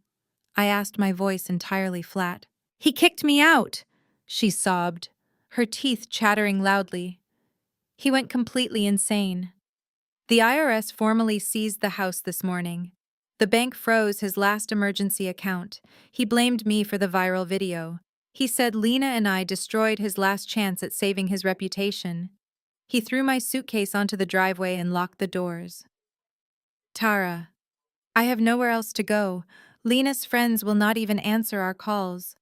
I asked, my voice entirely flat. "He kicked me out," she sobbed, her teeth chattering loudly. "He went completely insane. The IRS formally seized the house this morning. The bank froze his last emergency account. He blamed me for the viral video. He said Lena and I destroyed his last chance at saving his reputation. He threw my suitcase onto the driveway and locked the doors. Tara, I have nowhere else to go. Lena's friends will not even answer our calls.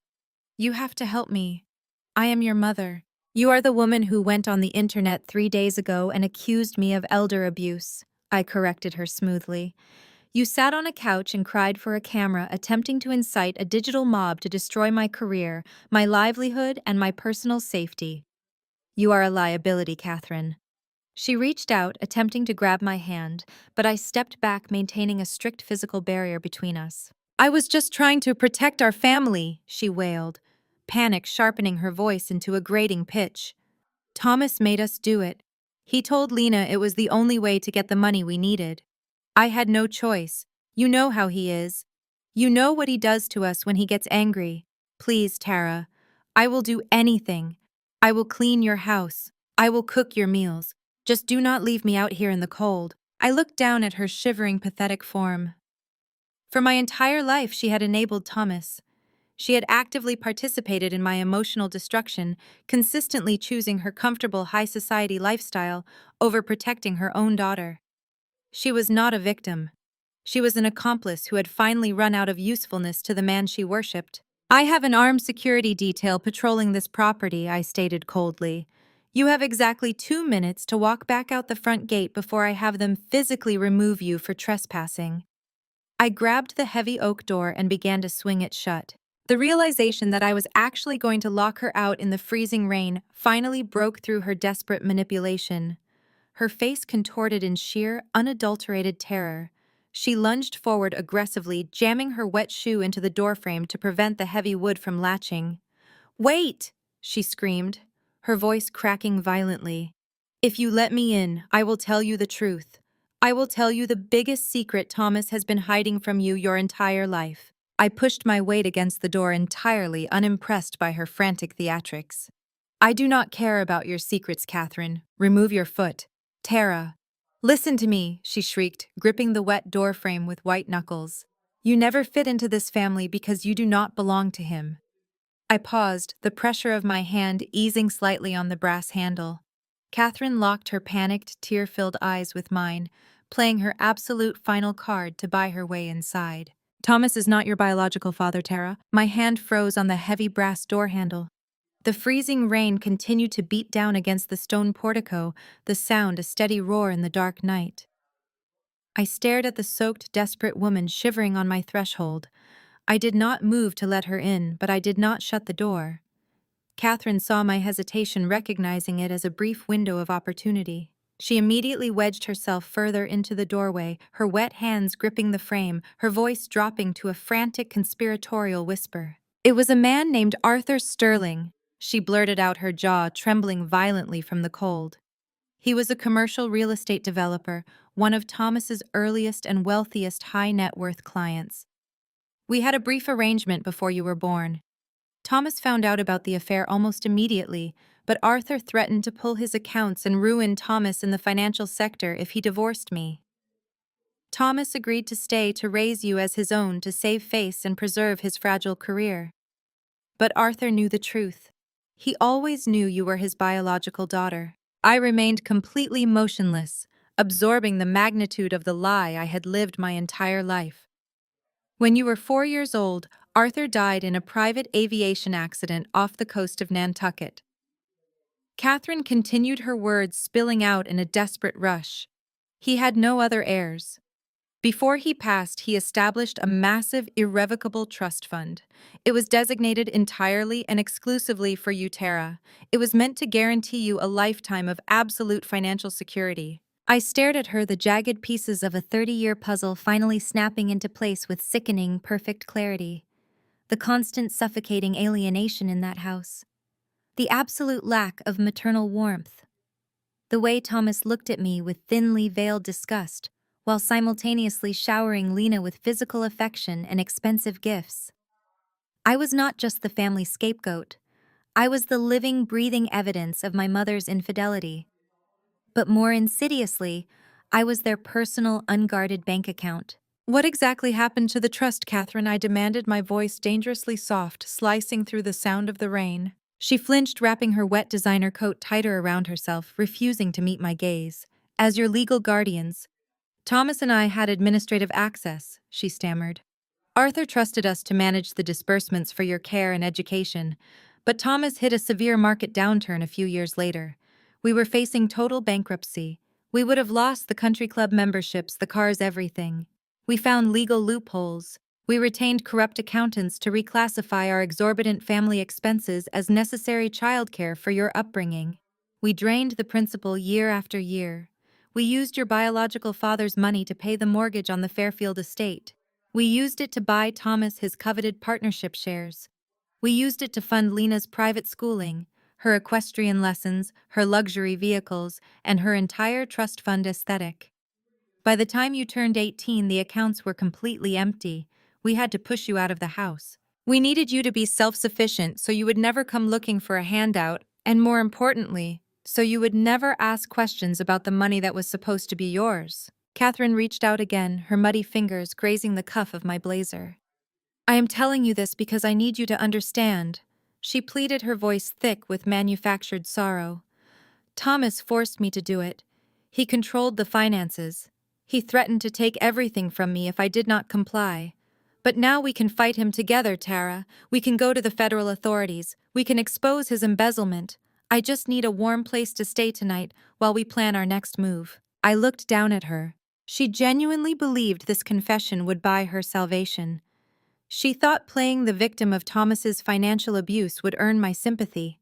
You have to help me. I am your mother. You are the woman who went on the internet 3 days ago and accused me of elder abuse. I corrected her smoothly. You sat on a couch and cried for a camera, attempting to incite a digital mob to destroy my career, my livelihood, and my personal safety. You are a liability, Catherine. She reached out, attempting to grab my hand, but I stepped back, maintaining a strict physical barrier between us. I was just trying to protect our family, she wailed, panic sharpening her voice into a grating pitch. Thomas made us do it. He told Lena it was the only way to get the money we needed. I had no choice. You know how he is. You know what he does to us when he gets angry. Please, Tara. I will do anything. I will clean your house. I will cook your meals. Just do not leave me out here in the cold. I looked down at her shivering, pathetic form. For my entire life, she had enabled Thomas. She had actively participated in my emotional destruction, consistently choosing her comfortable high society lifestyle over protecting her own daughter. She was not a victim. She was an accomplice who had finally run out of usefulness to the man she worshipped. I have an armed security detail patrolling this property, I stated coldly. You have exactly 2 minutes to walk back out the front gate before I have them physically remove you for trespassing. I grabbed the heavy oak door and began to swing it shut. The realization that I was actually going to lock her out in the freezing rain finally broke through her desperate manipulation. Her face contorted in sheer, unadulterated terror. She lunged forward aggressively, jamming her wet shoe into the doorframe to prevent the heavy wood from latching. "Wait!" she screamed, her voice cracking violently. "If you let me in, I will tell you the truth. I will tell you the biggest secret Thomas has been hiding from you your entire life." I pushed my weight against the door, entirely unimpressed by her frantic theatrics. "I do not care about your secrets, Catherine. Remove your foot." "Tara, listen to me," she shrieked, gripping the wet doorframe with white knuckles. "You never fit into this family because you do not belong to him." I paused, the pressure of my hand easing slightly on the brass handle. Catherine locked her panicked, tear-filled eyes with mine, playing her absolute final card to buy her way inside. "Thomas is not your biological father, Tara." My hand froze on the heavy brass door handle. The freezing rain continued to beat down against the stone portico, the sound a steady roar in the dark night. I stared at the soaked, desperate woman shivering on my threshold. I did not move to let her in, but I did not shut the door. Catherine saw my hesitation, recognizing it as a brief window of opportunity. She immediately wedged herself further into the doorway, her wet hands gripping the frame, her voice dropping to a frantic conspiratorial whisper. "It was a man named Arthur Sterling," she blurted out, her jaw trembling violently from the cold. "He was a commercial real estate developer, one of Thomas's earliest and wealthiest high-net-worth clients. We had a brief arrangement before you were born. Thomas found out about the affair almost immediately, but Arthur threatened to pull his accounts and ruin Thomas in the financial sector if he divorced me. Thomas agreed to stay to raise you as his own to save face and preserve his fragile career. But Arthur knew the truth. He always knew you were his biological daughter." I remained completely motionless, absorbing the magnitude of the lie I had lived my entire life. "When you were 4 years old, Arthur died in a private aviation accident off the coast of Nantucket." Catherine continued, her words spilling out in a desperate rush. "He had no other heirs. Before he passed, he established a massive, irrevocable trust fund. It was designated entirely and exclusively for you, Tara. It was meant to guarantee you a lifetime of absolute financial security." I stared at her, the jagged pieces of a 30-year puzzle finally snapping into place with sickening, perfect clarity. The constant suffocating alienation in that house. The absolute lack of maternal warmth. The way Thomas looked at me with thinly veiled disgust, while simultaneously showering Lena with physical affection and expensive gifts. I was not just the family scapegoat. I was the living, breathing evidence of my mother's infidelity. But more insidiously, I was their personal, unguarded bank account. What exactly happened to the trust, Catherine? I demanded, my voice dangerously soft, slicing through the sound of the rain. She flinched, wrapping her wet designer coat tighter around herself, refusing to meet my gaze. As your legal guardians, Thomas and I had administrative access, she stammered. Arthur trusted us to manage the disbursements for your care and education, but Thomas hit a severe market downturn a few years later. We were facing total bankruptcy. We would have lost the country club memberships, the cars, everything. We found legal loopholes. We retained corrupt accountants to reclassify our exorbitant family expenses as necessary childcare for your upbringing. We drained the principal year after year. We used your biological father's money to pay the mortgage on the Fairfield estate. We used it to buy Thomas his coveted partnership shares. We used it to fund Lena's private schooling, her equestrian lessons, her luxury vehicles, and her entire trust fund aesthetic. By the time you turned 18, the accounts were completely empty. We had to push you out of the house. We needed you to be self-sufficient so you would never come looking for a handout, and more importantly, so you would never ask questions about the money that was supposed to be yours. Catherine reached out again, her muddy fingers grazing the cuff of my blazer. I am telling you this because I need you to understand. She pleaded, her voice thick with manufactured sorrow. Thomas forced me to do it. He controlled the finances. He threatened to take everything from me if I did not comply. But now we can fight him together, Tara. We can go to the federal authorities. We can expose his embezzlement. I just need a warm place to stay tonight while we plan our next move. I looked down at her. She genuinely believed this confession would buy her salvation. She thought playing the victim of Thomas's financial abuse would earn my sympathy.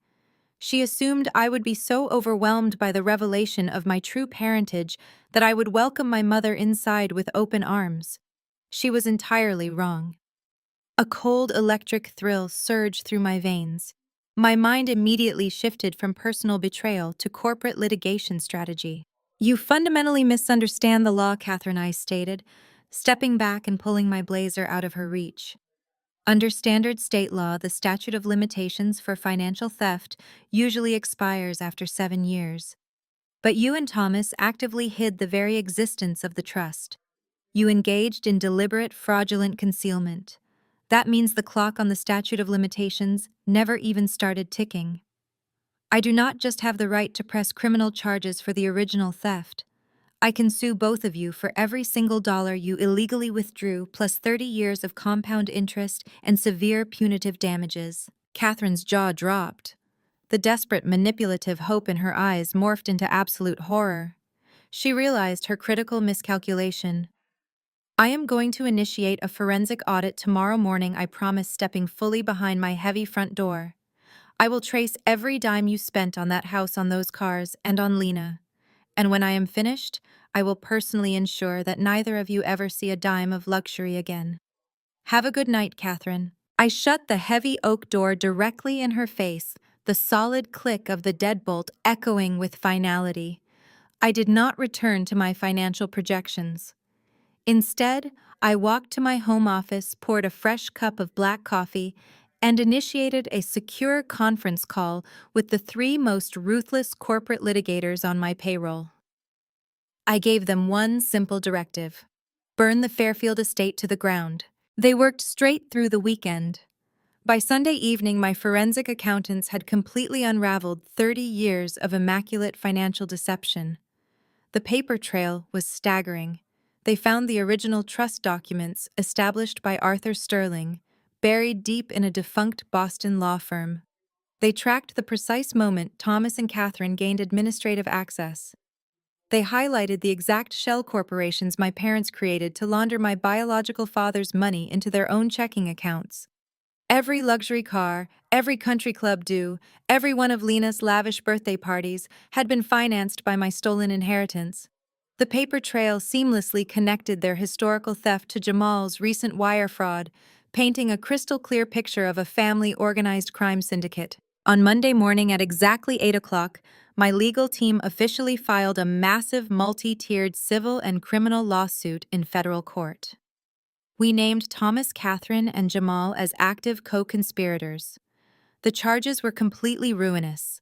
She assumed I would be so overwhelmed by the revelation of my true parentage that I would welcome my mother inside with open arms. She was entirely wrong. A cold electric thrill surged through my veins. My mind immediately shifted from personal betrayal to corporate litigation strategy. You fundamentally misunderstand the law, Catherine, I stated, stepping back and pulling my blazer out of her reach. Under standard state law, the statute of limitations for financial theft usually expires after 7 years. But you and Thomas actively hid the very existence of the trust. You engaged in deliberate, fraudulent concealment. That means the clock on the statute of limitations never even started ticking. I do not just have the right to press criminal charges for the original theft. I can sue both of you for every single dollar you illegally withdrew, plus 30 years of compound interest and severe punitive damages. Catherine's jaw dropped. The desperate, manipulative hope in her eyes morphed into absolute horror. She realized her critical miscalculation. I am going to initiate a forensic audit tomorrow morning, I promise, stepping fully behind my heavy front door. I will trace every dime you spent on that house, on those cars, and on Lena. And when I am finished, I will personally ensure that neither of you ever see a dime of luxury again. Have a good night, Catherine. I shut the heavy oak door directly in her face, the solid click of the deadbolt echoing with finality. I did not return to my financial projections. Instead, I walked to my home office, poured a fresh cup of black coffee, and initiated a secure conference call with the 3 most ruthless corporate litigators on my payroll. I gave them one simple directive: burn the Fairfield estate to the ground. They worked straight through the weekend. By Sunday evening, my forensic accountants had completely unraveled 30 years of immaculate financial deception. The paper trail was staggering. They found the original trust documents established by Arthur Sterling, buried deep in a defunct Boston law firm. They tracked the precise moment Thomas and Catherine gained administrative access. They highlighted the exact shell corporations my parents created to launder my biological father's money into their own checking accounts. Every luxury car, every country club due, every one of Lena's lavish birthday parties had been financed by my stolen inheritance. The paper trail seamlessly connected their historical theft to Jamal's recent wire fraud, painting a crystal-clear picture of a family organized crime syndicate. On Monday morning at exactly 8 o'clock, my legal team officially filed a massive multi-tiered civil and criminal lawsuit in federal court. We named Thomas, Catherine, and Jamal as active co-conspirators. The charges were completely ruinous.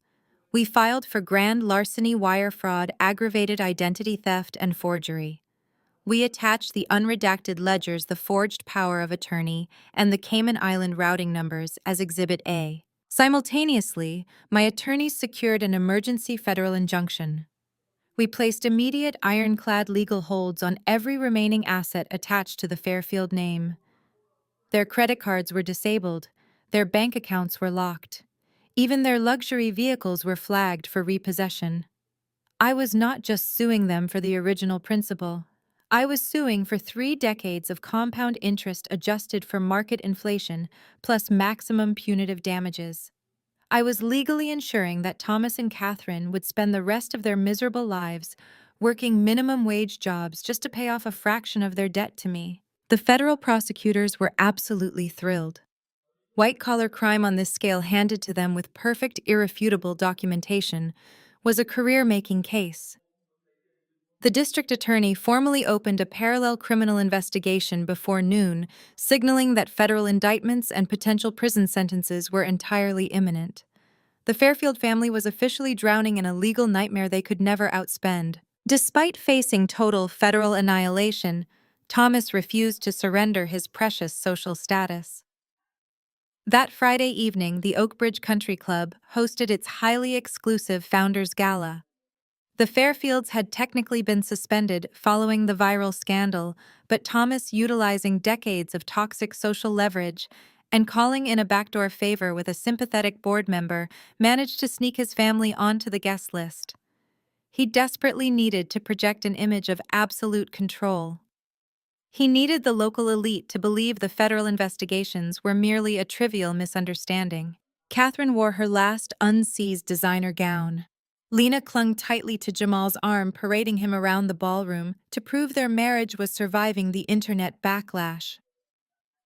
We filed for grand larceny, wire fraud, aggravated identity theft, and forgery. We attached the unredacted ledgers, the forged power of attorney, and the Cayman Island routing numbers as Exhibit A. Simultaneously, my attorneys secured an emergency federal injunction. We placed immediate ironclad legal holds on every remaining asset attached to the Fairfield name. Their credit cards were disabled, their bank accounts were locked. Even their luxury vehicles were flagged for repossession. I was not just suing them for the original principal. I was suing for 3 decades of compound interest adjusted for market inflation, plus maximum punitive damages. I was legally ensuring that Thomas and Catherine would spend the rest of their miserable lives working minimum wage jobs just to pay off a fraction of their debt to me. The federal prosecutors were absolutely thrilled. White-collar crime on this scale, handed to them with perfect, irrefutable documentation, was a career-making case. The district attorney formally opened a parallel criminal investigation before noon, signaling that federal indictments and potential prison sentences were entirely imminent. The Fairfield family was officially drowning in a legal nightmare they could never outspend. Despite facing total federal annihilation, Thomas refused to surrender his precious social status. That Friday evening, the Oakbridge Country Club hosted its highly exclusive Founders Gala. The Fairfields had technically been suspended following the viral scandal, but Thomas, utilizing decades of toxic social leverage and calling in a backdoor favor with a sympathetic board member, managed to sneak his family onto the guest list. He desperately needed to project an image of absolute control. He needed the local elite to believe the federal investigations were merely a trivial misunderstanding. Catherine wore her last unseized designer gown. Lena clung tightly to Jamal's arm, parading him around the ballroom to prove their marriage was surviving the internet backlash.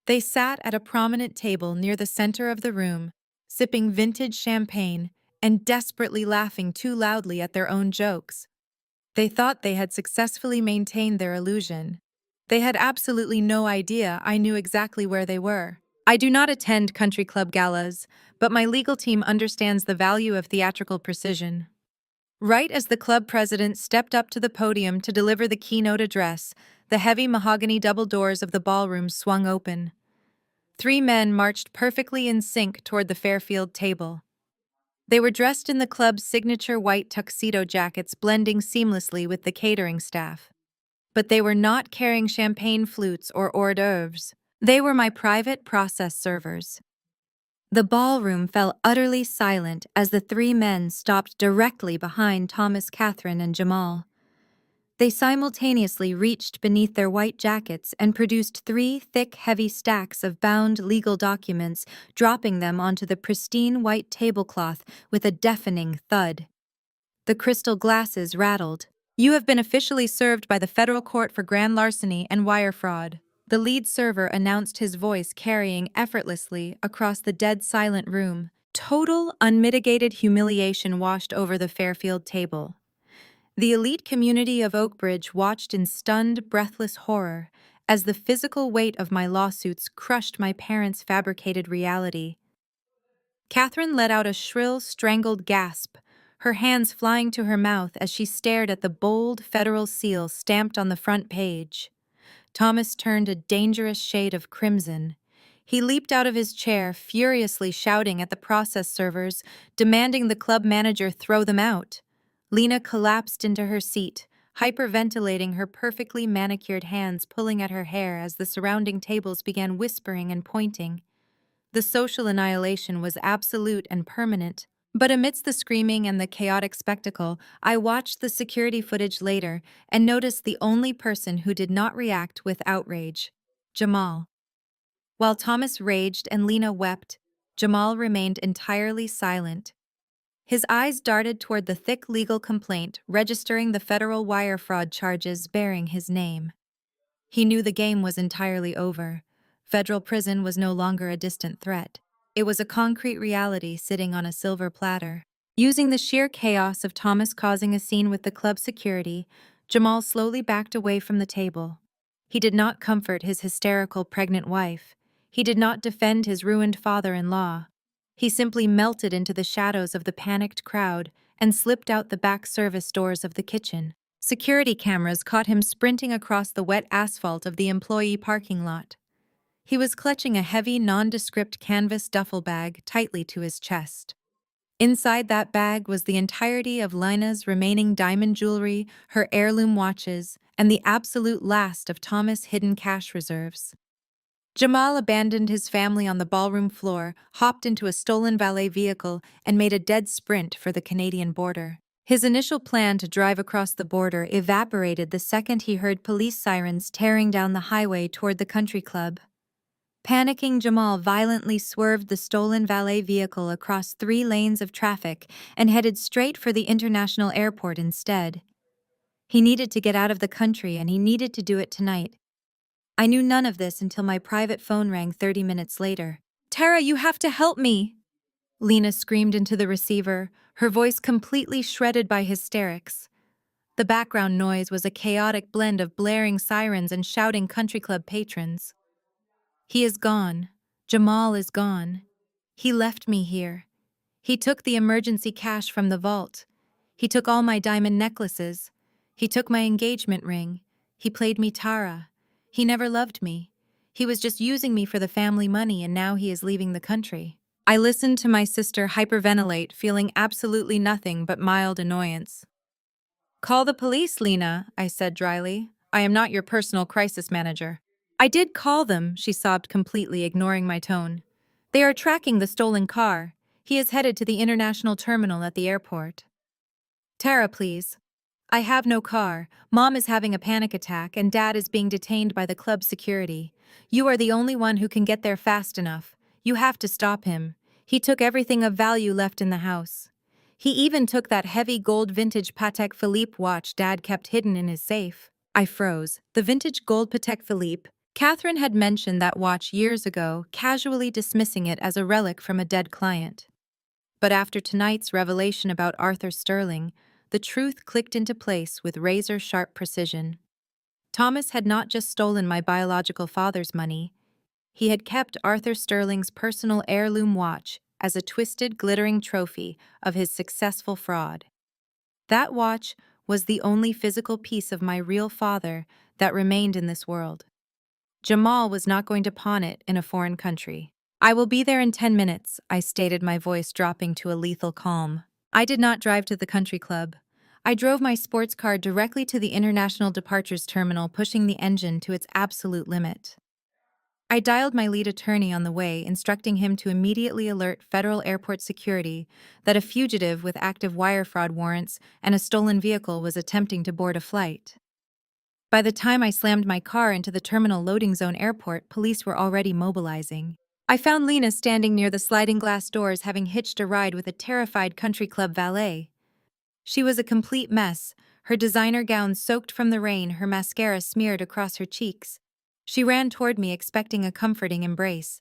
They sat at a prominent table near the center of the room, sipping vintage champagne and desperately laughing too loudly at their own jokes. They thought they had successfully maintained their illusion. They had absolutely no idea I knew exactly where they were. I do not attend country club galas, but my legal team understands the value of theatrical precision. Right as the club president stepped up to the podium to deliver the keynote address, the heavy mahogany double doors of the ballroom swung open. 3 men marched perfectly in sync toward the Fairfield table. They were dressed in the club's signature white tuxedo jackets, blending seamlessly with the catering staff. But they were not carrying champagne flutes or hors d'oeuvres. They were my private process servers. The ballroom fell utterly silent as the 3 men stopped directly behind Thomas, Catherine, and Jamal. They simultaneously reached beneath their white jackets and produced 3 thick, heavy stacks of bound legal documents, dropping them onto the pristine white tablecloth with a deafening thud. The crystal glasses rattled. "You have been officially served by the federal court for grand larceny and wire fraud," the lead server announced, his voice carrying effortlessly across the dead-silent room. Total, unmitigated humiliation washed over the Fairfield table. The elite community of Oakbridge watched in stunned, breathless horror as the physical weight of my lawsuits crushed my parents' fabricated reality. Catherine let out a shrill, strangled gasp, her hands flying to her mouth as she stared at the bold federal seal stamped on the front page. Thomas turned a dangerous shade of crimson. He leaped out of his chair, furiously shouting at the process servers, demanding the club manager throw them out. Lena collapsed into her seat, hyperventilating, her perfectly manicured hands pulling at her hair as the surrounding tables began whispering and pointing. The social annihilation was absolute and permanent. But amidst the screaming and the chaotic spectacle, I watched the security footage later and noticed the only person who did not react with outrage: Jamal. While Thomas raged and Lena wept, Jamal remained entirely silent. His eyes darted toward the thick legal complaint registering the federal wire fraud charges bearing his name. He knew the game was entirely over. Federal prison was no longer a distant threat. It was a concrete reality sitting on a silver platter. Using the sheer chaos of Thomas causing a scene with the club security, Jamal slowly backed away from the table. He did not comfort his hysterical pregnant wife. He did not defend his ruined father-in-law. He simply melted into the shadows of the panicked crowd and slipped out the back service doors of the kitchen. Security cameras caught him sprinting across the wet asphalt of the employee parking lot. He was clutching a heavy, nondescript canvas duffel bag tightly to his chest. Inside that bag was the entirety of Lina's remaining diamond jewelry, her heirloom watches, and the absolute last of Thomas' hidden cash reserves. Jamal abandoned his family on the ballroom floor, hopped into a stolen valet vehicle, and made a dead sprint for the Canadian border. His initial plan to drive across the border evaporated the second he heard police sirens tearing down the highway toward the country club. Panicking Jamal violently swerved the stolen valet vehicle across 3 lanes of traffic and headed straight for the international airport instead. He needed to get out of the country and he needed to do it tonight. I knew none of this until my private phone rang 30 minutes later. "Tara, you have to help me!" Lena screamed into the receiver, her voice completely shredded by hysterics. The background noise was a chaotic blend of blaring sirens and shouting country club patrons. "He is gone. Jamal is gone. He left me here. He took the emergency cash from the vault. He took all my diamond necklaces. He took my engagement ring. He played me Tara. He never loved me. He was just using me for the family money and now he is leaving the country." I listened to my sister hyperventilate, feeling absolutely nothing but mild annoyance. "Call the police, Lena," I said dryly. "I am not your personal crisis manager." "I did call them," she sobbed, completely ignoring my tone. "They are tracking the stolen car. He is headed to the international terminal at the airport." "Tara, please. I have no car. Mom is having a panic attack and Dad is being detained by the club security. You are the only one who can get there fast enough. You have to stop him. He took everything of value left in the house. He even took that heavy gold vintage Patek Philippe watch Dad kept hidden in his safe." I froze. The vintage gold Patek Philippe. Catherine had mentioned that watch years ago, casually dismissing it as a relic from a dead client. But after tonight's revelation about Arthur Sterling, the truth clicked into place with razor-sharp precision. Thomas had not just stolen my biological father's money. He had kept Arthur Sterling's personal heirloom watch as a twisted, glittering trophy of his successful fraud. That watch was the only physical piece of my real father that remained in this world. Jamal was not going to pawn it in a foreign country. "I will be there in 10 minutes, I stated, my voice dropping to a lethal calm. I did not drive to the country club. I drove my sports car directly to the International Departures Terminal, pushing the engine to its absolute limit. I dialed my lead attorney on the way, instructing him to immediately alert federal airport security that a fugitive with active wire fraud warrants and a stolen vehicle was attempting to board a flight. By the time I slammed my car into the terminal loading zone airport, police were already mobilizing. I found Lena standing near the sliding glass doors, having hitched a ride with a terrified country club valet. She was a complete mess, her designer gown soaked from the rain, her mascara smeared across her cheeks. She ran toward me, expecting a comforting embrace.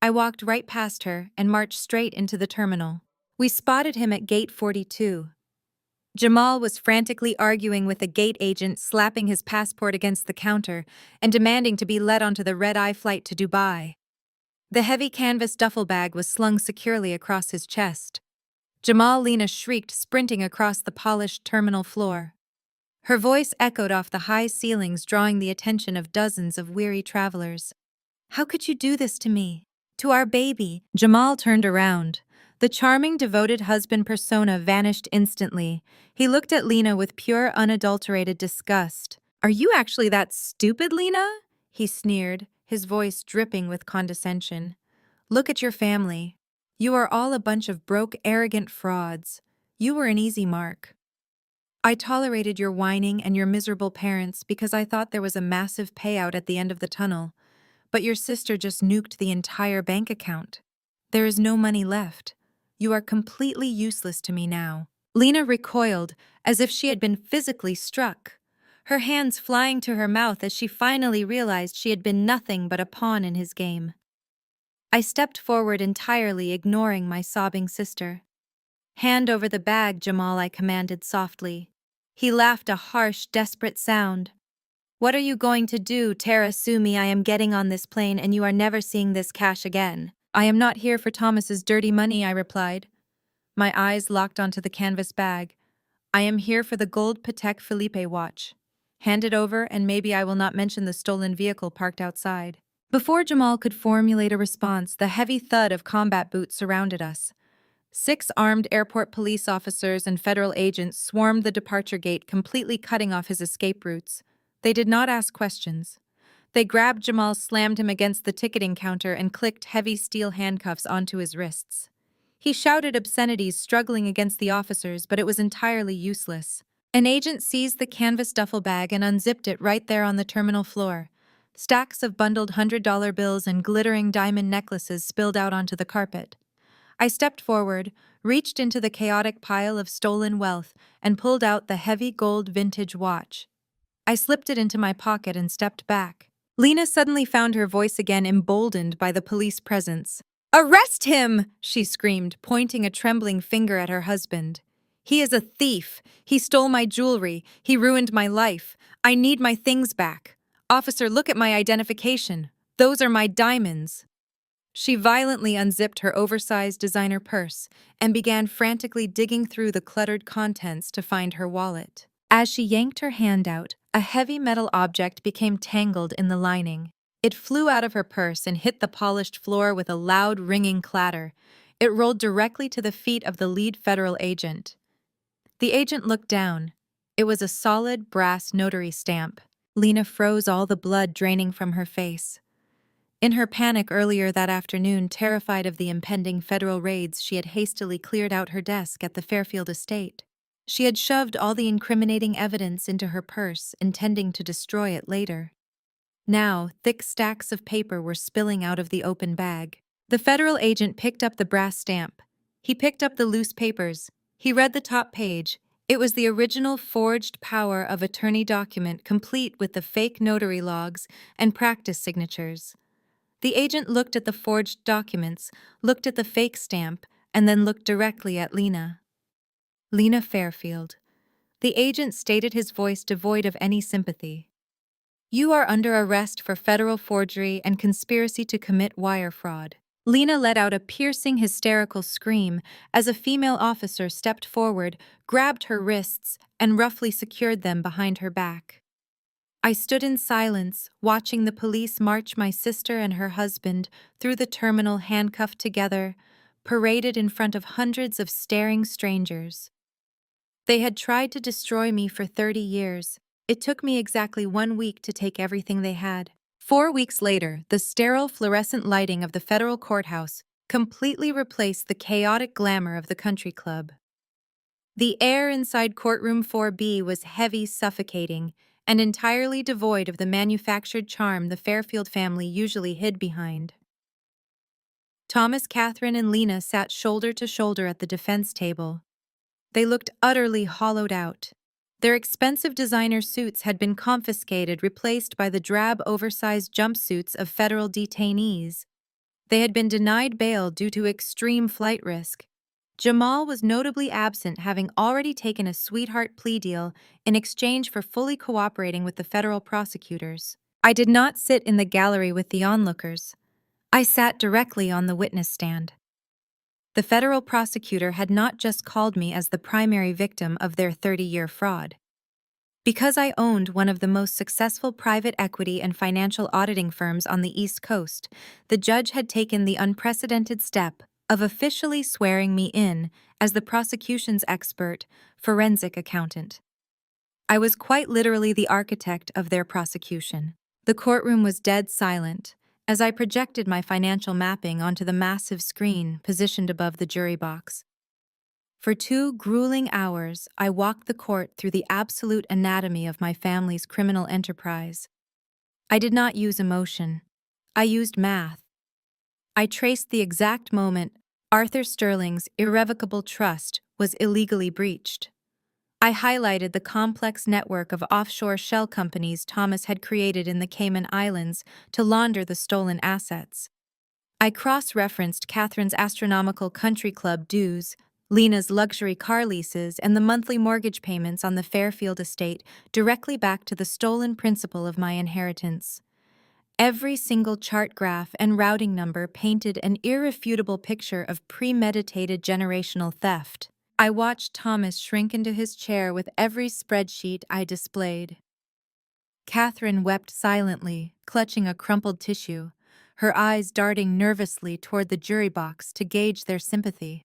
I walked right past her and marched straight into the terminal. We spotted him at gate 42. Jamal was frantically arguing with a gate agent, slapping his passport against the counter and demanding to be let onto the red-eye flight to Dubai. The heavy canvas duffel bag was slung securely across his chest. Jamal, Lena shrieked, sprinting across the polished terminal floor. Her voice echoed off the high ceilings, drawing the attention of dozens of weary travelers. "How could you do this to me? To our baby?" Jamal turned around. The charming, devoted husband persona vanished instantly. He looked at Lena with pure, unadulterated disgust. "Are you actually that stupid, Lena?" he sneered, his voice dripping with condescension. "Look at your family. You are all a bunch of broke, arrogant frauds. You were an easy mark. I tolerated your whining and your miserable parents because I thought there was a massive payout at the end of the tunnel. But your sister just nuked the entire bank account. There is no money left. You are completely useless to me now." Lena recoiled, as if she had been physically struck, her hands flying to her mouth as she finally realized she had been nothing but a pawn in his game. I stepped forward, entirely ignoring my sobbing sister. "Hand over the bag, Jamal," I commanded softly. He laughed, a harsh, desperate sound. "What are you going to do, Tara? Sue me. I am getting on this plane and you are never seeing this cash again." "I am not here for Thomas's dirty money," I replied. My eyes locked onto the canvas bag. I am here for the gold Patek Philippe watch. Hand it over, and maybe I will not mention the stolen vehicle parked outside." Before Jamal could formulate a response, the heavy thud of combat boots surrounded us. 6 armed airport police officers and federal agents swarmed the departure gate, completely cutting off his escape routes. They did not ask questions. They grabbed Jamal, slammed him against the ticketing counter, and clicked heavy steel handcuffs onto his wrists. He shouted obscenities, struggling against the officers, but it was entirely useless. An agent seized the canvas duffel bag and unzipped it right there on the terminal floor. Stacks of bundled $100 bills and glittering diamond necklaces spilled out onto the carpet. I stepped forward, reached into the chaotic pile of stolen wealth, and pulled out the heavy gold vintage watch. I slipped it into my pocket and stepped back. Lena suddenly found her voice again, emboldened by the police presence. "Arrest him!" she screamed, pointing a trembling finger at her husband. "He is a thief. He stole my jewelry. He ruined my life. I need my things back. Officer, look at my identification. Those are my diamonds." She violently unzipped her oversized designer purse and began frantically digging through the cluttered contents to find her wallet. As she yanked her hand out, a heavy metal object became tangled in the lining. It flew out of her purse and hit the polished floor with a loud, ringing clatter. It rolled directly to the feet of the lead federal agent. The agent looked down. It was a solid brass notary stamp. Lena froze, all the blood draining from her face. In her panic earlier that afternoon, terrified of the impending federal raids, she had hastily cleared out her desk at the Fairfield estate. She had shoved all the incriminating evidence into her purse, intending to destroy it later. Now, thick stacks of paper were spilling out of the open bag. The federal agent picked up the brass stamp. He picked up the loose papers. He read the top page. It was the original forged power of attorney document, complete with the fake notary logs and practice signatures. The agent looked at the forged documents, looked at the fake stamp, and then looked directly at Lena. "Lena Fairfield." The agent stated, his voice devoid of any sympathy. "You are under arrest for federal forgery and conspiracy to commit wire fraud." Lena let out a piercing, hysterical scream as a female officer stepped forward, grabbed her wrists, and roughly secured them behind her back. I stood in silence, watching the police march my sister and her husband through the terminal, handcuffed together, paraded in front of hundreds of staring strangers. They had tried to destroy me for 30 years. It took me exactly 1 week to take everything they had. 4 weeks later, the sterile fluorescent lighting of the federal courthouse completely replaced the chaotic glamour of the country club. The air inside courtroom 4B was heavy, suffocating, and entirely devoid of the manufactured charm the Fairfield family usually hid behind. Thomas, Catherine, and Lena sat shoulder to shoulder at the defense table. They looked utterly hollowed out. Their expensive designer suits had been confiscated, replaced by the drab, oversized jumpsuits of federal detainees. They had been denied bail due to extreme flight risk. Jamal was notably absent, having already taken a sweetheart plea deal in exchange for fully cooperating with the federal prosecutors. I did not sit in the gallery with the onlookers. I sat directly on the witness stand. The federal prosecutor had not just called me as the primary victim of their 30-year fraud. Because I owned one of the most successful private equity and financial auditing firms on the East Coast, the judge had taken the unprecedented step of officially swearing me in as the prosecution's expert forensic accountant. I was quite literally the architect of their prosecution. The courtroom was dead silent as I projected my financial mapping onto the massive screen positioned above the jury box. For 2 grueling hours, I walked the court through the absolute anatomy of my family's criminal enterprise. I did not use emotion. I used math. I traced the exact moment Arthur Sterling's irrevocable trust was illegally breached. I highlighted the complex network of offshore shell companies Thomas had created in the Cayman Islands to launder the stolen assets. I cross-referenced Catherine's astronomical country club dues, Lena's luxury car leases, and the monthly mortgage payments on the Fairfield estate directly back to the stolen principal of my inheritance. Every single chart graph and routing number painted an irrefutable picture of premeditated generational theft. I watched Thomas shrink into his chair with every spreadsheet I displayed. Catherine wept silently, clutching a crumpled tissue, her eyes darting nervously toward the jury box to gauge their sympathy.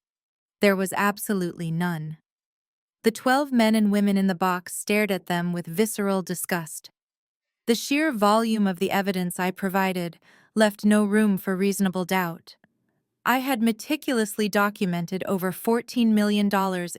There was absolutely none. The 12 men and women in the box stared at them with visceral disgust. The sheer volume of the evidence I provided left no room for reasonable doubt. I had meticulously documented over $14 million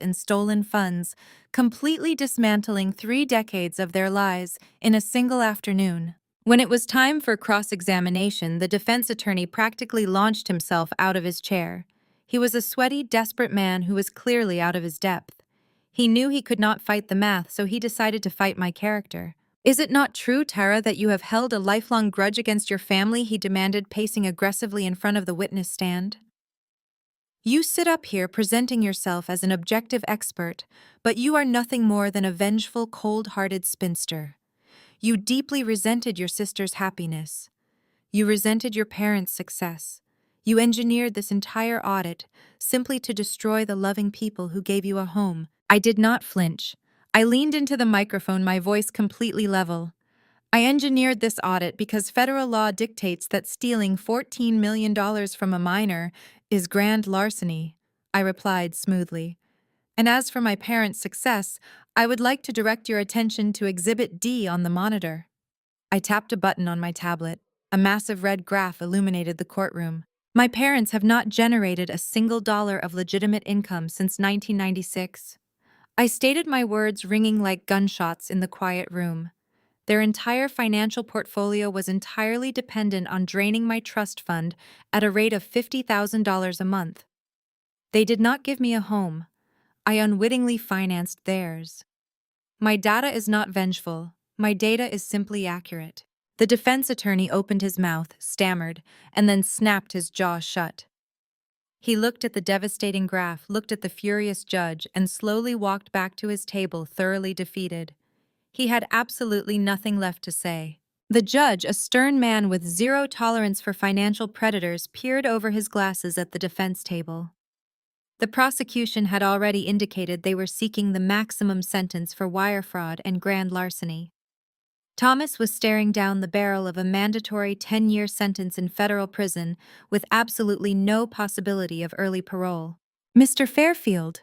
in stolen funds, completely dismantling 3 decades of their lives in a single afternoon. When it was time for cross-examination, the defense attorney practically launched himself out of his chair. He was a sweaty, desperate man who was clearly out of his depth. He knew he could not fight the math, so he decided to fight my character. "Is it not true, Tara, that you have held a lifelong grudge against your family?" he demanded, pacing aggressively in front of the witness stand. "You sit up here presenting yourself as an objective expert, but you are nothing more than a vengeful, cold-hearted spinster. You deeply resented your sister's happiness. You resented your parents' success. You engineered this entire audit simply to destroy the loving people who gave you a home." I did not flinch. I leaned into the microphone, my voice completely level. "I engineered this audit because federal law dictates that stealing $14 million from a minor is grand larceny," I replied smoothly. "And as for my parents' success, I would like to direct your attention to Exhibit D on the monitor." I tapped a button on my tablet. A massive red graph illuminated the courtroom. "My parents have not generated a single dollar of legitimate income since 1996. I stated, my words ringing like gunshots in the quiet room. Their entire financial portfolio was entirely dependent on draining my trust fund at a rate of $50,000 a month. They did not give me a home. I unwittingly financed theirs. My data is not vengeful. My data is simply accurate." The defense attorney opened his mouth, stammered, and then snapped his jaw shut. He looked at the devastating graph, looked at the furious judge, and slowly walked back to his table, thoroughly defeated. He had absolutely nothing left to say. The judge, a stern man with zero tolerance for financial predators, peered over his glasses at the defense table. The prosecution had already indicated they were seeking the maximum sentence for wire fraud and grand larceny. Thomas was staring down the barrel of a mandatory 10-year sentence in federal prison with absolutely no possibility of early parole. "Mr. Fairfield,"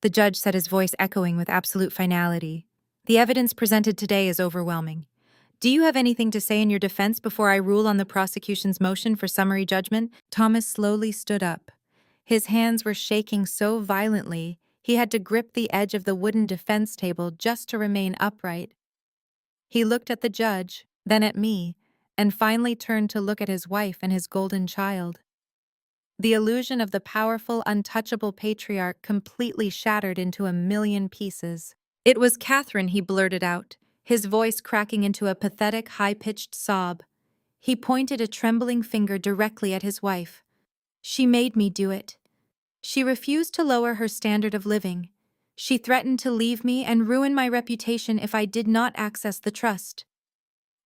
the judge said, his voice echoing with absolute finality, "the evidence presented today is overwhelming. Do you have anything to say in your defense before I rule on the prosecution's motion for summary judgment?" Thomas slowly stood up. His hands were shaking so violently he had to grip the edge of the wooden defense table just to remain upright. He looked at the judge, then at me, and finally turned to look at his wife and his golden child. The illusion of the powerful, untouchable patriarch completely shattered into a million pieces. "It was Catherine," he blurted out, his voice cracking into a pathetic, high-pitched sob. He pointed a trembling finger directly at his wife. "She made me do it. She refused to lower her standard of living. She threatened to leave me and ruin my reputation if I did not access the trust.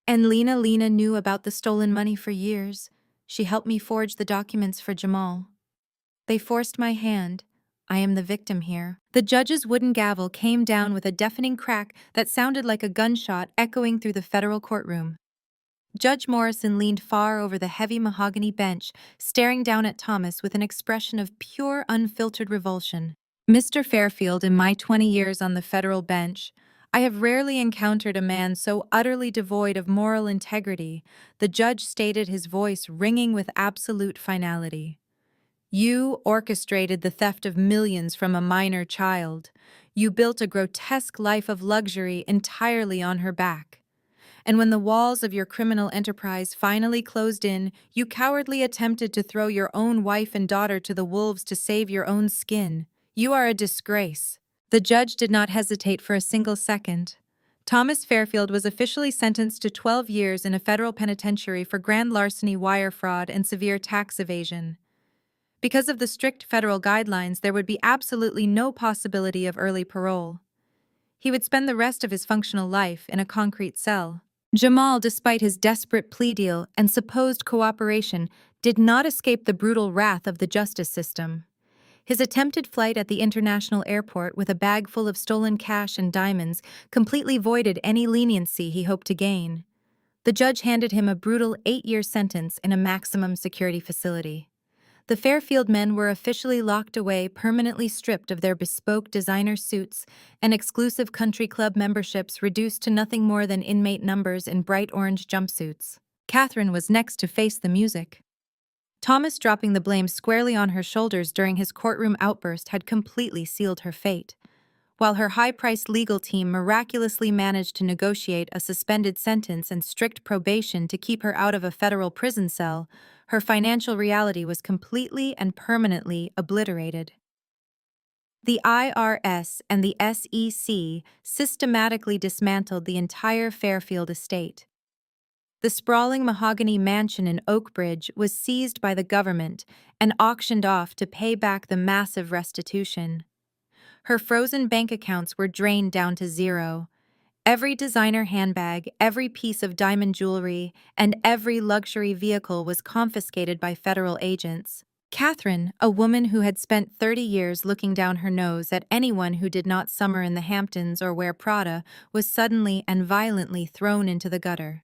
And Lena knew about the stolen money for years. She helped me forge the documents for Jamal. They forced my hand. I am the victim here." The judge's wooden gavel came down with a deafening crack that sounded like a gunshot echoing through the federal courtroom. Judge Morrison leaned far over the heavy mahogany bench, staring down at Thomas with an expression of pure, unfiltered revulsion. "Mr. Fairfield, in my 20 years on the federal bench, I have rarely encountered a man so utterly devoid of moral integrity," the judge stated, his voice ringing with absolute finality. "You orchestrated the theft of millions from a minor child. You built a grotesque life of luxury entirely on her back. And when the walls of your criminal enterprise finally closed in, you cowardly attempted to throw your own wife and daughter to the wolves to save your own skin. You are a disgrace." The judge did not hesitate for a single second. Thomas Fairfield was officially sentenced to 12 years in a federal penitentiary for grand larceny, wire fraud, and severe tax evasion. Because of the strict federal guidelines, there would be absolutely no possibility of early parole. He would spend the rest of his functional life in a concrete cell. Jamal, despite his desperate plea deal and supposed cooperation, did not escape the brutal wrath of the justice system. His attempted flight at the international airport with a bag full of stolen cash and diamonds completely voided any leniency he hoped to gain. The judge handed him a brutal 8-year sentence in a maximum security facility. The Fairfield men were officially locked away, permanently stripped of their bespoke designer suits, and exclusive country club memberships reduced to nothing more than inmate numbers in bright orange jumpsuits. Catherine was next to face the music. Thomas dropping the blame squarely on her shoulders during his courtroom outburst had completely sealed her fate. While her high-priced legal team miraculously managed to negotiate a suspended sentence and strict probation to keep her out of a federal prison cell, her financial reality was completely and permanently obliterated. The IRS and the SEC systematically dismantled the entire Fairfield estate. The sprawling mahogany mansion in Oakbridge was seized by the government and auctioned off to pay back the massive restitution. Her frozen bank accounts were drained down to zero. Every designer handbag, every piece of diamond jewelry, and every luxury vehicle was confiscated by federal agents. Catherine, a woman who had spent 30 years looking down her nose at anyone who did not summer in the Hamptons or wear Prada, was suddenly and violently thrown into the gutter.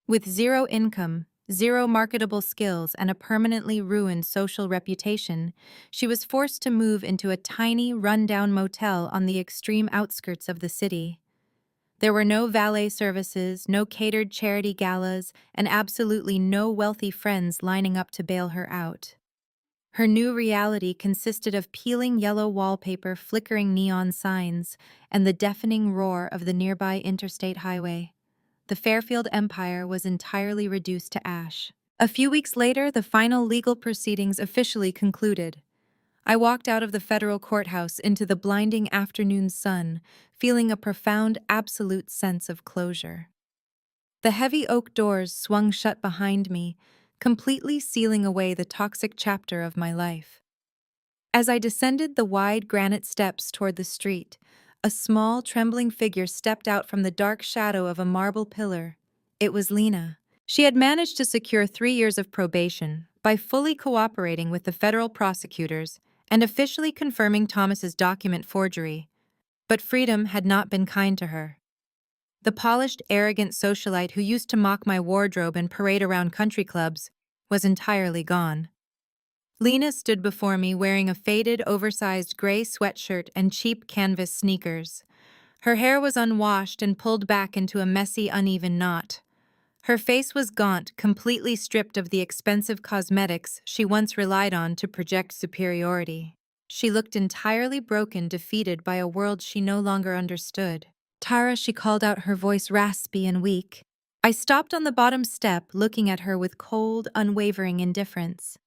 With zero income, zero marketable skills, and a permanently ruined social reputation, she was forced to move into a tiny, run-down motel on the extreme outskirts of the city. There were no valet services, no catered charity galas, and absolutely no wealthy friends lining up to bail her out. Her new reality consisted of peeling yellow wallpaper, flickering neon signs, and the deafening roar of the nearby interstate highway. The Fairfield empire was entirely reduced to ash. A few weeks later, the final legal proceedings officially concluded. I walked out of the federal courthouse into the blinding afternoon sun, feeling a profound, absolute sense of closure. The heavy oak doors swung shut behind me, completely sealing away the toxic chapter of my life. As I descended the wide granite steps toward the street, a small, trembling figure stepped out from the dark shadow of a marble pillar. It was Lena. She had managed to secure 3 years of probation by fully cooperating with the federal prosecutors and officially confirming Thomas's document forgery. But freedom had not been kind to her. The polished, arrogant socialite who used to mock my wardrobe and parade around country clubs was entirely gone. Lena stood before me wearing a faded, oversized gray sweatshirt and cheap canvas sneakers. Her hair was unwashed and pulled back into a messy, uneven knot. Her face was gaunt, completely stripped of the expensive cosmetics she once relied on to project superiority. She looked entirely broken, defeated by a world she no longer understood. "Tara," she called out, her voice raspy and weak. I stopped on the bottom step, looking at her with cold, unwavering indifference.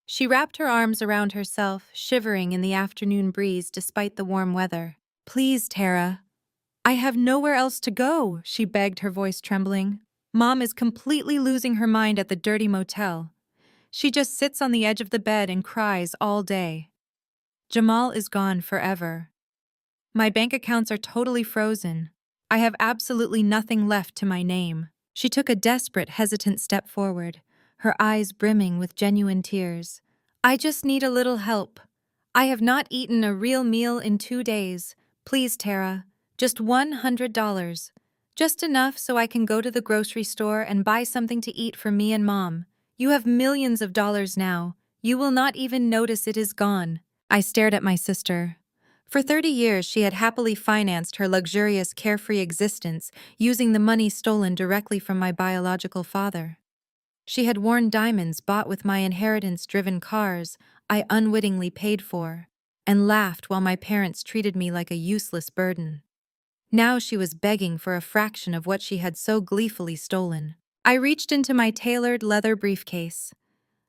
She wrapped her arms around herself, shivering in the afternoon breeze despite the warm weather. "Please, Tara. I have nowhere else to go," she begged, her voice trembling. "Mom is completely losing her mind at the dirty motel. She just sits on the edge of the bed and cries all day. Jamal is gone forever. My bank accounts are totally frozen. I have absolutely nothing left to my name." She took a desperate, hesitant step forward, her eyes brimming with genuine tears. "I just need a little help. I have not eaten a real meal in 2 days. Please, Tara, just $100. Just enough so I can go to the grocery store and buy something to eat for me and Mom. You have millions of dollars now. You will not even notice it is gone." I stared at my sister. For 30 years, she had happily financed her luxurious, carefree existence using the money stolen directly from my biological father. She had worn diamonds bought with my inheritance-driven cars I unwittingly paid for, and laughed while my parents treated me like a useless burden. Now she was begging for a fraction of what she had so gleefully stolen. I reached into my tailored leather briefcase.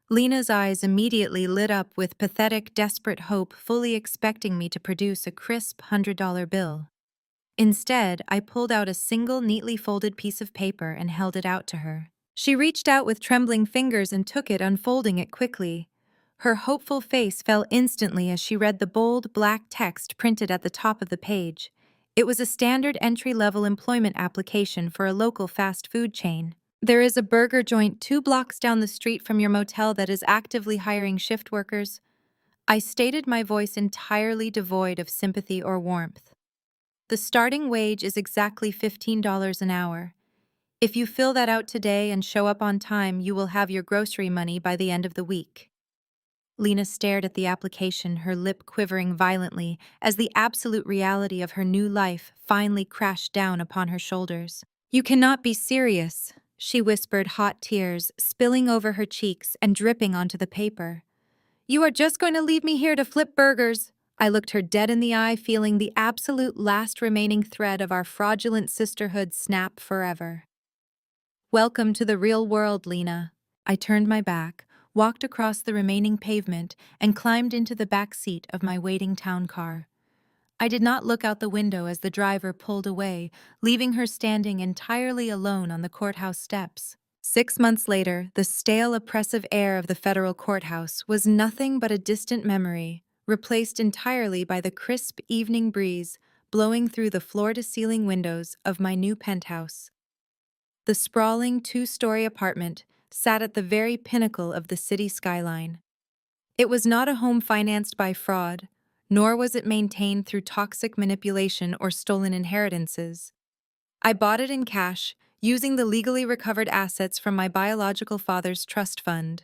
Lena's eyes immediately lit up with pathetic, desperate hope, fully expecting me to produce a crisp $100 bill. Instead, I pulled out a single neatly folded piece of paper and held it out to her. She reached out with trembling fingers and took it, unfolding it quickly. Her hopeful face fell instantly as she read the bold, black text printed at the top of the page. It was a standard entry-level employment application for a local fast food chain. "There is a burger joint 2 blocks down the street from your motel that is actively hiring shift workers. I stated, my voice entirely devoid of sympathy or warmth. The starting wage is exactly $15 an hour. If you fill that out today and show up on time, you will have your grocery money by the end of the week. Lena stared at the application, her lip quivering violently as the absolute reality of her new life finally crashed down upon her shoulders. "You cannot be serious," she whispered, hot tears spilling over her cheeks and dripping onto the paper. "You are just going to leave me here to flip burgers?" I looked her dead in the eye, feeling the absolute last remaining thread of our fraudulent sisterhood snap forever. "Welcome to the real world, Lena." I turned my back, walked across the remaining pavement, and climbed into the back seat of my waiting town car. I did not look out the window as the driver pulled away, leaving her standing entirely alone on the courthouse steps. 6 months later, the stale, oppressive air of the federal courthouse was nothing but a distant memory, replaced entirely by the crisp evening breeze blowing through the floor-to-ceiling windows of my new penthouse. The sprawling two-story apartment sat at the very pinnacle of the city skyline. It was not a home financed by fraud, nor was it maintained through toxic manipulation or stolen inheritances. I bought it in cash, using the legally recovered assets from my biological father's trust fund.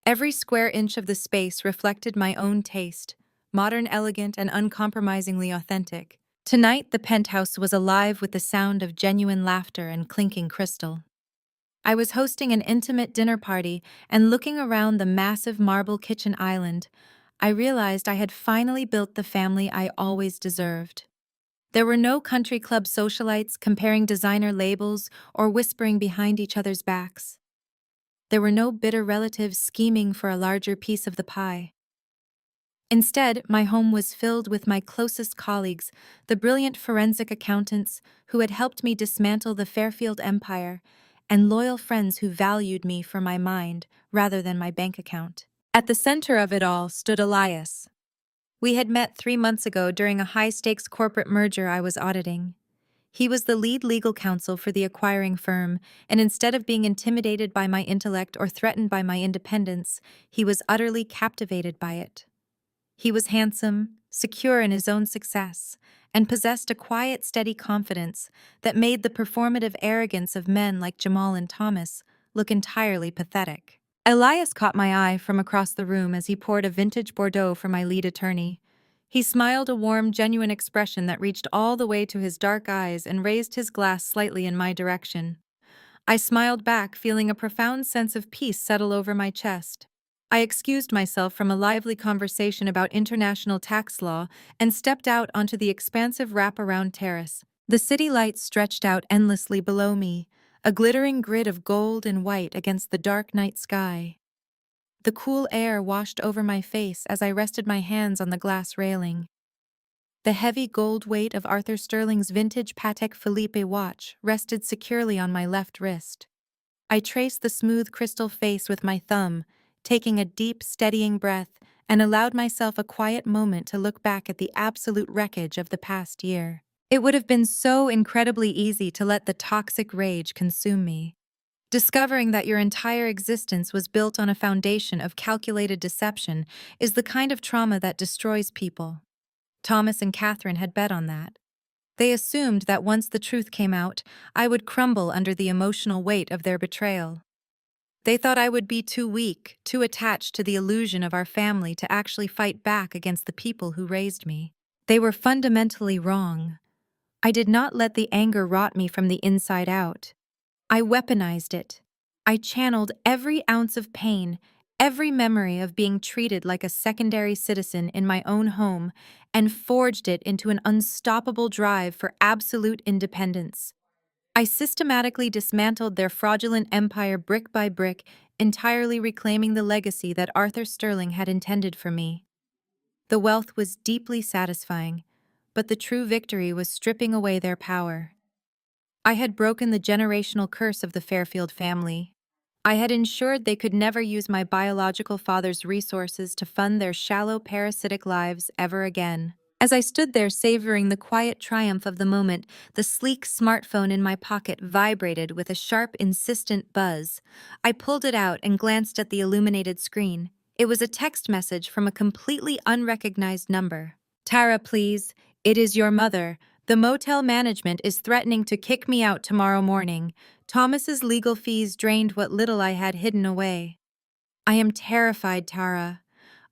Every square inch of the space reflected my own taste, modern, elegant, and uncompromisingly authentic. Tonight, the penthouse was alive with the sound of genuine laughter and clinking crystal. I was hosting an intimate dinner party, and looking around the massive marble kitchen island, I realized I had finally built the family I always deserved. There were no country club socialites comparing designer labels or whispering behind each other's backs. There were no bitter relatives scheming for a larger piece of the pie. Instead, my home was filled with my closest colleagues, the brilliant forensic accountants who had helped me dismantle the Fairfield empire, and loyal friends who valued me for my mind rather than my bank account. At the center of it all stood Elias. We had met 3 months ago during a high-stakes corporate merger I was auditing. He was the lead legal counsel for the acquiring firm, and instead of being intimidated by my intellect or threatened by my independence, he was utterly captivated by it. He was handsome, secure in his own success, and possessed a quiet, steady confidence that made the performative arrogance of men like Jamal and Thomas look entirely pathetic. Elias caught my eye from across the room as he poured a vintage Bordeaux for my lead attorney. He smiled, a warm, genuine expression that reached all the way to his dark eyes, and raised his glass slightly in my direction. I smiled back, feeling a profound sense of peace settle over my chest. I excused myself from a lively conversation about international tax law and stepped out onto the expansive wraparound terrace. The city lights stretched out endlessly below me, a glittering grid of gold and white against the dark night sky. The cool air washed over my face as I rested my hands on the glass railing. The heavy gold weight of Arthur Sterling's vintage Patek Philippe watch rested securely on my left wrist. I traced the smooth crystal face with my thumb, taking a deep, steadying breath, and allowed myself a quiet moment to look back at the absolute wreckage of the past year. It would have been so incredibly easy to let the toxic rage consume me. Discovering that your entire existence was built on a foundation of calculated deception is the kind of trauma that destroys people. Thomas and Catherine had bet on that. They assumed that once the truth came out, I would crumble under the emotional weight of their betrayal. They thought I would be too weak, too attached to the illusion of our family to actually fight back against the people who raised me. They were fundamentally wrong. I did not let the anger rot me from the inside out. I weaponized it. I channeled every ounce of pain, every memory of being treated like a secondary citizen in my own home, and forged it into an unstoppable drive for absolute independence. I systematically dismantled their fraudulent empire brick by brick, entirely reclaiming the legacy that Arthur Sterling had intended for me. The wealth was deeply satisfying, but the true victory was stripping away their power. I had broken the generational curse of the Fairfield family. I had ensured they could never use my biological father's resources to fund their shallow, parasitic lives ever again. As I stood there savoring the quiet triumph of the moment, the sleek smartphone in my pocket vibrated with a sharp, insistent buzz. I pulled it out and glanced at the illuminated screen. It was a text message from a completely unrecognized number. Tara, please. It is your mother. The motel management is threatening to kick me out tomorrow morning. Thomas's legal fees drained what little I had hidden away. I am terrified, Tara.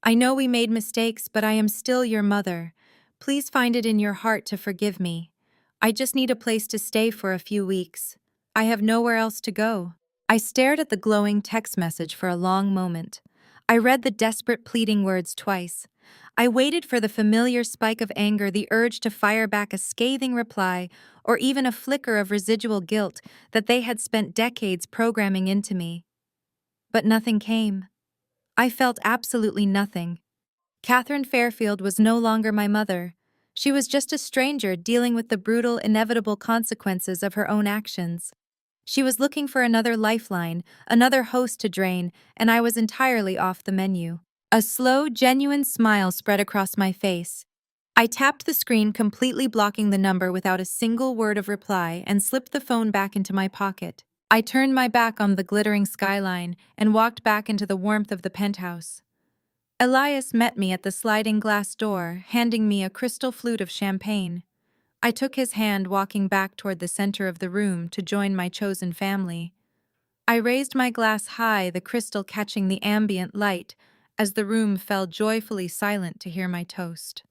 I know we made mistakes, but I am still your mother. Please find it in your heart to forgive me. I just need a place to stay for a few weeks. I have nowhere else to go. I stared at the glowing text message for a long moment. I read the desperate pleading words twice. I waited for the familiar spike of anger, the urge to fire back a scathing reply, or even a flicker of residual guilt that they had spent decades programming into me. But nothing came. I felt absolutely nothing. Catherine Fairfield was no longer my mother. She was just a stranger dealing with the brutal, inevitable consequences of her own actions. She was looking for another lifeline, another host to drain, and I was entirely off the menu. A slow, genuine smile spread across my face. I tapped the screen, completely blocking the number without a single word of reply, and slipped the phone back into my pocket. I turned my back on the glittering skyline and walked back into the warmth of the penthouse. Elias met me at the sliding glass door, handing me a crystal flute of champagne. I took his hand, walking back toward the center of the room to join my chosen family. I raised my glass high, the crystal catching the ambient light, as the room fell joyfully silent to hear my toast.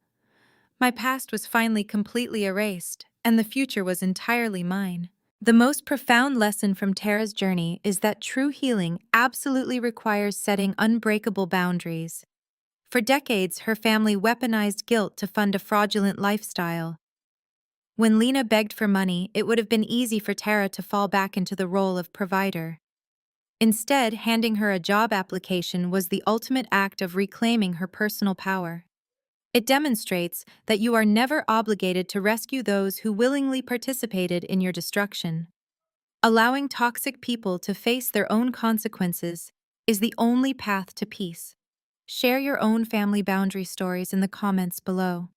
My past was finally completely erased, and the future was entirely mine. The most profound lesson from Tara's journey is that true healing absolutely requires setting unbreakable boundaries. For decades, her family weaponized guilt to fund a fraudulent lifestyle. When Lena begged for money, it would have been easy for Tara to fall back into the role of provider. Instead, handing her a job application was the ultimate act of reclaiming her personal power. It demonstrates that you are never obligated to rescue those who willingly participated in your destruction. Allowing toxic people to face their own consequences is the only path to peace. Share your own family boundary stories in the comments below.